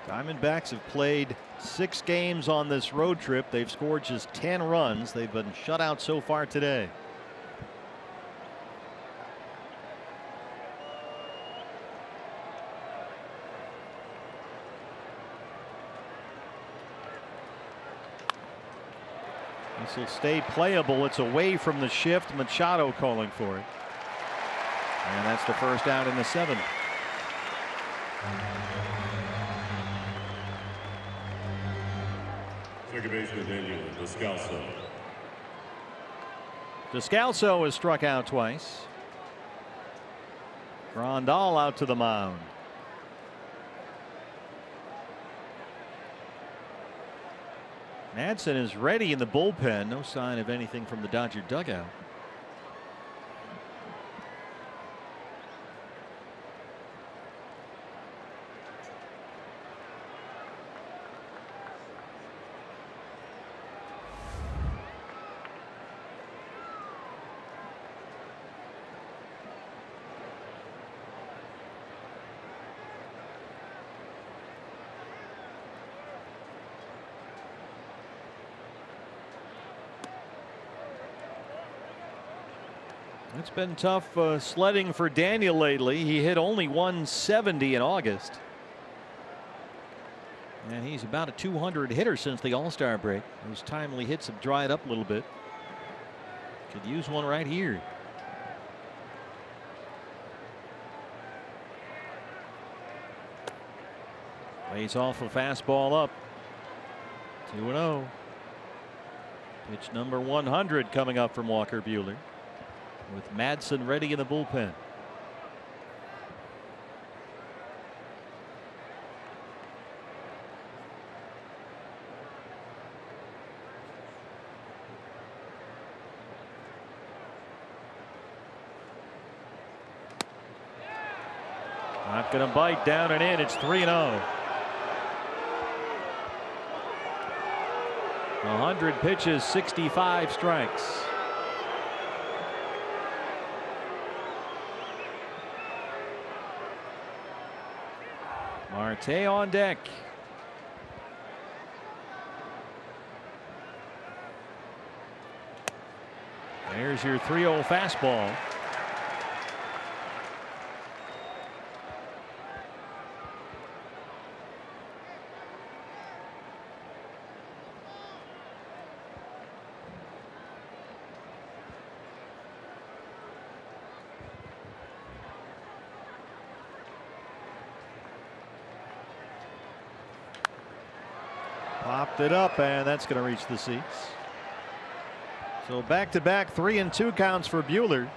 Speaker 6: Diamondbacks have played 6 games on this road trip. They've scored just 10 runs. They've been shut out so far today.
Speaker 4: This will stay playable. It's away from the shift. Machado calling for it. And that's the first out in the 7th.
Speaker 1: Second baseman Daniel Descalso.
Speaker 4: Descalso has struck out twice. Grandal out to the mound. Madsen is ready in the bullpen. No sign of anything from the Dodger dugout. It's been tough sledding for Daniel lately. He hit only 170 in August. And he's about a 200 hitter since the All-Star break. Those timely hits have dried up a little bit. Could use one right here. Lays off a fastball up. 2-0. Pitch number 100 coming up from Walker Buehler, with Madsen ready in the bullpen. Not going to bite, down and in. It's 3-0. 100 pitches, 65 strikes. Marte on deck. There's your 3-0 fastball. Popped it up, and that's going to reach the seats. So back-to-back 3-2 counts for Buehler.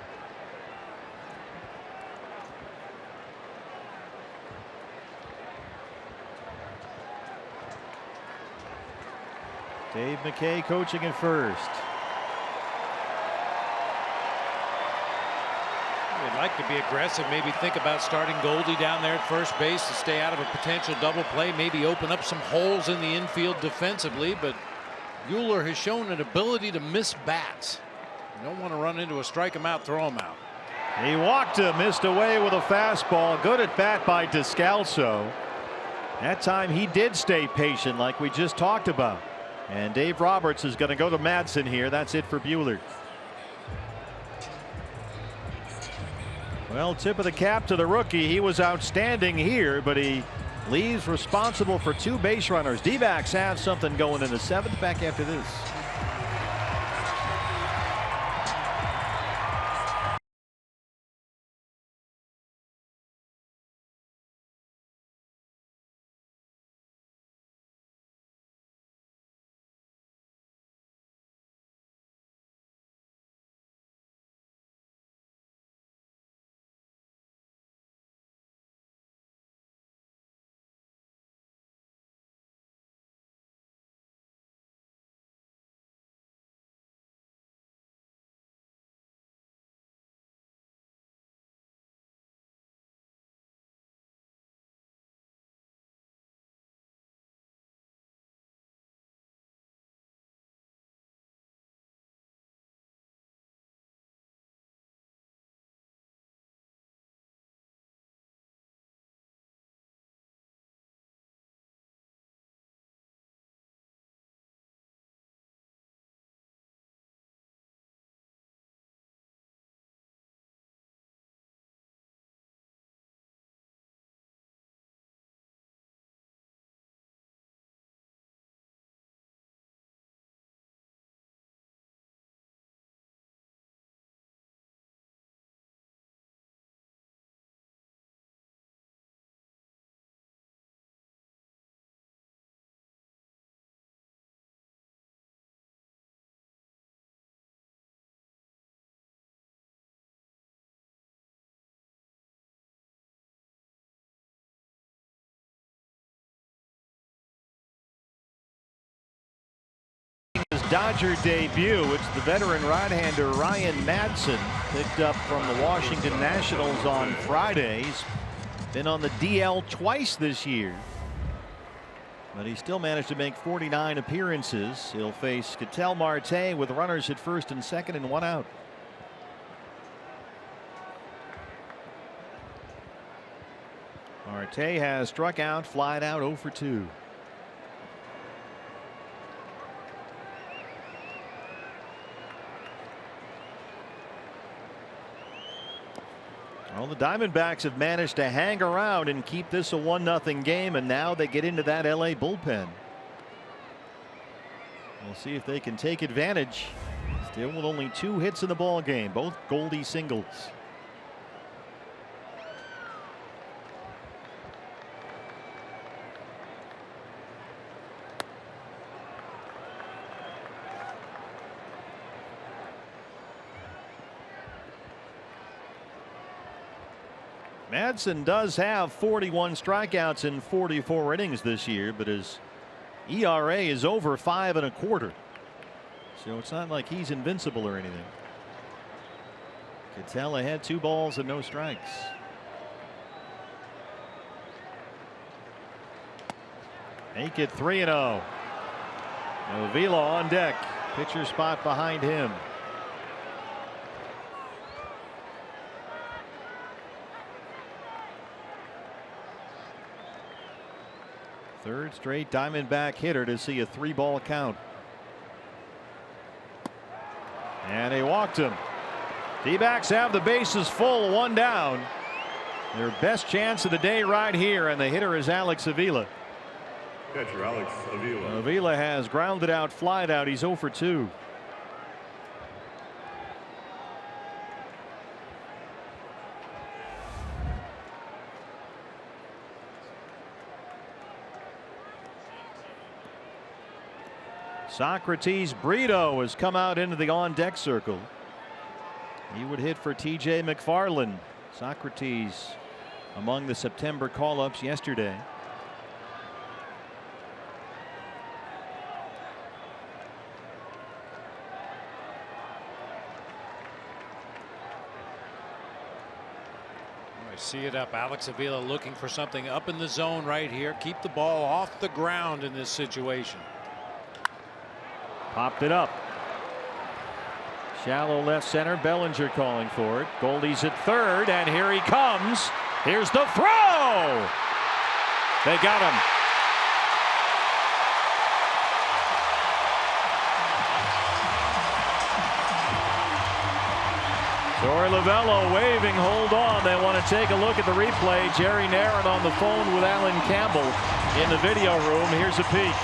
Speaker 4: Dave McKay coaching at first.
Speaker 5: They'd like to be aggressive, maybe think about starting Goldie down there at first base to stay out of a potential double play, maybe open up some holes in the infield defensively, but Buehler has shown an ability to miss bats. You don't want to run into a strike him out, throw him out.
Speaker 4: He walked him, missed away with a fastball. Good at bat by Descalso. That time he did stay patient like we just talked about. And Dave Roberts is going to go to Madsen here. That's it for Buehler. Well, tip of the cap to the rookie. He was outstanding here, but he leaves responsible for 2 base runners. D-backs have something going in the 7th. Back after this. Dodger debut. It's the veteran right-hander Ryan Madsen, picked up from the Washington Nationals on Fridays. Been on the DL twice this year, but he still managed to make 49 appearances. He'll face Ketel Marte with runners at first and second and 1 out. Marte has struck out, flied out 0 for 2. Well, the Diamondbacks have managed to hang around and keep this a 1-0 game, and now they get into that LA bullpen. We'll see if they can take advantage. Still with only 2 hits in the ball game, both Goldie singles. Madsen does have 41 strikeouts in 44 innings this year, but his ERA is over 5 1/4. So it's not like he's invincible or anything. Ketel ahead, 2 balls and no strikes. Make it 3-0. Avila on deck. Pitcher spot behind him. Third straight Diamondback hitter to see a 3-ball count. And he walked him. D-backs have the bases full, 1 down. Their best chance of the day right here, and the hitter is Alex Avila.
Speaker 1: Catcher Alex Avila.
Speaker 4: Avila has grounded out, flied out. He's 0 for 2. Socrates Brito has come out into the on-deck circle. He would hit for TJ McFarland. Socrates among the September call-ups yesterday.
Speaker 5: I see it up. Alex Avila looking for something up in the zone right here. Keep the ball off the ground in this situation.
Speaker 4: Popped it up. Shallow left center. Bellinger calling for it. Goldie's at third, and here he comes. Here's the throw. They got him. Torey Lovullo waving, hold on. They want to take a look at the replay. Jerry Narron on the phone with Alan Campbell in the video room. Here's a peek.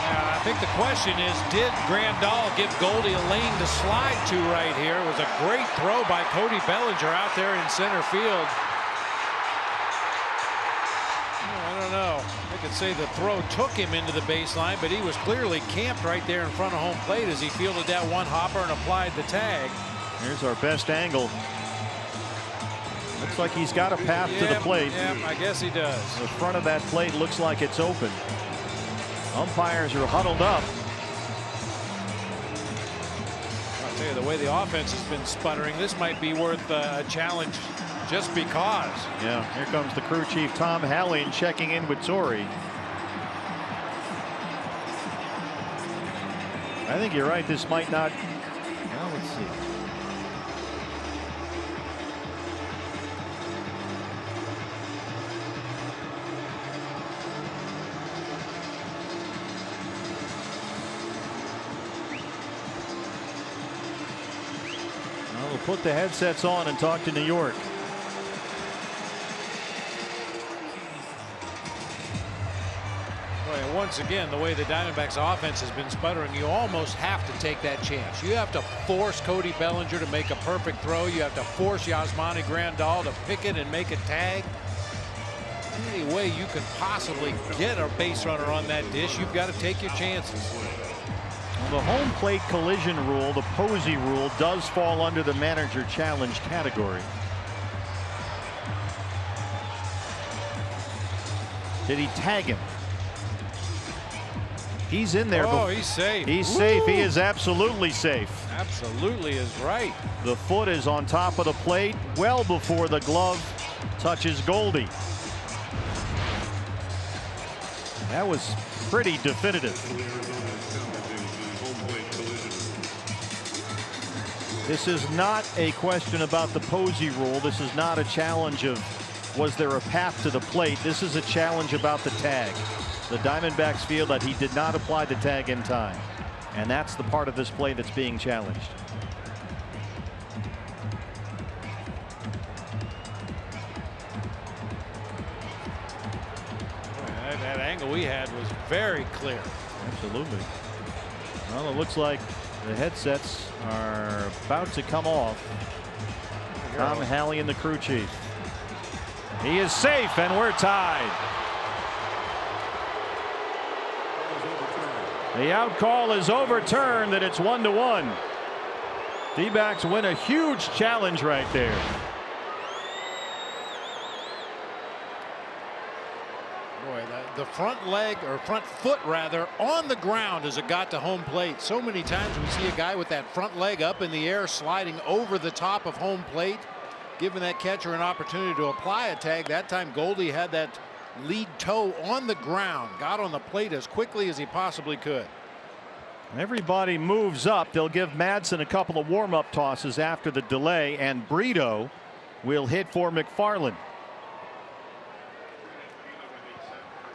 Speaker 5: I think the question is, did Grandal give Goldie a lane to slide to right here? It was a great throw by Cody Bellinger out there in center field. I don't know. I could say the throw took him into the baseline, but he was clearly camped right there in front of home plate as he fielded that one hopper and applied the tag.
Speaker 4: Here's our best angle. Looks like he's got a path to the plate.
Speaker 5: Yeah, I guess he does.
Speaker 4: The front of that plate looks like it's open. Umpires are huddled up.
Speaker 5: I'll tell you, the way the offense has been sputtering, this might be worth a challenge just because.
Speaker 4: Yeah, here comes the crew chief Tom Halling checking in with Torey. I think you're right. This might not. Well, let's see. We'll put the headsets on and talk to New York.
Speaker 5: Boy, once again, the way the Diamondbacks offense has been sputtering, you almost have to take that chance. You have to force Cody Bellinger to make a perfect throw. You have to force Yasmani Grandal to pick it and make a tag. Any way you can possibly get a base runner on that dish, you've got to take your chances.
Speaker 4: The home plate collision rule, the Posey rule, does fall under the manager challenge category. Did he tag him? He's in there.
Speaker 5: Oh, he's safe.
Speaker 4: He's
Speaker 5: Woo!
Speaker 4: safe. He is absolutely safe.
Speaker 5: Absolutely is right.
Speaker 4: The foot is on top of the plate well before the glove touches Goldie. That was pretty definitive. This is not a question about the Posey rule. This is not a challenge of was there a path to the plate. This is a challenge about the tag. The Diamondbacks feel that he did not apply the tag in time. And that's the part of this play that's being challenged.
Speaker 5: That angle we had was very clear.
Speaker 4: Absolutely. Well, it looks like the headsets are about to come off. Tom Halley and the crew chief. He is safe, and we're tied. The out call is overturned, and it's 1-1. D-backs win a huge challenge right there.
Speaker 5: Boy, the front leg, or front foot rather, on the ground as it got to home plate. So many times we see a guy with that front leg up in the air sliding over the top of home plate, giving that catcher an opportunity to apply a tag. That time Goldie had that lead toe on the ground, got on the plate as quickly as he possibly could.
Speaker 4: Everybody moves up. They'll give Madsen a couple of warm-up tosses after the delay, and Brito will hit for McFarland.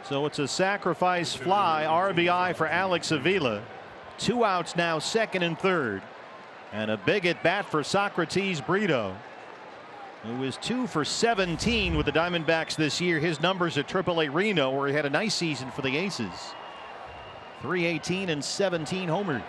Speaker 4: So it's a sacrifice fly, RBI for Alex Avila. 2 outs now, second and third, and a big at bat for Socrates Brito, who is 2 for 17 with the Diamondbacks this year. His numbers at AAA Reno, where he had a nice season for the Aces. 318 and 17 homers.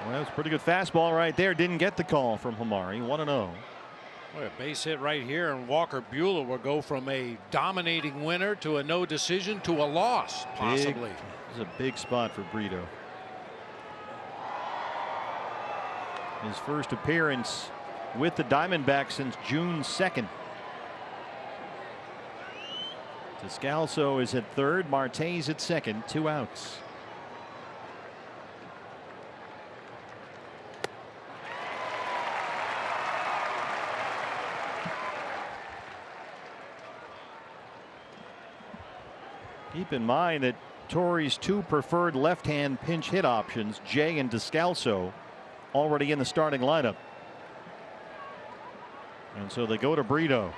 Speaker 4: Well, that was a pretty good fastball right there. Didn't get the call from Hamari. 1-0.
Speaker 5: Boy, a base hit right here, and Walker Buehler will go from a dominating winner to a no decision to a loss, possibly.
Speaker 4: This is a big spot for Brito. His first appearance with the Diamondbacks since June 2nd. Descalso is at third, Marte's at second, 2 outs. Keep in mind that Torrey's 2 preferred left-hand pinch hit options, Jay and Descalso, already in the starting lineup. And so they go to Brito,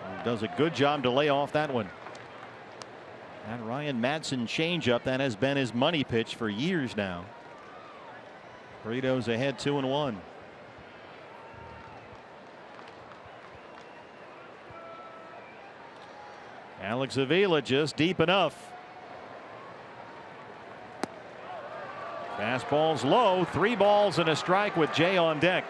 Speaker 4: who does a good job to lay off that one. That Ryan Madsen changeup, that has been his money pitch for years now. Brito's ahead 2-1. Alex Avila just deep enough. Fastball's low, 3 balls and a strike with Jay on deck.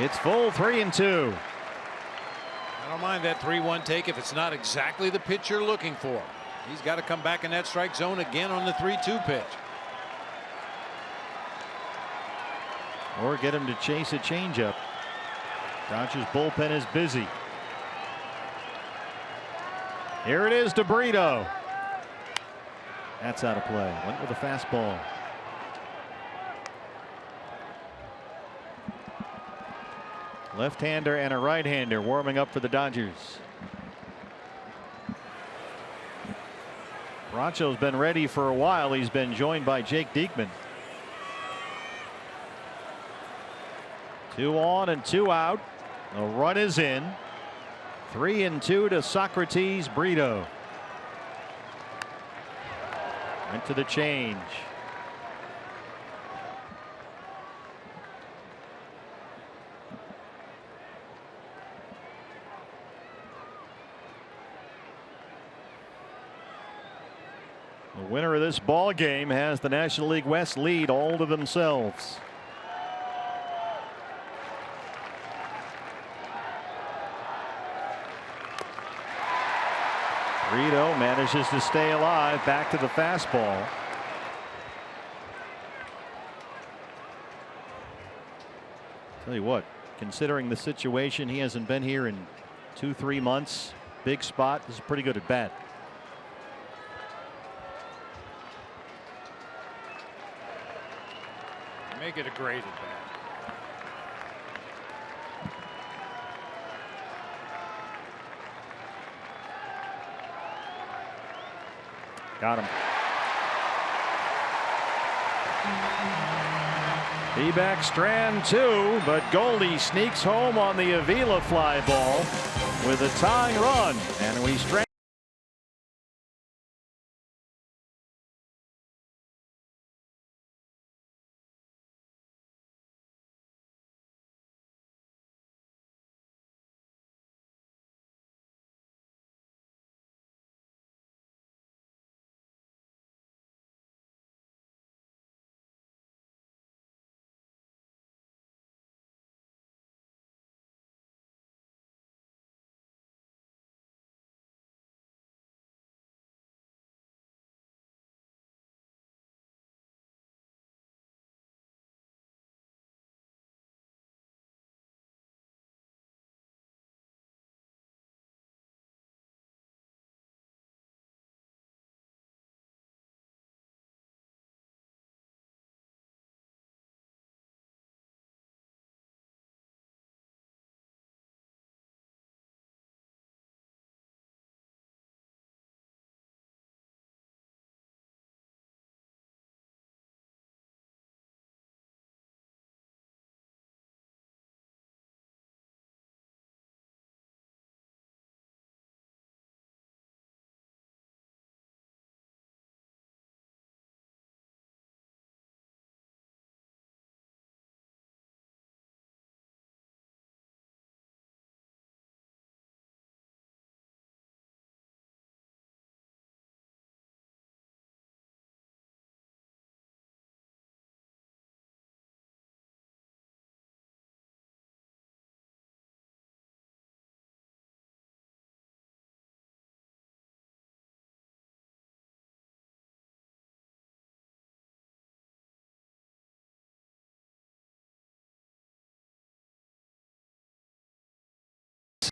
Speaker 4: It's full, 3-2.
Speaker 5: I don't mind that 3-1 take if it's not exactly the pitch you're looking for. He's got to come back in that strike zone again on the 3-2 pitch.
Speaker 4: Or get him to chase a changeup. Dodgers bullpen is busy. Here it is to Brito. That's out of play. Went with a fastball. Left-hander and a right-hander warming up for the Dodgers. Bracho's been ready for a while. He's been joined by Jake Diekman. 2 on and 2 out. A run is in. 3-2 to Socrates Brito. Went to the change.
Speaker 6: winner of this ball game has the National League West lead all to themselves. Rito manages to stay alive. Back to the fastball. Tell you what, considering the situation, he hasn't been here in 2-3 months. Big spot. This is pretty good at bat.
Speaker 5: Make it a great at bat.
Speaker 6: Got him. D-back strand 2, but Goldie sneaks home on the Avila fly ball with a tying run, and we strand.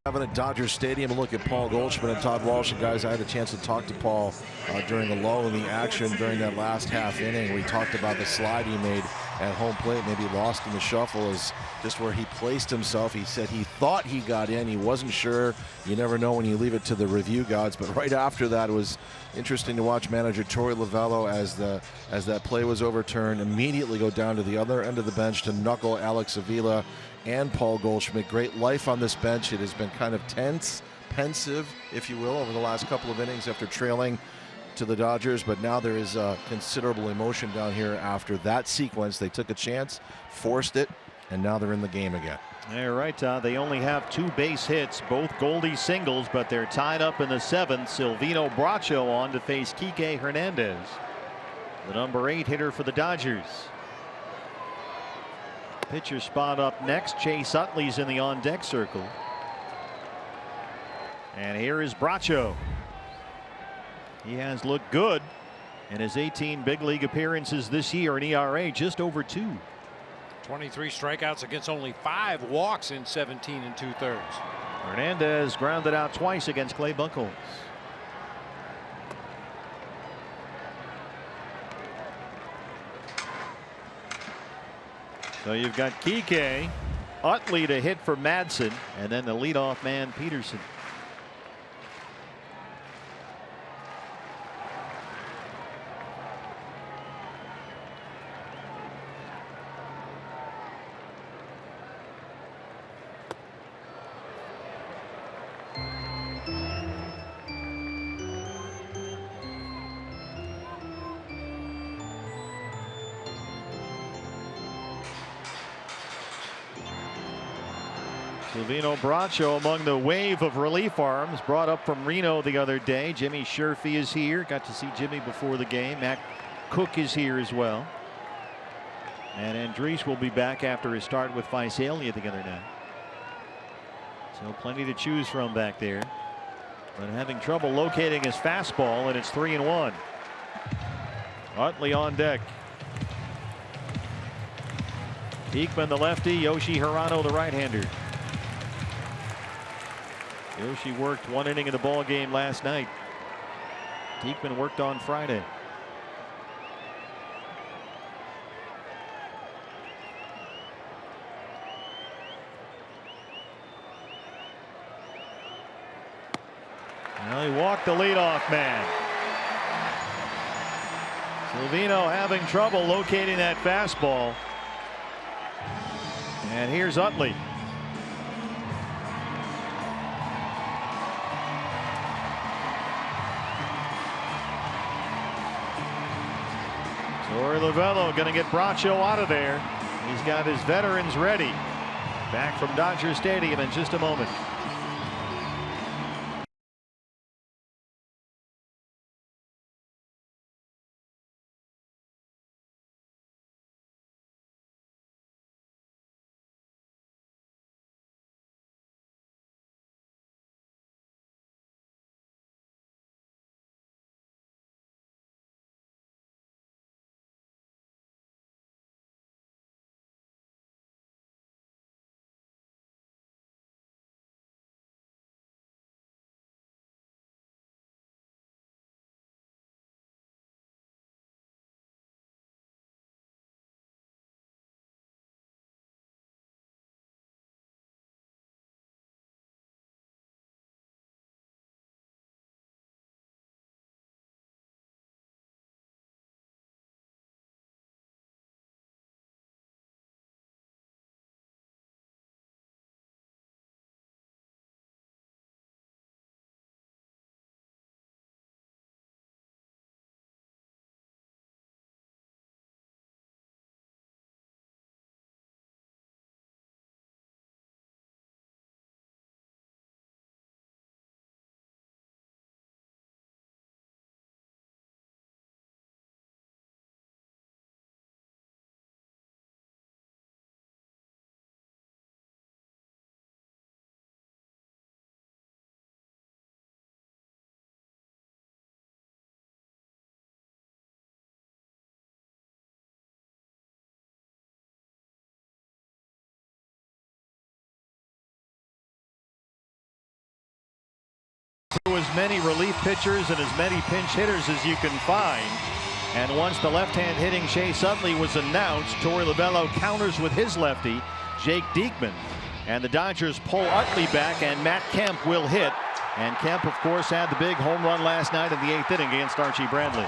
Speaker 2: At Dodger Stadium, a look at Paul Goldschmidt and Todd Walsh. And guys, I had a chance to talk to Paul during a lull in the action during that last half inning. We talked about the slide he made at home plate, maybe lost in the shuffle, is just where he placed himself. He said he thought he got in, he wasn't sure. You never know when you leave it to the review gods. But right after that, it was interesting to watch manager Torey Lovullo, as that play was overturned, immediately go down to the other end of the bench to knuckle Alex Avila and Paul Goldschmidt. Great life on this bench. It has been kind of tense, pensive, if you will, over the last couple of innings after trailing to the Dodgers, but now there is considerable emotion down here after that sequence. They took a chance, forced it, and now they're in the game again.
Speaker 6: All right, they only have 2 base hits, both Goldie singles, but they're tied up in the 7th. Silvino Bracho on to face Kike Hernandez, the number 8 hitter for the Dodgers. Pitcher spot up next. Chase Utley's in the on-deck circle. And here is Bracho. He has looked good in his 18 big league appearances this year, an ERA just over 2.
Speaker 5: 23 strikeouts against only 5 walks in 17 2/3.
Speaker 6: Hernandez grounded out twice against Clay Buchholz. So you've got Kike, Utley to hit for Madsen, and then the leadoff man Peterson.
Speaker 4: Silvino Bracho among the wave of relief arms brought up from Reno the other day. Jimmy Sherfy is here. Got to see Jimmy before the game. Matt Cook is here as well. And Andriese will be back after his start with Visalia the other night. So plenty to choose from back there. But having trouble locating his fastball, and it's 3-1. Utley on deck. Diekman the lefty, Yoshi Hirano the right-hander. Yoshi worked 1 inning of the ball game last night. Diekman worked on Friday. Well, he walked the leadoff man. Silvino having trouble locating that fastball. And here's Utley. Torey Lovullo going to get Bracho out of there. He's got his veterans ready. Back from Dodger Stadium in just a moment. As many relief pitchers and as many pinch hitters as you can find. And once the left-hand hitting Chase Utley was announced, Torey Lovullo counters with his lefty, Jake Diekman. And the Dodgers pull Utley back, and Matt Kemp will hit. And Kemp, of course, had the big home run last night in the 8th inning against Archie Bradley.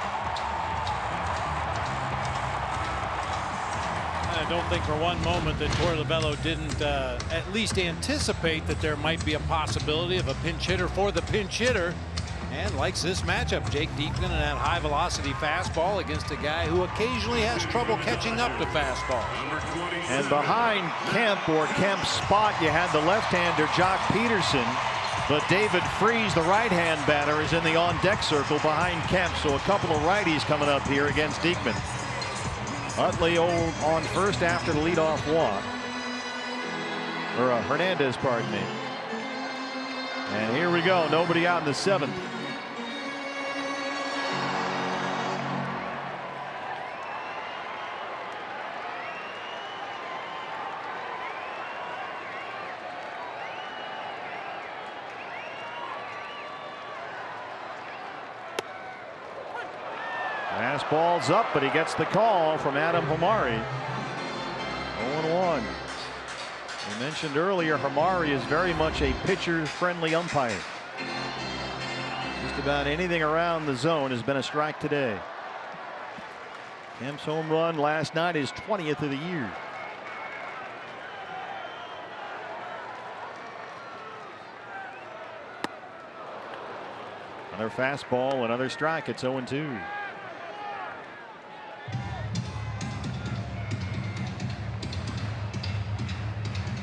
Speaker 5: I don't think for one moment that Torey Lovullo didn't at least anticipate that there might be a possibility of a pinch hitter for the pinch hitter, and likes this matchup. Jake Diekman and that high velocity fastball against a guy who occasionally has trouble catching up to fastballs.
Speaker 4: And behind Kemp, or Kemp's spot, you had the left-hander Jock Peterson, but David Freese, the right-hand batter, is in the on-deck circle behind Kemp. So a couple of righties coming up here against Diekman. Utley on first after the leadoff walk. Or Hernandez, pardon me. And here we go. Nobody out in the 7th. Fastball's up, but he gets the call from Adam Hamari. 0-1. I mentioned earlier, Hamari is very much a pitcher-friendly umpire. Just about anything around the zone has been a strike today. Kemp's home run last night is 20th of the year. Another fastball, another strike. It's 0-2.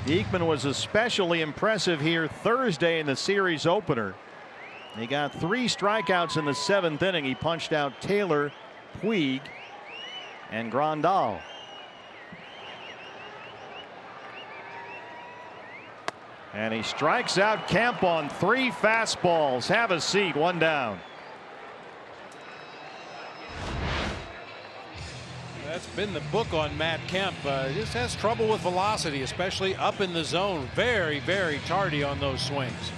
Speaker 4: Diekman was especially impressive here Thursday in the series opener. He got 3 strikeouts in the 7th inning. He punched out Taylor, Puig, and Grandal. And he strikes out Kemp on 3 fastballs. Have a seat, 1 down.
Speaker 5: That's been the book on Matt Kemp. Just has trouble with velocity, especially up in the zone. Very, very tardy on those swings.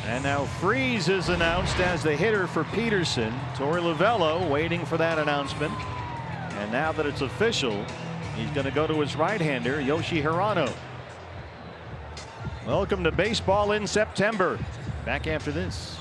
Speaker 4: And now Freeze is announced as the hitter for Peterson. Torey Lovello waiting for that announcement. And now that it's official, he's going to go to his right-hander, Yoshi Hirano. Welcome to baseball in September. Back after this.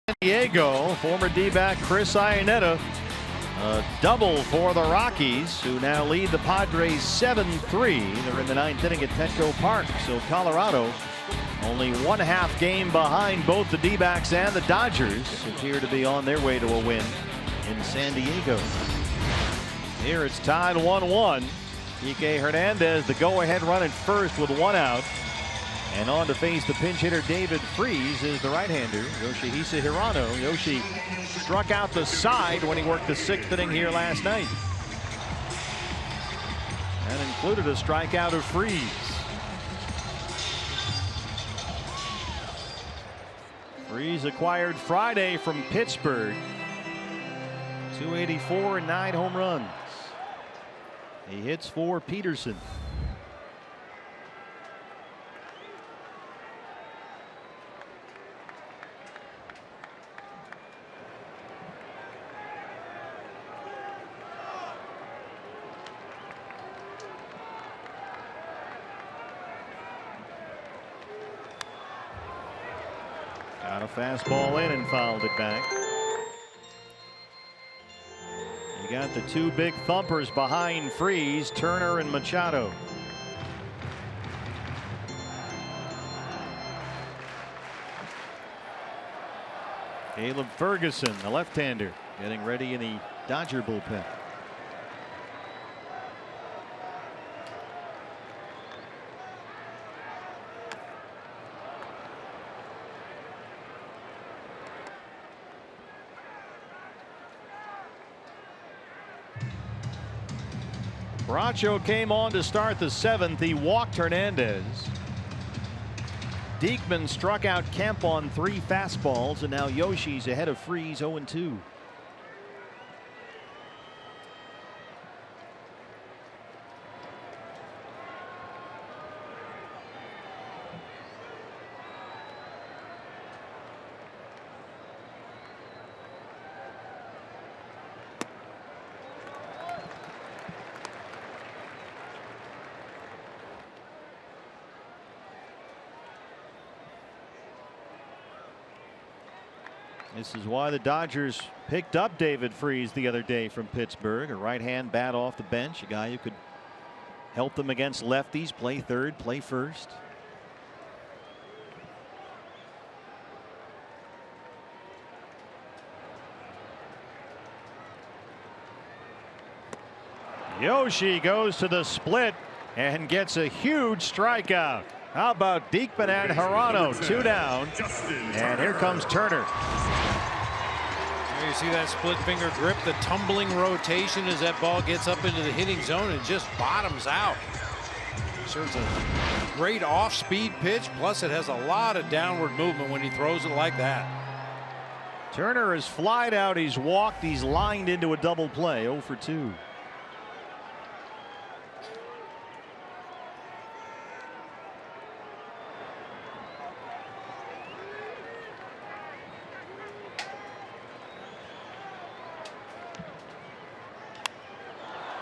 Speaker 4: San Diego, former D-back Chris Iannetta, a double for the Rockies, who now lead the Padres 7-3. They're in the 9th inning at Petco Park. So Colorado only 1/2 game behind both the D-backs and the Dodgers appear to be on their way to a win in San Diego. Here it's tied 1-1. Kike Hernandez, the go-ahead run at first with 1 out. And on to face the pinch hitter David Freese is the right-hander Yoshihisa Hirano. Yoshi struck out the side when he worked the 6th inning here last night. And included a strikeout of Freese. Freese acquired Friday from Pittsburgh. 284 and 9 home runs. He hits for Peterson. Got a fastball in and fouled it back. You got the 2 big thumpers behind Freese, Turner and Machado. Caleb Ferguson, the left-hander, getting ready in the Dodger bullpen. Bracho came on to start the 7th. He walked Hernandez. Diekman struck out Kemp on 3 fastballs, and now Yoshi's ahead of Freese 0-2. This is why the Dodgers picked up David Freese the other day from Pittsburgh. A right-hand bat off the bench, a guy who could help them against lefties, play third, play first. Yoshi goes to the split and gets a huge strikeout. How about Diekman and Hirano? 2 down. And here comes Turner.
Speaker 5: There you see that split finger grip, the tumbling rotation as that ball gets up into the hitting zone and just bottoms out. Serves a great off-speed pitch, plus it has a lot of downward movement when he throws it like that.
Speaker 4: Turner has flied out, he's walked, he's lined into a double play. 0 for 2.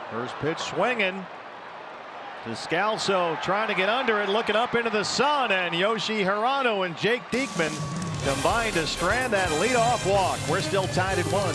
Speaker 4: First pitch swinging. Descalso trying to get under it, looking up into the sun, and Yoshi Hirano and Jake Diekman combined to strand that leadoff walk. We're still tied at 1.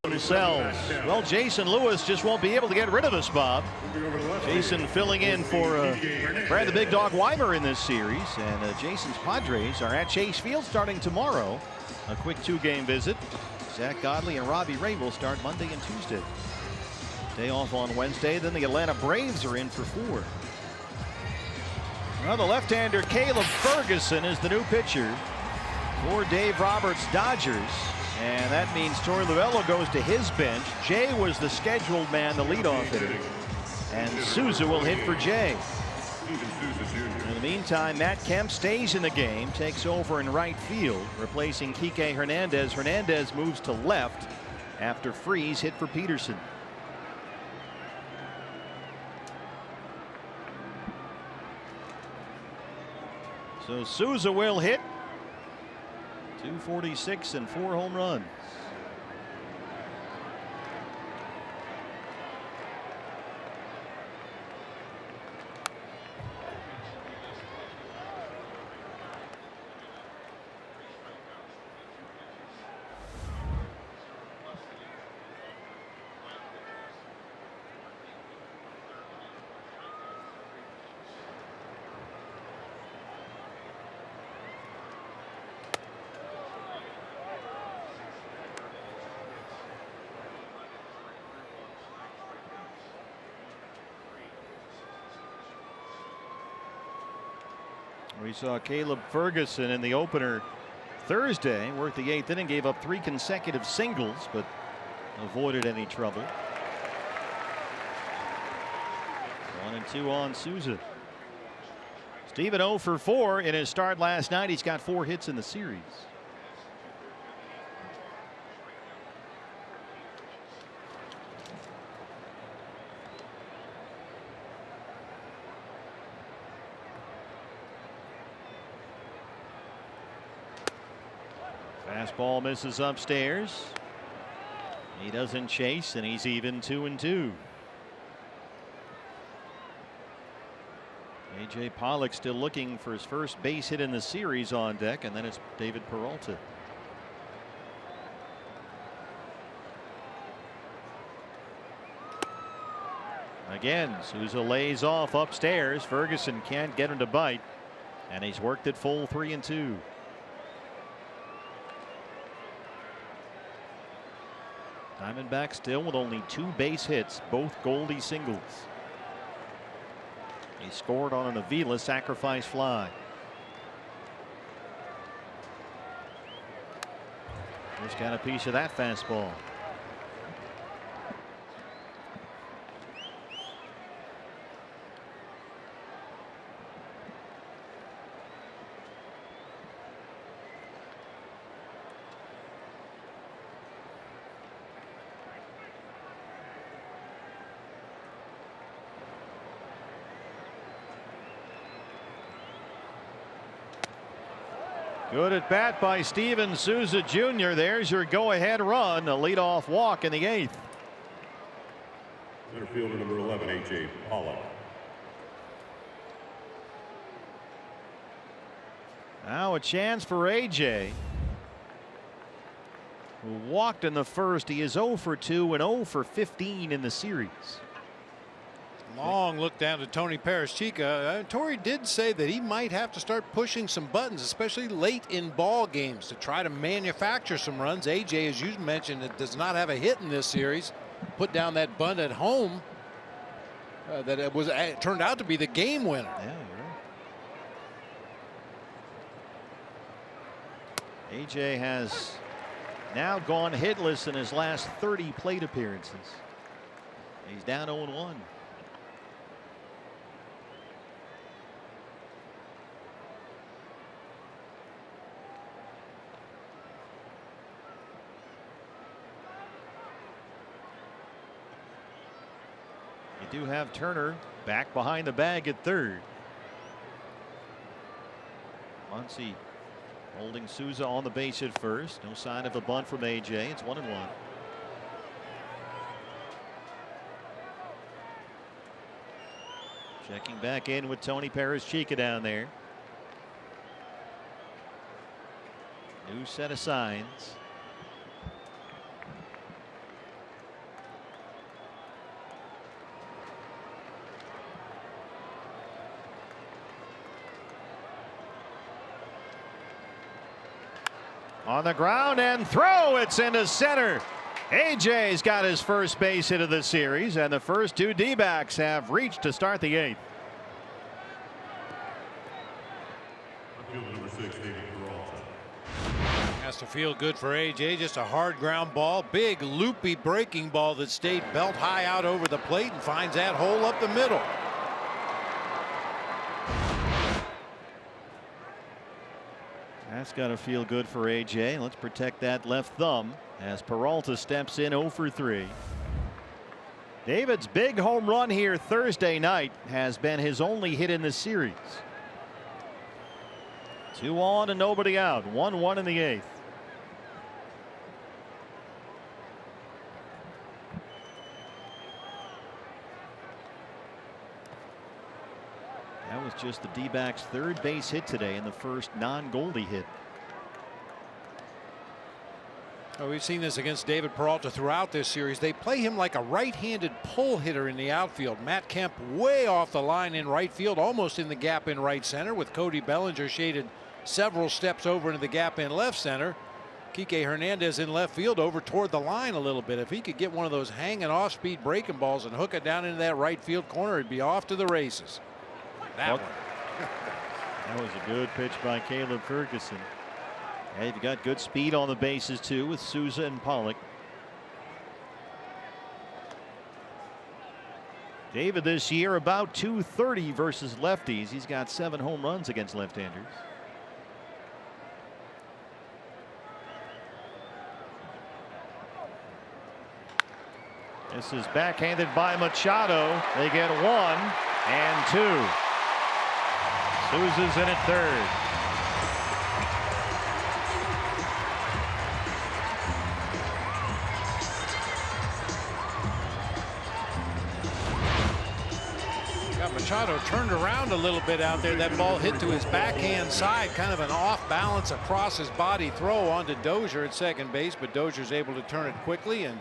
Speaker 4: Themselves. Well, Jason Lewis just won't be able to get rid of us, Bob. Jason filling in for Brad the Big Dog Weimer in this series, and Jason's Padres are at Chase Field starting tomorrow. A quick 2-game visit. Zach Godley and Robbie Ray will start Monday and Tuesday. Day off on Wednesday. Then the Atlanta Braves are in for 4. Well, the left-hander Caleb Ferguson is the new pitcher for Dave Roberts' Dodgers. And that means Torey Lovullo goes to his bench. Jay was the scheduled man, the leadoff hitter. And Souza will hit for Jay. In the meantime, Matt Kemp stays in the game, takes over in right field, replacing Kike Hernandez. Hernandez moves to left after Freese hit for Peterson. So Souza will hit. 246 and 4 home runs. We saw Caleb Ferguson in the opener Thursday, worked the 8th inning, gave up 3 consecutive singles, but avoided any trouble. 1-2 on Souza. Steven 0 for 4 in his start last night. He's got 4 hits in the series. Fastball misses upstairs. He doesn't chase, and he's even 2-2. A.J. Pollock still looking for his first base hit in the series on deck, and then it's David Peralta. Again, Souza lays off upstairs. Ferguson can't get him to bite, and he's worked it full 3-2. Diamondbacks still with only 2 base hits, both Goldie singles. He scored on an Avila sacrifice fly. Just got a piece of that fastball. Good at bat by Steven Souza Jr. There's your go-ahead run, a leadoff walk in the 8th.
Speaker 1: Center fielder number 11, A.J. Pollock.
Speaker 4: Now a chance for A.J., who walked in the first. He is 0 for 2 and 0 for 15 in the series.
Speaker 5: Long look down to Tony Paraschica. Torrey did say that he might have to start pushing some buttons, especially late in ball games, to try to manufacture some runs. AJ, as you mentioned, it does not have a hit in this series. Put down that bunt at home that it turned out to be the game winner.
Speaker 4: Yeah, you're right. AJ has now gone hitless in his last 30 plate appearances. He's down 0-1. You do have Turner back behind the bag at third. Muncy holding Souza on the base at first. No sign of a bunt from AJ. It's 1-1. Checking back in with Tony Paraschica down there. New set of signs. On the ground and throw. It's into center. AJ's got his first base hit of the series, and the first 2 D-backs have reached to start the 8th.
Speaker 1: Number 6, David Peralta.
Speaker 5: Has to feel good for AJ. Just a hard ground ball. Big loopy breaking ball that stayed belt high out over the plate and finds that hole up the middle.
Speaker 4: That's got to feel good for AJ. Let's protect that left thumb as Peralta steps in 0 for 3. David's big home run here Thursday night has been his only hit in the series. 2 on and nobody out. 1-1 in the 8th. That was just the D-backs' third base hit today and the first non-Goldie hit.
Speaker 5: Oh, we've seen this against David Peralta throughout this series. They play him like a right-handed pull hitter in the outfield. Matt Kemp way off the line in right field, almost in the gap in right center, with Cody Bellinger shaded several steps over into the gap in left center. Kike Hernandez in left field over toward the line a little bit. If he could get one of those hanging off-speed breaking balls and hook it down into that right field corner, he'd be off to the races. That one.
Speaker 4: That was a good pitch by Caleb Ferguson. And you've got good speed on the bases too with Souza and Pollock. David this year about .230 versus lefties. He's got 7 home runs against left-handers. This is backhanded by Machado. They get 1 and 2. Souza's in at third.
Speaker 5: Machado turned around a little bit out there. That ball hit to his backhand side, kind of an off balance across his body throw onto Dozier at second base, but Dozier's able to turn it quickly, and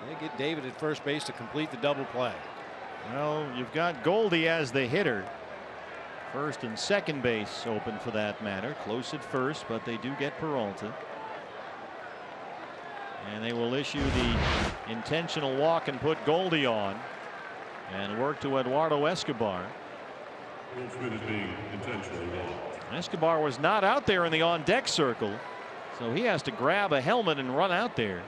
Speaker 5: they get David at first base to complete the double play.
Speaker 4: Well, you've got Goldie as the hitter. First and second base open for that matter. Close at first, but they do get Peralta. And they will issue the intentional walk and put Goldie on. And work to Eduardo Escobar. Escobar was not out there in the on deck circle, so he has to grab a helmet and run out there.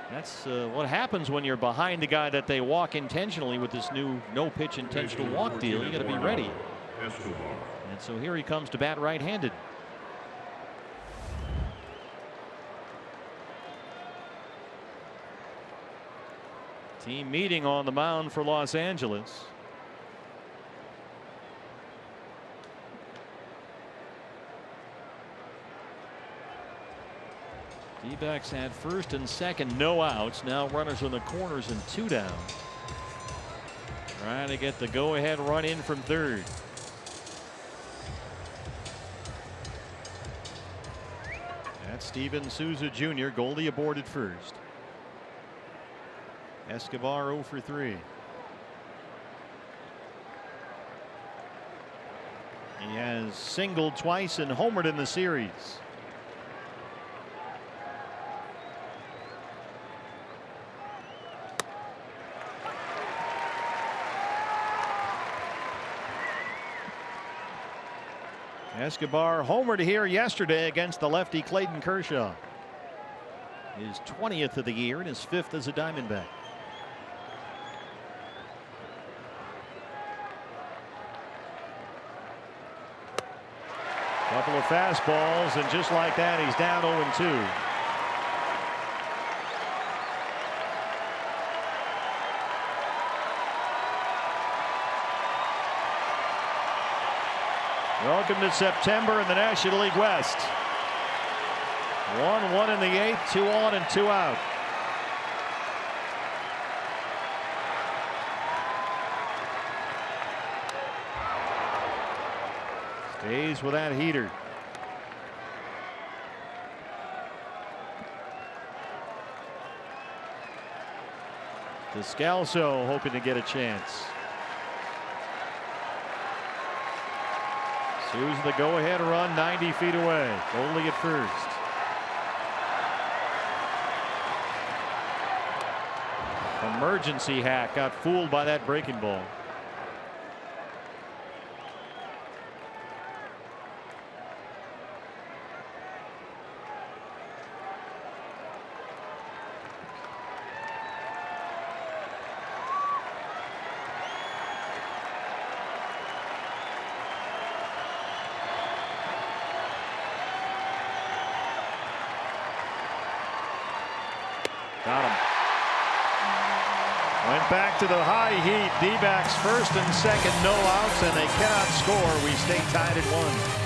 Speaker 4: That's what happens when you're behind the guy that they walk intentionally with this new no pitch intentional walk deal. You got to be ready. And so here he comes to bat right-handed. Team meeting on the mound for Los Angeles. D-backs had first and second, no outs. Now runners on the corners and 2 down. Trying to get the go-ahead run in from third. That's Steven Souza Jr. Goldie aboard at first. Escobar 0 for 3. He has singled twice and homered in the series. Escobar homered here yesterday against the lefty Clayton Kershaw. His 20th of the year and his 5th as a Diamondback. Couple of fastballs, and just like that, he's down 0-2. Welcome to September in the National League West. 1-1 in the 8th, 2 on and 2 out. Stays with that heater. Descalso hoping to get a chance. Souza the go-ahead run 90 feet away. Goldie at first. Emergency hack got fooled by that breaking ball. Got him. Went back to the high heat. D-backs first and second, no outs, and they cannot score. We stay tied at 1.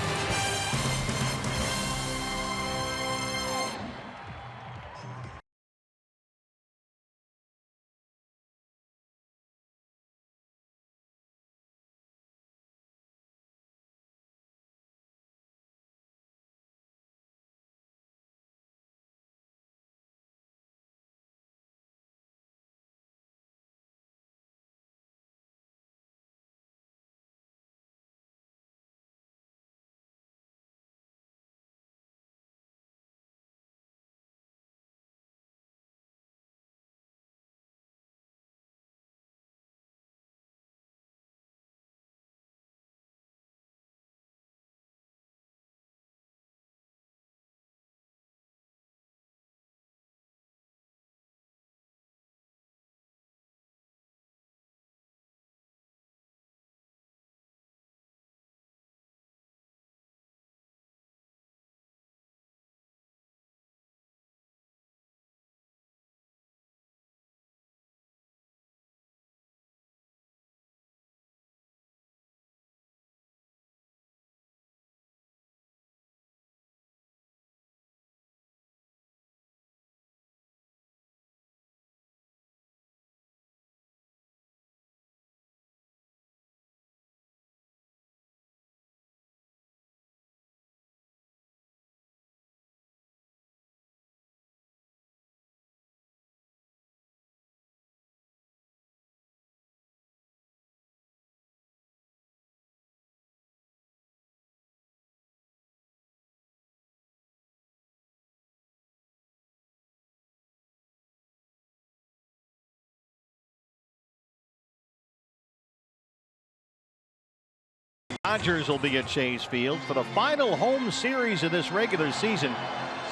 Speaker 4: Dodgers will be at Chase Field for the final home series of this regular season,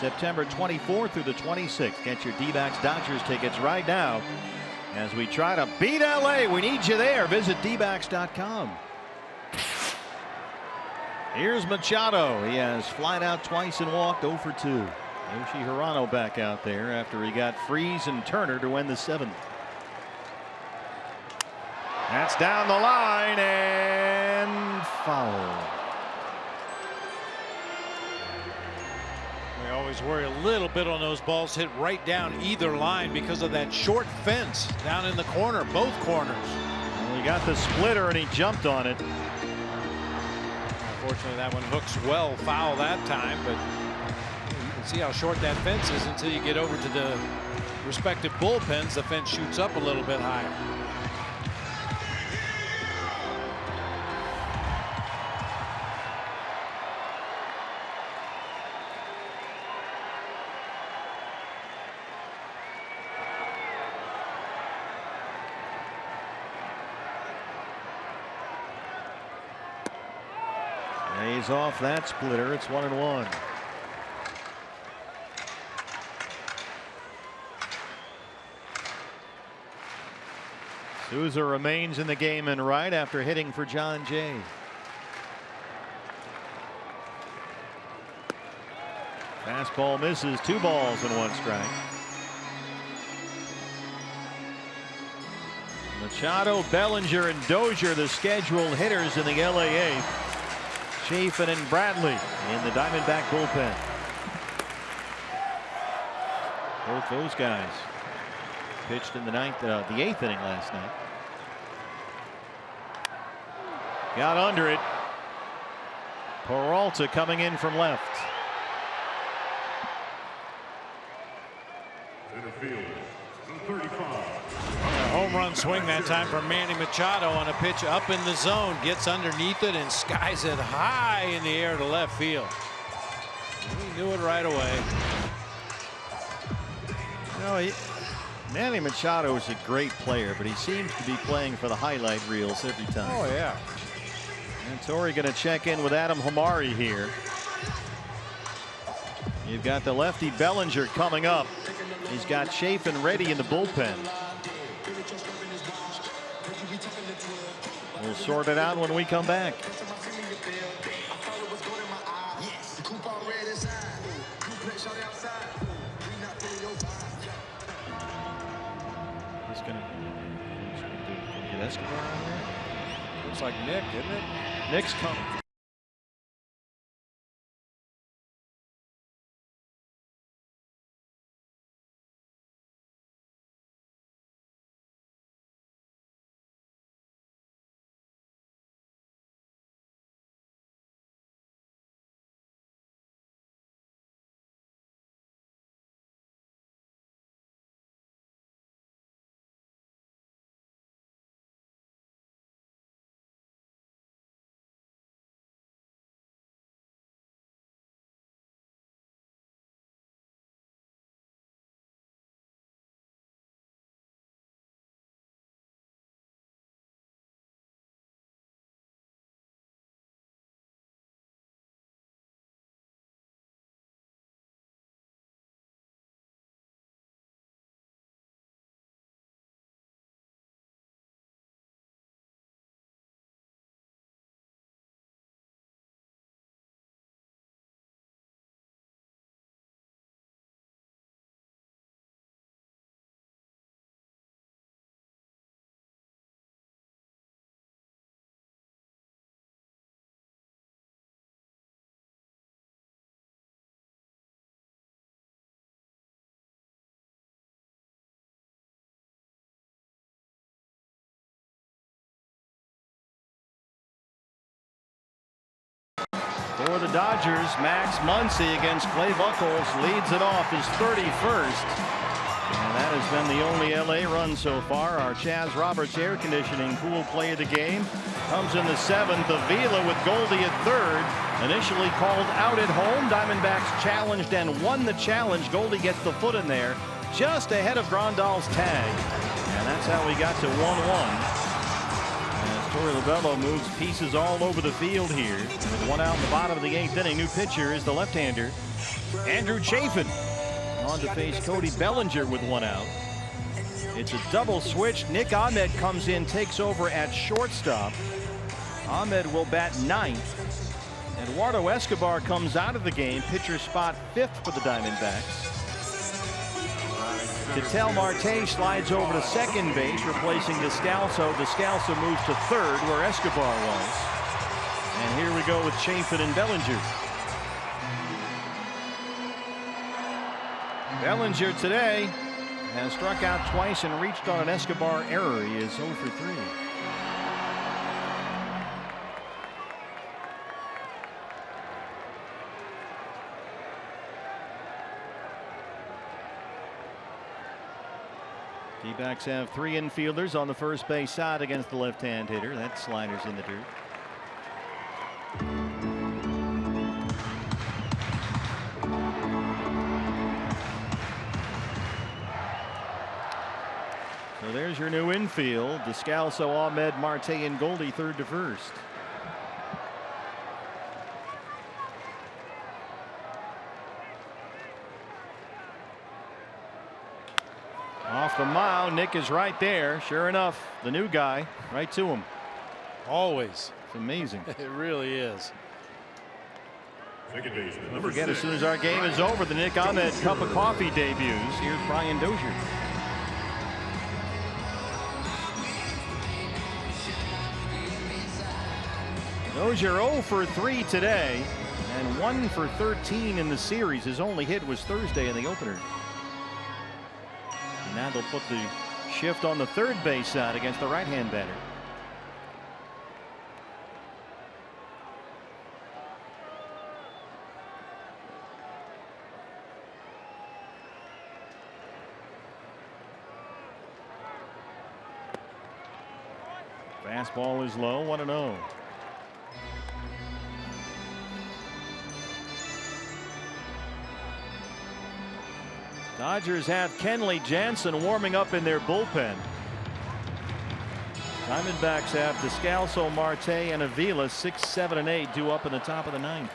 Speaker 4: September 24th through the 26th. Get your D-backs Dodgers tickets right now as we try to beat LA. We need you there. Visit dbacks.com. Here's Machado. He has flied out twice and walked 0 for 2. Yoshi Hirano back out there after he got Freese and Turner to win the 7th. That's down the line and foul.
Speaker 5: We always worry a little bit on those balls hit right down either line because of that short fence down in the corner, both corners.
Speaker 4: Well, he got the splitter and he jumped on it.
Speaker 5: Unfortunately, that one hooks well foul that time, but you can see how short that fence is until you get over to the respective bullpens. The fence shoots up a little bit higher.
Speaker 4: He's off that splitter. It's 1-1. Souza remains in the game and right after hitting for John Jay. Fastball misses. 2 balls and 1 strike. Machado, Bellinger, and Dozier, the scheduled hitters in the LAA. Chafin and Bradley in the Diamondback bullpen. Both those guys pitched in the 8th inning last night. Got under it. Peralta coming in from left.
Speaker 1: Center field, 35.
Speaker 5: Home run swing that time from Manny Machado on a pitch up in the zone. Gets underneath it and skies it high in the air to left field. He knew it right away.
Speaker 4: You know, Manny Machado is a great player, but he seems to be playing for the highlight reels every time.
Speaker 5: Oh, yeah.
Speaker 4: And Torrey going to check in with Adam Hamari here. You've got the lefty Bellinger coming up. He's got Chafin ready in the bullpen. We'll sort it out when we come back. He's gonna get Escobar on there.
Speaker 5: Looks like Nick, isn't it?
Speaker 4: Nick's coming. For the Dodgers, Max Muncy against Clay Buchholz leads it off his 31st. And that has been the only LA run so far. Our Chaz Roberts air conditioning cool play of the game comes in the 7th. Avila with Goldie at 3rd. Initially called out at home. Diamondbacks challenged and won the challenge. Goldie gets the foot in there just ahead of Grandal's tag. And that's how we got to 1-1. As Torrey Lovello moves pieces all over the field here. With one out in the bottom of the 8th inning. New pitcher is the left-hander, Andrew Chafin. On to face Cody Bellinger with one out. It's a double switch. Nick Ahmed comes in, takes over at shortstop. Ahmed will bat 9th. Eduardo Escobar comes out of the game. Pitcher spot 5th for the Diamondbacks. Ketel Marte slides over to second base, replacing Descalso. Descalso moves to 3rd, where Escobar was. And here we go with Chafin and Bellinger. Bellinger today has struck out twice and reached on an Escobar error. He is 0 for 3. D-backs have 3 infielders on the first base side against the left-hand hitter. That slider's in the dirt. So there's your new infield. Descalso, Ahmed, Marte, and Goldie 3rd to 1st. Off the mound, Nick is right there. Sure enough, the new guy right to him.
Speaker 5: Always.
Speaker 4: It's amazing.
Speaker 5: It really is.
Speaker 1: Second base,
Speaker 4: Don't
Speaker 1: number
Speaker 4: forget,
Speaker 1: 6.
Speaker 4: as soon as our game is over, the Nick Ahmed Cup of Coffee debuts. Here's Brian Dozier. Dozier 0 for 3 today and 1 for 13 in the series. His only hit was Thursday in the opener. And now they'll put the shift on the third base side against the right-hand batter. Fastball is low, 1-0. Dodgers have Kenley Jansen warming up in their bullpen. Diamondbacks have Descalso, Marte, and Avila 6, 7, and 8 due up in the top of the 9th.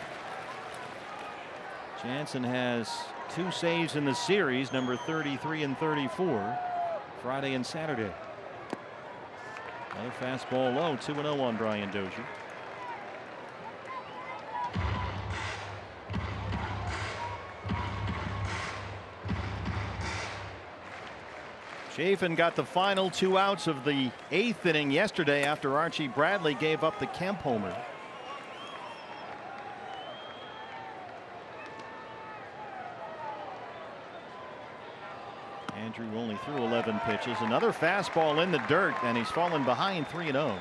Speaker 4: Jansen has 2 saves in the series, number 33 and 34, Friday and Saturday. Another fastball low, 2-0 on Brian Dozier. Chafin got the final 2 outs of the 8th inning yesterday after Archie Bradley gave up the Kemp homer. Andrew only threw 11 pitches. Another fastball in the dirt, and he's fallen behind 3-0.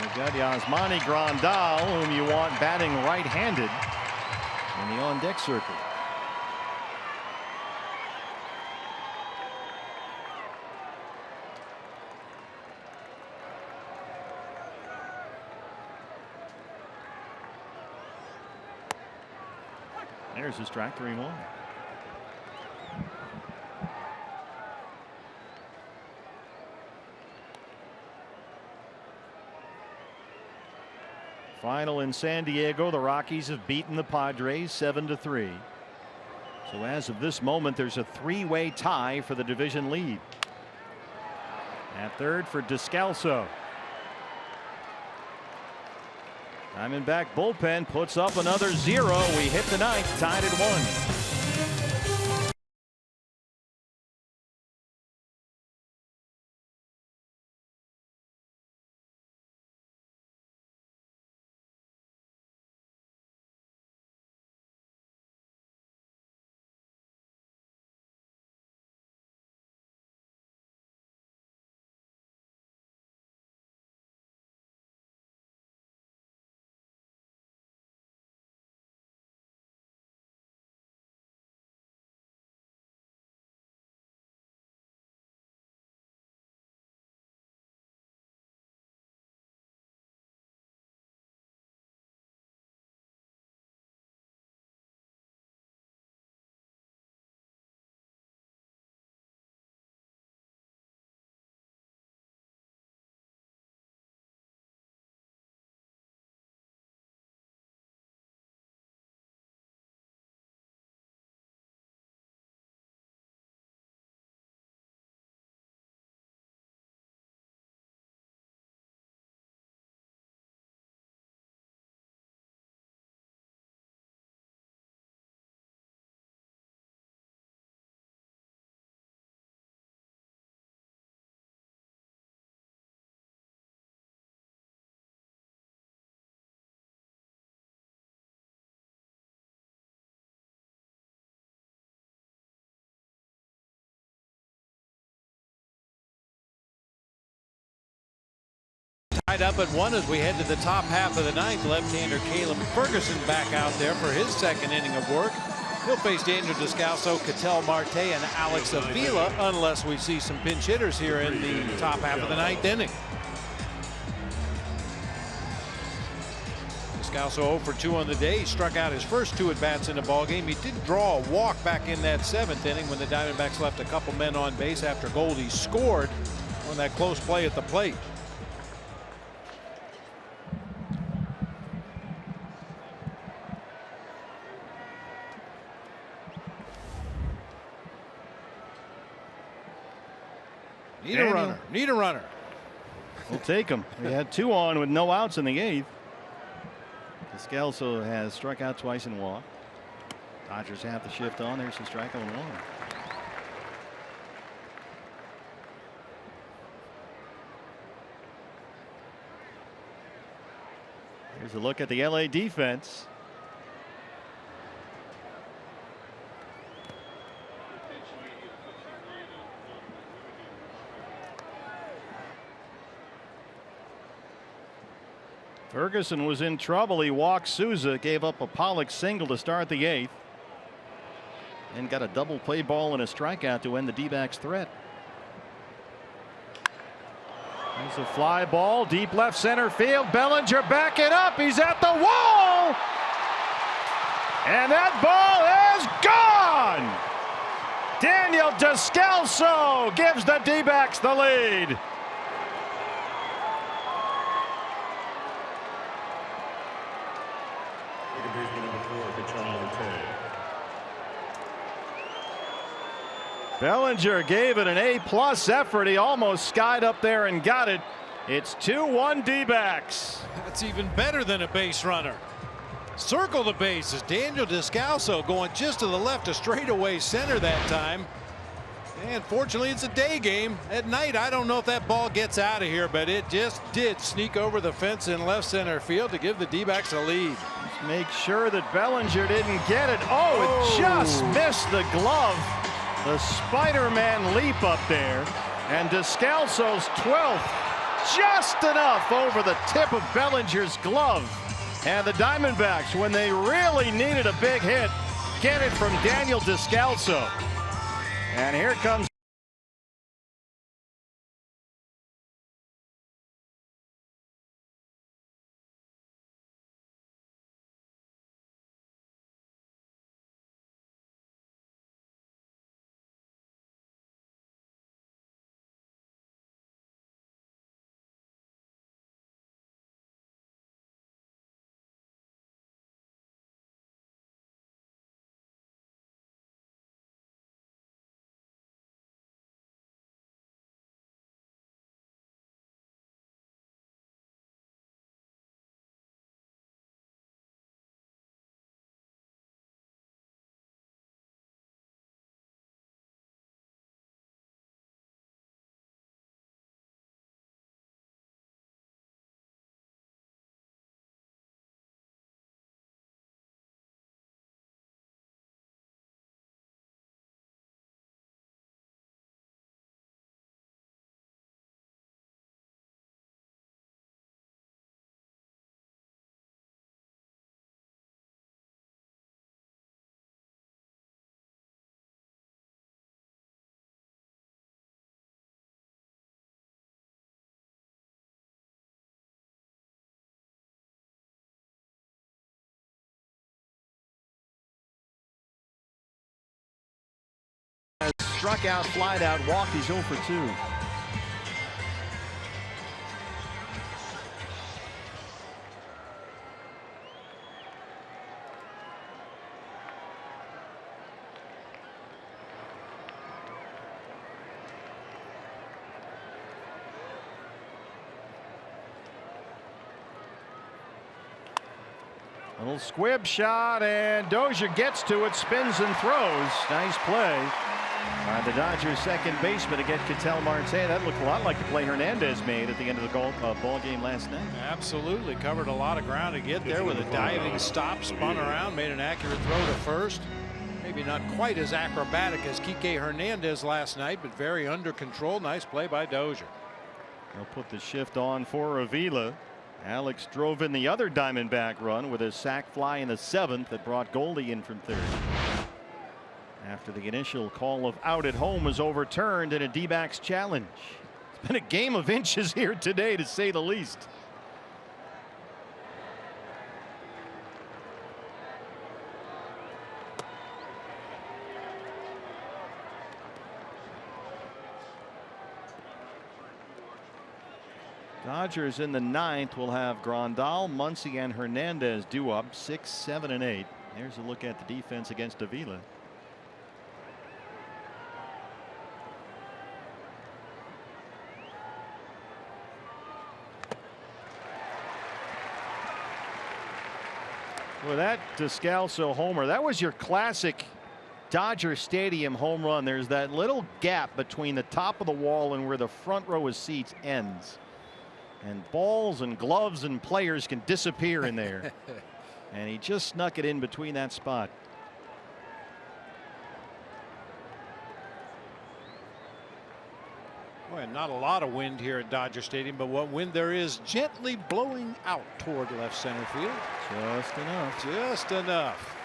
Speaker 4: You've got Yasmani Grandal, whom you want batting right-handed in the on-deck circle. There's a strike, 3-1. Final in San Diego, the Rockies have beaten the Padres 7-3. So as of this moment, there's a 3-way tie for the division lead. At third for Descalso. Diamondback bullpen puts up another 0. We hit the 9th, tied at 1.
Speaker 5: Tied up at 1 as we head to the top half of the ninth. Left-hander Caleb Ferguson back out there for his second inning of work. He'll face Daniel Descalso, Ketel Marte, and Alex Avila unless we see some pinch hitters here in the top half of the ninth inning. Descalso 0 for 2 on the day. He struck out his first 2 at-bats in the ballgame. He did draw a walk back in that 7th inning when the Diamondbacks left a couple men on base after Goldie scored on that close play at the plate. Need a runner. Need a runner.
Speaker 4: We'll take him. We had 2 on with no outs in the 8th. Descalso has struck out twice and walked. Dodgers have the shift on. There's the strikeout 1. Here's a look at the LA defense. Ferguson was in trouble. He walked Souza, gave up a Pollock single to start the 8th, and got a double play ball and a strikeout to end the D-backs threat. There's a fly ball deep left center field. Bellinger backing up. He's at the wall, and that ball is gone. Daniel Descalso gives the D-backs the lead. Bellinger gave it an A+ effort. He almost skied up there and got it. It's 2-1 D-backs.
Speaker 5: That's even better than a base runner. Circle the bases. Daniel Descalso going just to the left, a straightaway center that time. And fortunately, it's a day game. At night, I don't know if that ball gets out of here, but it just did sneak over the fence in left center field to give the D-backs a lead.
Speaker 4: Just make sure that Bellinger didn't get it. Oh, it just missed the glove. The Spider-Man leap up there, and Descalso's 12th, just enough over the tip of Bellinger's glove. And the Diamondbacks, when they really needed a big hit, get it from Daniel Descalso. And here comes struck out, flied out, walked. He's 0 for 2. Little squib shot, and Dozier gets to it, spins and throws. Nice play by the Dodgers second baseman to get Ketel Marte. That looked a lot like the play Hernandez made at the end of the ball game last night.
Speaker 5: Absolutely. Covered a lot of ground to get there with a diving stop, spun around, made an accurate throw to first. Maybe not quite as acrobatic as Kike Hernandez last night, but very under control. Nice play by Dozier.
Speaker 6: They'll put the shift on for Avila. Alex drove in the other Diamondback run with a sac fly in the 7th that brought Goldie in from third. After the initial call of out at home was overturned in a D-backs challenge. It's been a game of inches here today, to say the least. Dodgers in the 9th will have Grandal, Muncy, and Hernandez due up 6, 7, and 8. There's a look at the defense against Avila. Well, that Descalso homer, that was your classic Dodger Stadium home run. There's that little gap between the top of the wall and where the front row of seats ends. And balls and gloves and players can disappear in there. And he just snuck it in between that spot.
Speaker 5: Boy, not a lot of wind here at Dodger Stadium, but what wind there is gently blowing out toward left center field.
Speaker 6: Just enough.
Speaker 5: Just enough.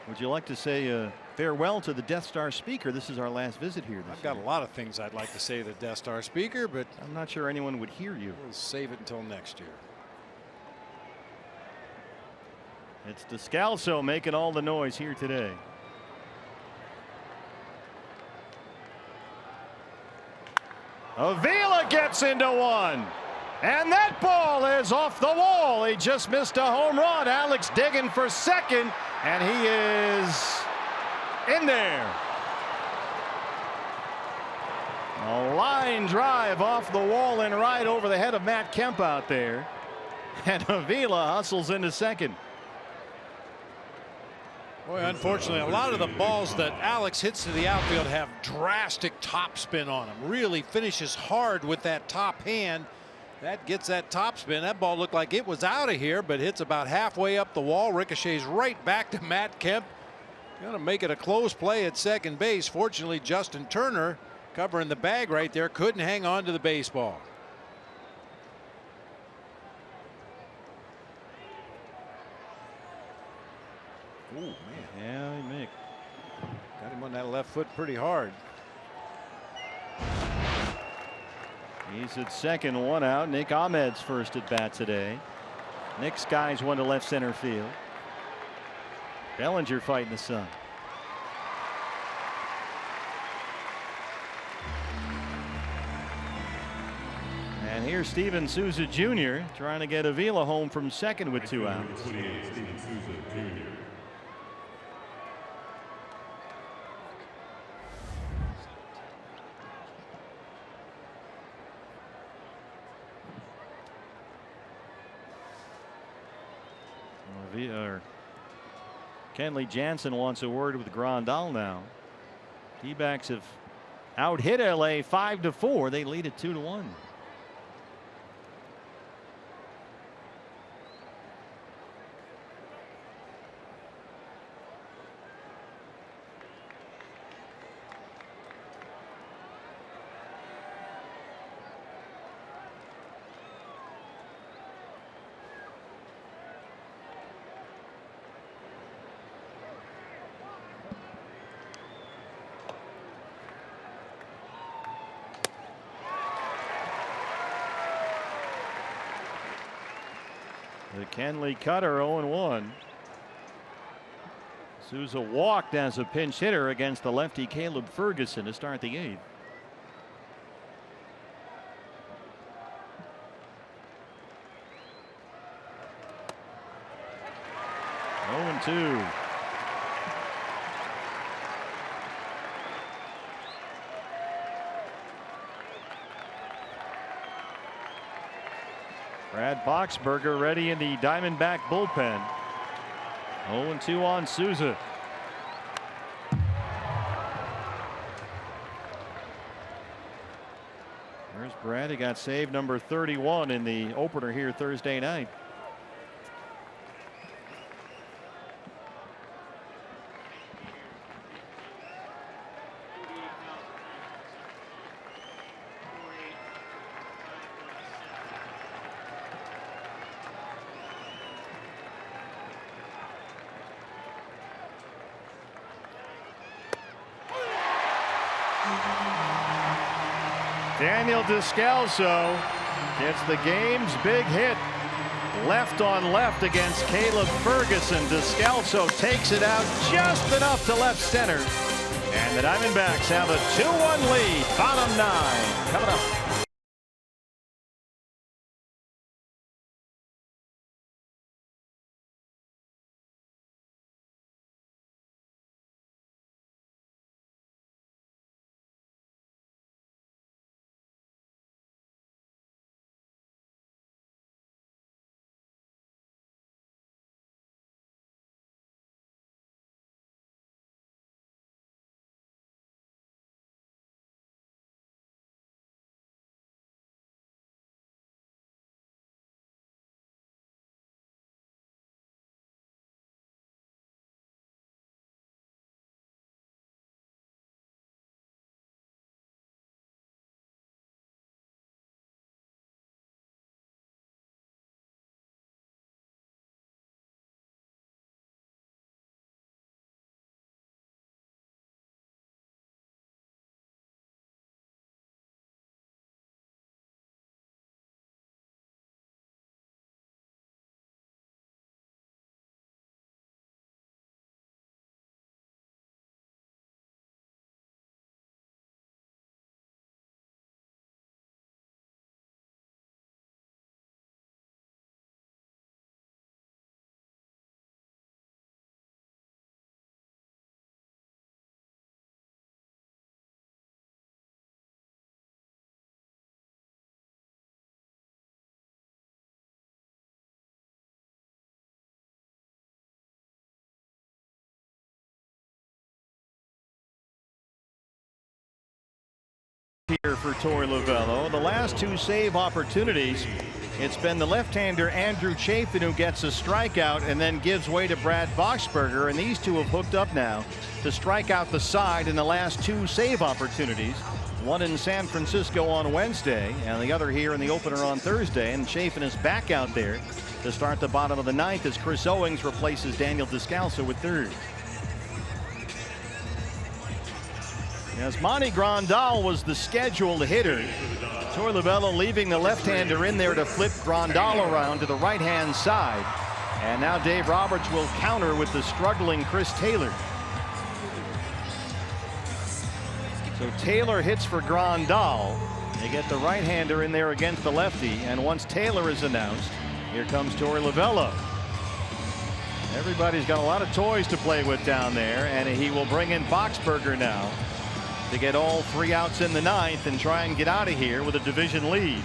Speaker 6: Would you like to say farewell to the Death Star speaker? This is our last visit here.
Speaker 5: I've got a lot of things I'd like to say to the Death Star speaker, but
Speaker 6: I'm not sure anyone would hear you.
Speaker 5: We'll save it until next year.
Speaker 6: It's Descalso making all the noise here today. Avila gets into one. And that ball is off the wall. He just missed a home run. Alex digging for second, and he is in there. A line drive off the wall and right over the head of Matt Kemp out there. And Avila hustles into second.
Speaker 5: Boy, unfortunately, a lot of the balls that Alex hits to the outfield have drastic topspin on them. Really finishes hard with that top hand. That gets that topspin. That ball looked like it was out of here, but hits about halfway up the wall. Ricochets right back to Matt Kemp. Going to make it a close play at second base. Fortunately, Justin Turner covering the bag right there couldn't hang on to the baseball. Oh, man.
Speaker 6: Yeah, Mick.
Speaker 5: Got him on that left foot pretty hard.
Speaker 6: He's at second, one out. Nick Ahmed's first at bat today. Nick skies one to left center field. Bellinger fighting the sun. And here's Steven Souza Jr. trying to get Avila home from second with 2 outs. Kenley Jansen wants a word with Grandal now. D-backs have out-hit LA 5-4. They lead it 2-1. The Kenley cutter 0-1. Souza walked as a pinch hitter against the lefty Caleb Ferguson to start the 8th. Oh, 0-2. Brad Boxberger ready in the Diamondback bullpen. 0-2 on Souza. There's Brad. He got save number 31 in the opener here Thursday night.
Speaker 4: Daniel Descalso gets the game's big hit. Left on left against Caleb Ferguson. Descalso takes it out just enough to left center. And the Diamondbacks have a 2-1 lead. Bottom 9 coming up. Here for Torey Lovullo. The last two save opportunities, it's been the left-hander Andrew Chafin who gets a strikeout and then gives way to Brad Boxberger, and these two have hooked up now to strike out the side in the last two save opportunities. One in San Francisco on Wednesday and the other here in the opener on Thursday, and Chafin is back out there to start the bottom of the ninth as Chris Owings replaces Daniel Descalso with third. As Monty Grandal was the scheduled hitter, Torey Lovullo leaving the left-hander in there to flip Grandal around to the right-hand side. And now Dave Roberts will counter with the struggling Chris Taylor. So Taylor hits for Grandal. They get the right-hander in there against the lefty. And once Taylor is announced, here comes Torey Lovullo. Everybody's got a lot of toys to play with down there, and he will bring in Boxberger now to get all three outs in the ninth and try and get out of here with a division lead.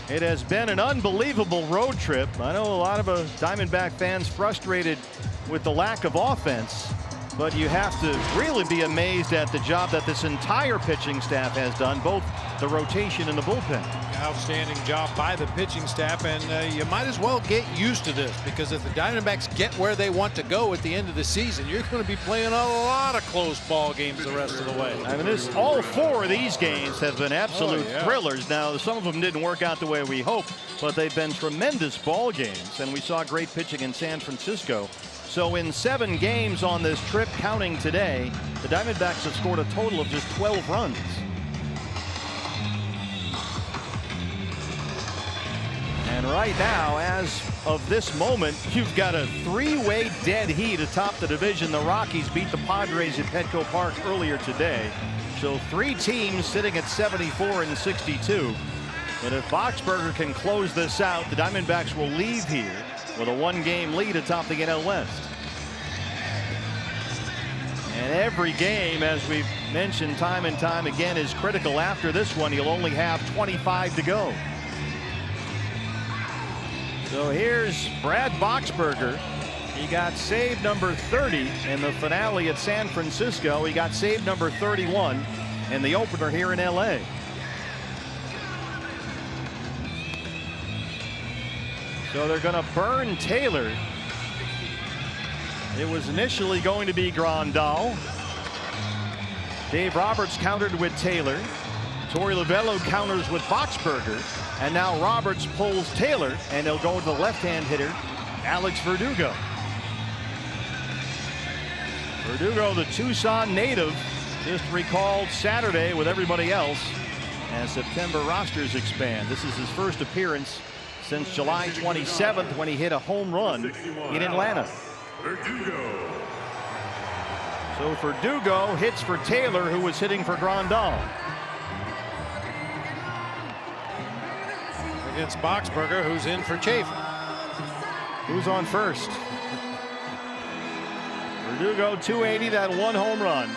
Speaker 4: It has been an unbelievable road trip. I know a lot of Diamondback fans frustrated with the lack of offense, but you have to really be amazed at the job that this entire pitching staff has done, both the rotation and the bullpen.
Speaker 5: Outstanding job by the pitching staff, and you might as well get used to this, because if the Diamondbacks get where they want to go at the end of the season, you're going to be playing a lot of close ball games the rest of the way.
Speaker 4: I mean, all four of these games have been absolute thrillers. Now, some of them didn't work out the way we hoped, but they've been tremendous ball games, and we saw great pitching in San Francisco. So in 7 games on this trip, counting today, the Diamondbacks have scored a total of just 12 runs. And right now, as of this moment, you've got a 3-way dead heat atop the division. The Rockies beat the Padres at Petco Park earlier today. So 3 teams sitting at 74 and 62. But if Boxberger can close this out, the Diamondbacks will leave here with a 1-game lead atop the NL West. And every game, as we've mentioned time and time again, is critical. After this one, you'll only have 25 to go. So here's Brad Boxberger. He got save number 30 in the finale at San Francisco. He got save number 31 in the opener here in LA. So they're going to burn Taylor. It was initially going to be Grandal. Dave Roberts countered with Taylor. Torey Lovullo counters with Boxberger. And now Roberts pulls Taylor, and he'll go to the left-hand hitter, Alex Verdugo. Verdugo, the Tucson native, just recalled Saturday with everybody else as September rosters expand. This is his first appearance since July 27th when he hit a home run in Atlanta.
Speaker 1: Verdugo.
Speaker 4: So Verdugo hits for Taylor, who was hitting for Grandal.
Speaker 5: Against Boxberger, who's in for Chaffin.
Speaker 4: Who's on first? Verdugo, 280, that one home run.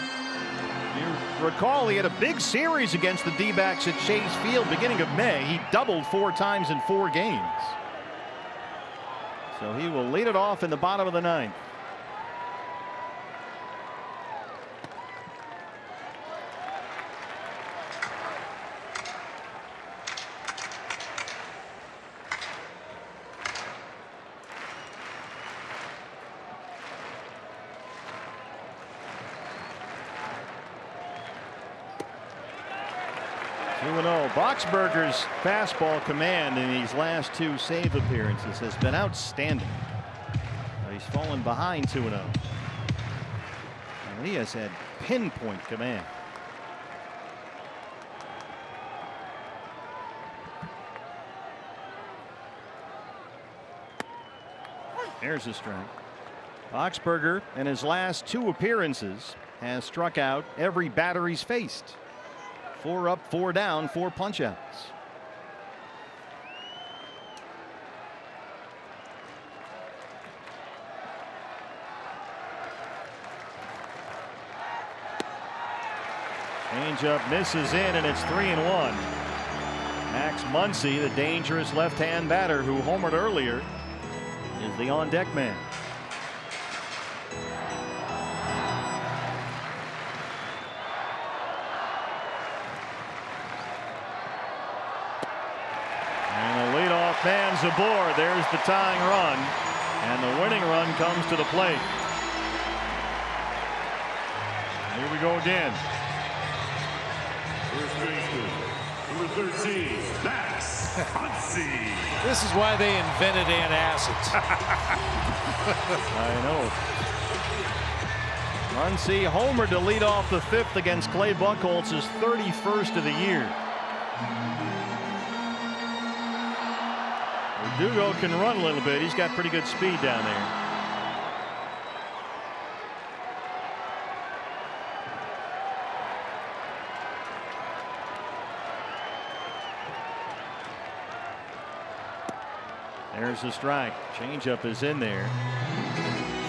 Speaker 4: You recall he had a big series against the D-backs at Chase Field beginning of May. He doubled 4 times in 4 games. So he will lead it off in the bottom of the 9th. Boxberger's fastball command in these last 2 save appearances has been outstanding. He's fallen behind 2-0. And he has had pinpoint command. There's a strike. Boxberger in his last 2 appearances has struck out every batter he's faced. 4 up, 4 down, 4 punch-outs. Changeup misses in, and it's 3-1. Max Muncy, the dangerous left-hand batter who homered earlier, is the on-deck man. Man's aboard. There's the tying run, and the winning run comes to the plate. Here we go again.
Speaker 1: First baseman, number 13, Max Muncy.
Speaker 5: This is why they invented antacids.
Speaker 4: I know. Muncy homered to lead off the 5th against Clay Buchholz's 31st of the year. Verdugo can run a little bit. He's got pretty good speed down there. There's the strike. Changeup is in there.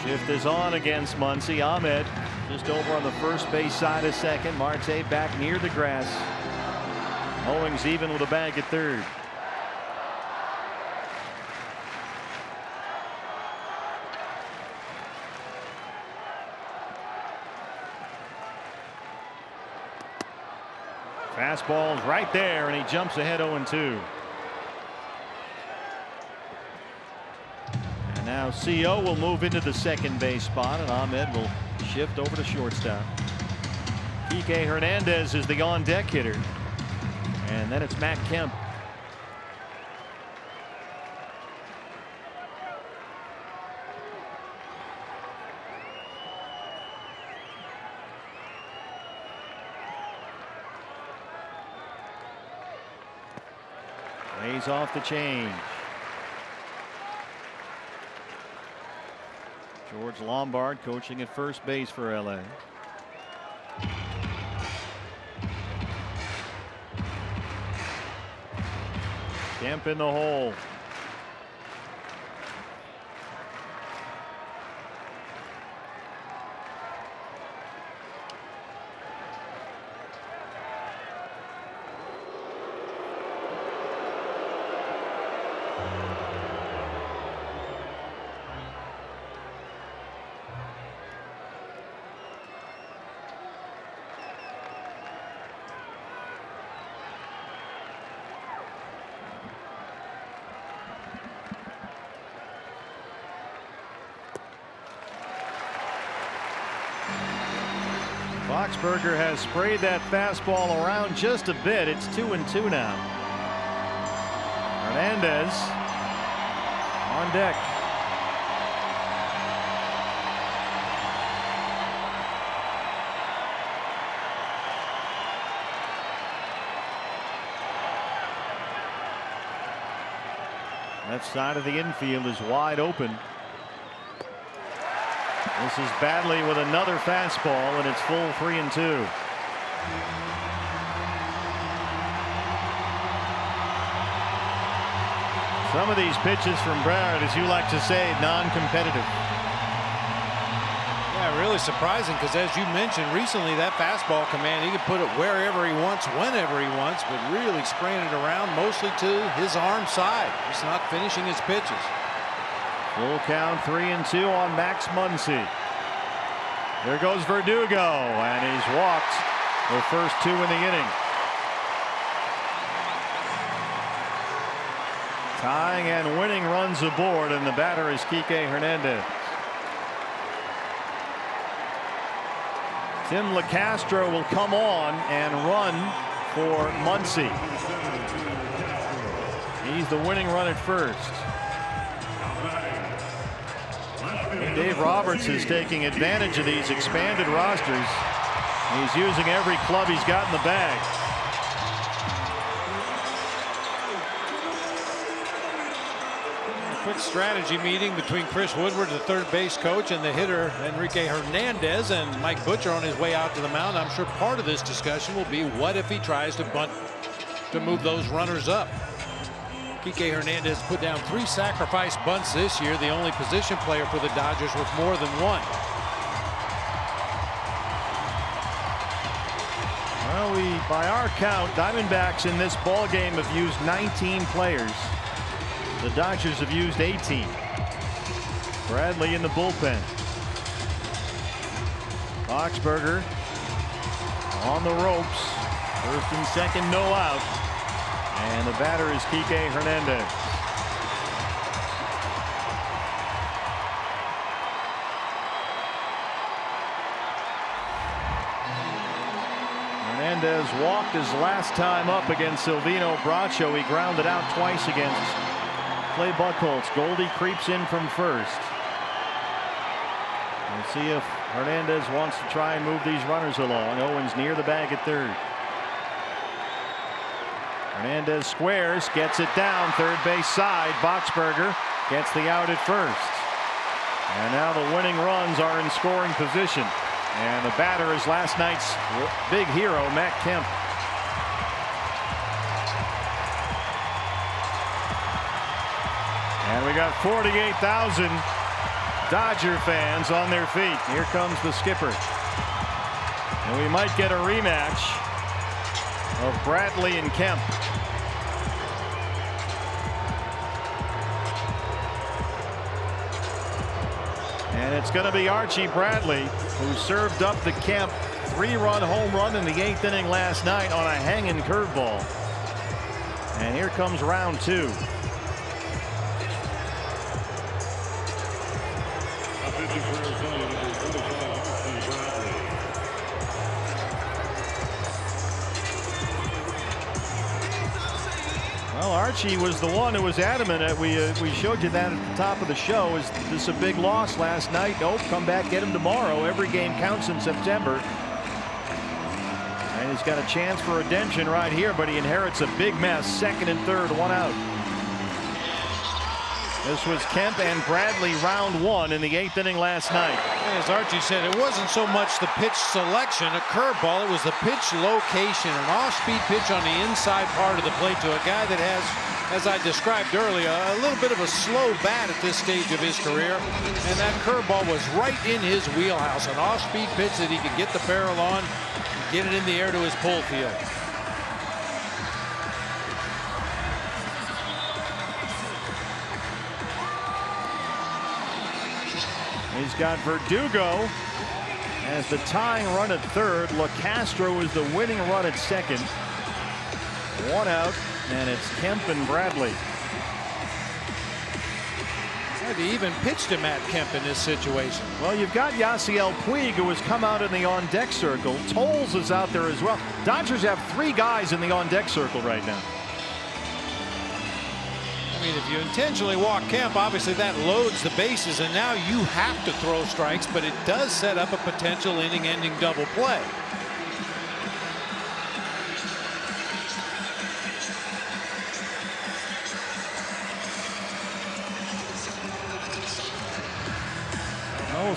Speaker 4: Shift is on against Muncy. Ahmed just over on the first base side of second. Marte back near the grass. Owings even with a bag at third. Fastball's right there, and he jumps ahead 0-2. And now CO will move into the second base spot, and Ahmed will shift over to shortstop. Kike Hernandez is the on-deck hitter. And then it's Matt Kemp. Lays off the change. George Lombard coaching at first base for LA. Kemp in the hole. Boxberger has sprayed that fastball around just a bit. It's 2-2 now. Hernandez on deck. Left side of the infield is wide open. This is Badley with another fastball, and it's full 3-2. Some of these pitches from Brad, as you like to say, non-competitive.
Speaker 5: Yeah, really surprising because, as you mentioned recently, that fastball command, he can put it wherever he wants, whenever he wants, but really spraying it around mostly to his arm side. Just not finishing his pitches.
Speaker 4: Full count, 3-2 on Max Muncy. There goes Verdugo, and he's walked the first 2 in the inning. Tying and winning runs aboard, and the batter is Kike Hernandez. Tim LeCastro will come on and run for Muncy. He's the winning run at first. Dave Roberts is taking advantage of these expanded rosters. He's using every club he's got in the bag.
Speaker 5: Quick strategy meeting between Chris Woodward, the third base coach, and the hitter Enrique Hernandez, and Mike Butcher on his way out to the mound. I'm sure part of this discussion will be what if he tries to bunt to move those runners up. Kike Hernandez put down 3 sacrifice bunts this year, the only position player for the Dodgers with more than 1.
Speaker 4: Well, by our count, Diamondbacks in this ball game have used 19 players. The Dodgers have used 18. Bradley in the bullpen. Boxberger on the ropes. First and second, no out. And the batter is Kike Hernandez. Hernandez walked his last time up against Silvino Bracho. He grounded out twice against Clay Buchholz. Goldie creeps in from first. We'll see if Hernandez wants to try and move these runners along. Owens near the bag at third. Hernandez squares, gets it down third base side. Boxberger gets the out at first. And now the winning runs are in scoring position. And the batter is last night's big hero, Matt Kemp. And we got 48,000 Dodger fans on their feet. Here comes the skipper. And we might get a rematch of Bradley and Kemp. And it's going to be Archie Bradley who served up the Kemp 3-run home run in the 8th inning last night on a hanging curveball. And here comes round 2. Well, Archie was the one who was adamant. We showed you that at the top of the show. Is this a big loss last night? Nope. Come back, get him tomorrow. Every game counts in September. And he's got a chance for redemption right here, but he inherits a big mess. Second and third, 1 out. This was Kemp and Bradley round 1 in the 8th inning last night.
Speaker 5: As Archie said, it wasn't so much the pitch selection, a curveball. It was the pitch location, an off-speed pitch on the inside part of the plate to a guy that has, as I described earlier, a little bit of a slow bat at this stage of his career. And that curveball was right in his wheelhouse, an off-speed pitch that he could get the barrel on, get it in the air to his pull field.
Speaker 4: He's got Verdugo as the tying run at third. LeCastro is the winning run at second. 1 out, and it's Kemp and Bradley.
Speaker 5: They even pitched to Matt Kemp in this situation.
Speaker 4: Well, you've got Yasiel Puig, who has come out in the on-deck circle. Tolles is out there as well. Dodgers have 3 guys in the on-deck circle right now.
Speaker 5: I mean, if you intentionally walk Kemp, obviously that loads the bases, and now you have to throw strikes, but it does set up a potential inning-ending double play.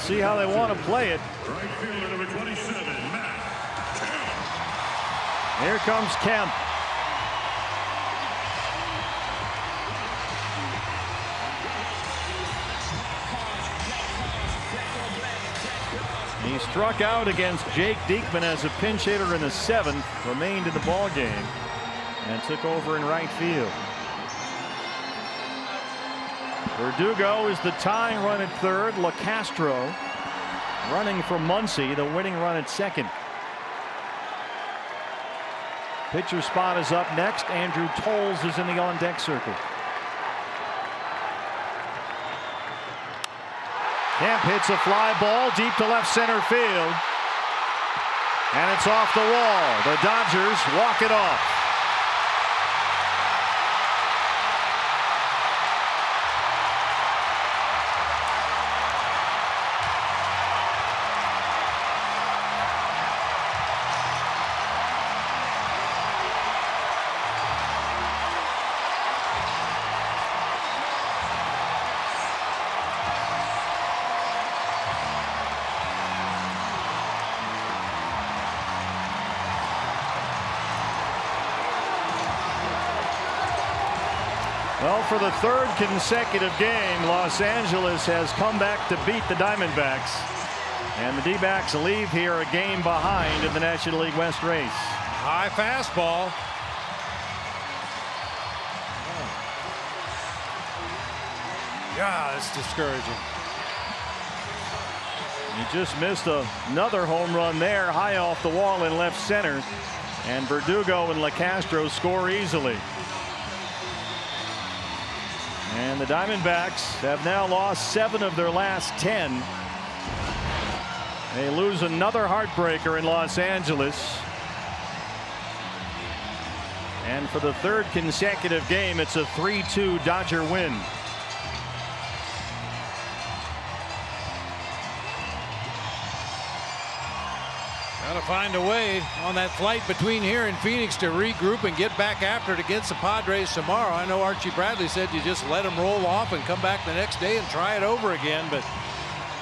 Speaker 4: see how they want to play it.
Speaker 1: Right fielder number 27, Matt Kemp.
Speaker 4: Here comes Kemp. He struck out against Jake Diekman as a pinch hitter in the 7th, remained in the ball game, and took over in right field. Verdugo is the tying run at 3rd. LaCastro running for Muncy, the winning run at 2nd. Pitcher spot is up next. Andrew Tolles is in the on-deck circle. Kemp hits a fly ball deep to left center field. And it's off the wall. The Dodgers walk it off. Well, for the 3rd consecutive game, Los Angeles has come back to beat the Diamondbacks. And the D-backs leave here a game behind in the National League West race.
Speaker 5: High fastball. Yeah, that's discouraging.
Speaker 4: He just missed another home run there, high off the wall in left center. And Verdugo and LaCastro score easily. And the Diamondbacks have now lost 7 of their last 10. They lose another heartbreaker in Los Angeles. And for the 3rd consecutive game, it's a 3-2 Dodger win.
Speaker 5: Got to find a way on that flight between here and Phoenix to regroup and get back after it against the Padres tomorrow. I know Archie Bradley said you just let them roll off and come back the next day and try it over again. But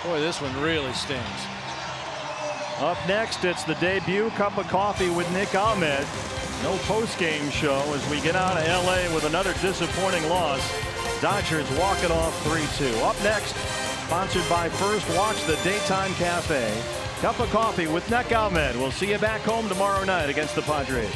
Speaker 5: boy, this one really stings.
Speaker 4: Up next, it's the debut Cup of Coffee with Nick Ahmed. No post-game show as we get out of LA with another disappointing loss. Dodgers walk it off 3-2. Up next, sponsored by First Watch, the Daytime Cafe. Cup of Coffee with Nick Ahmed. We'll see you back home tomorrow night against the Padres.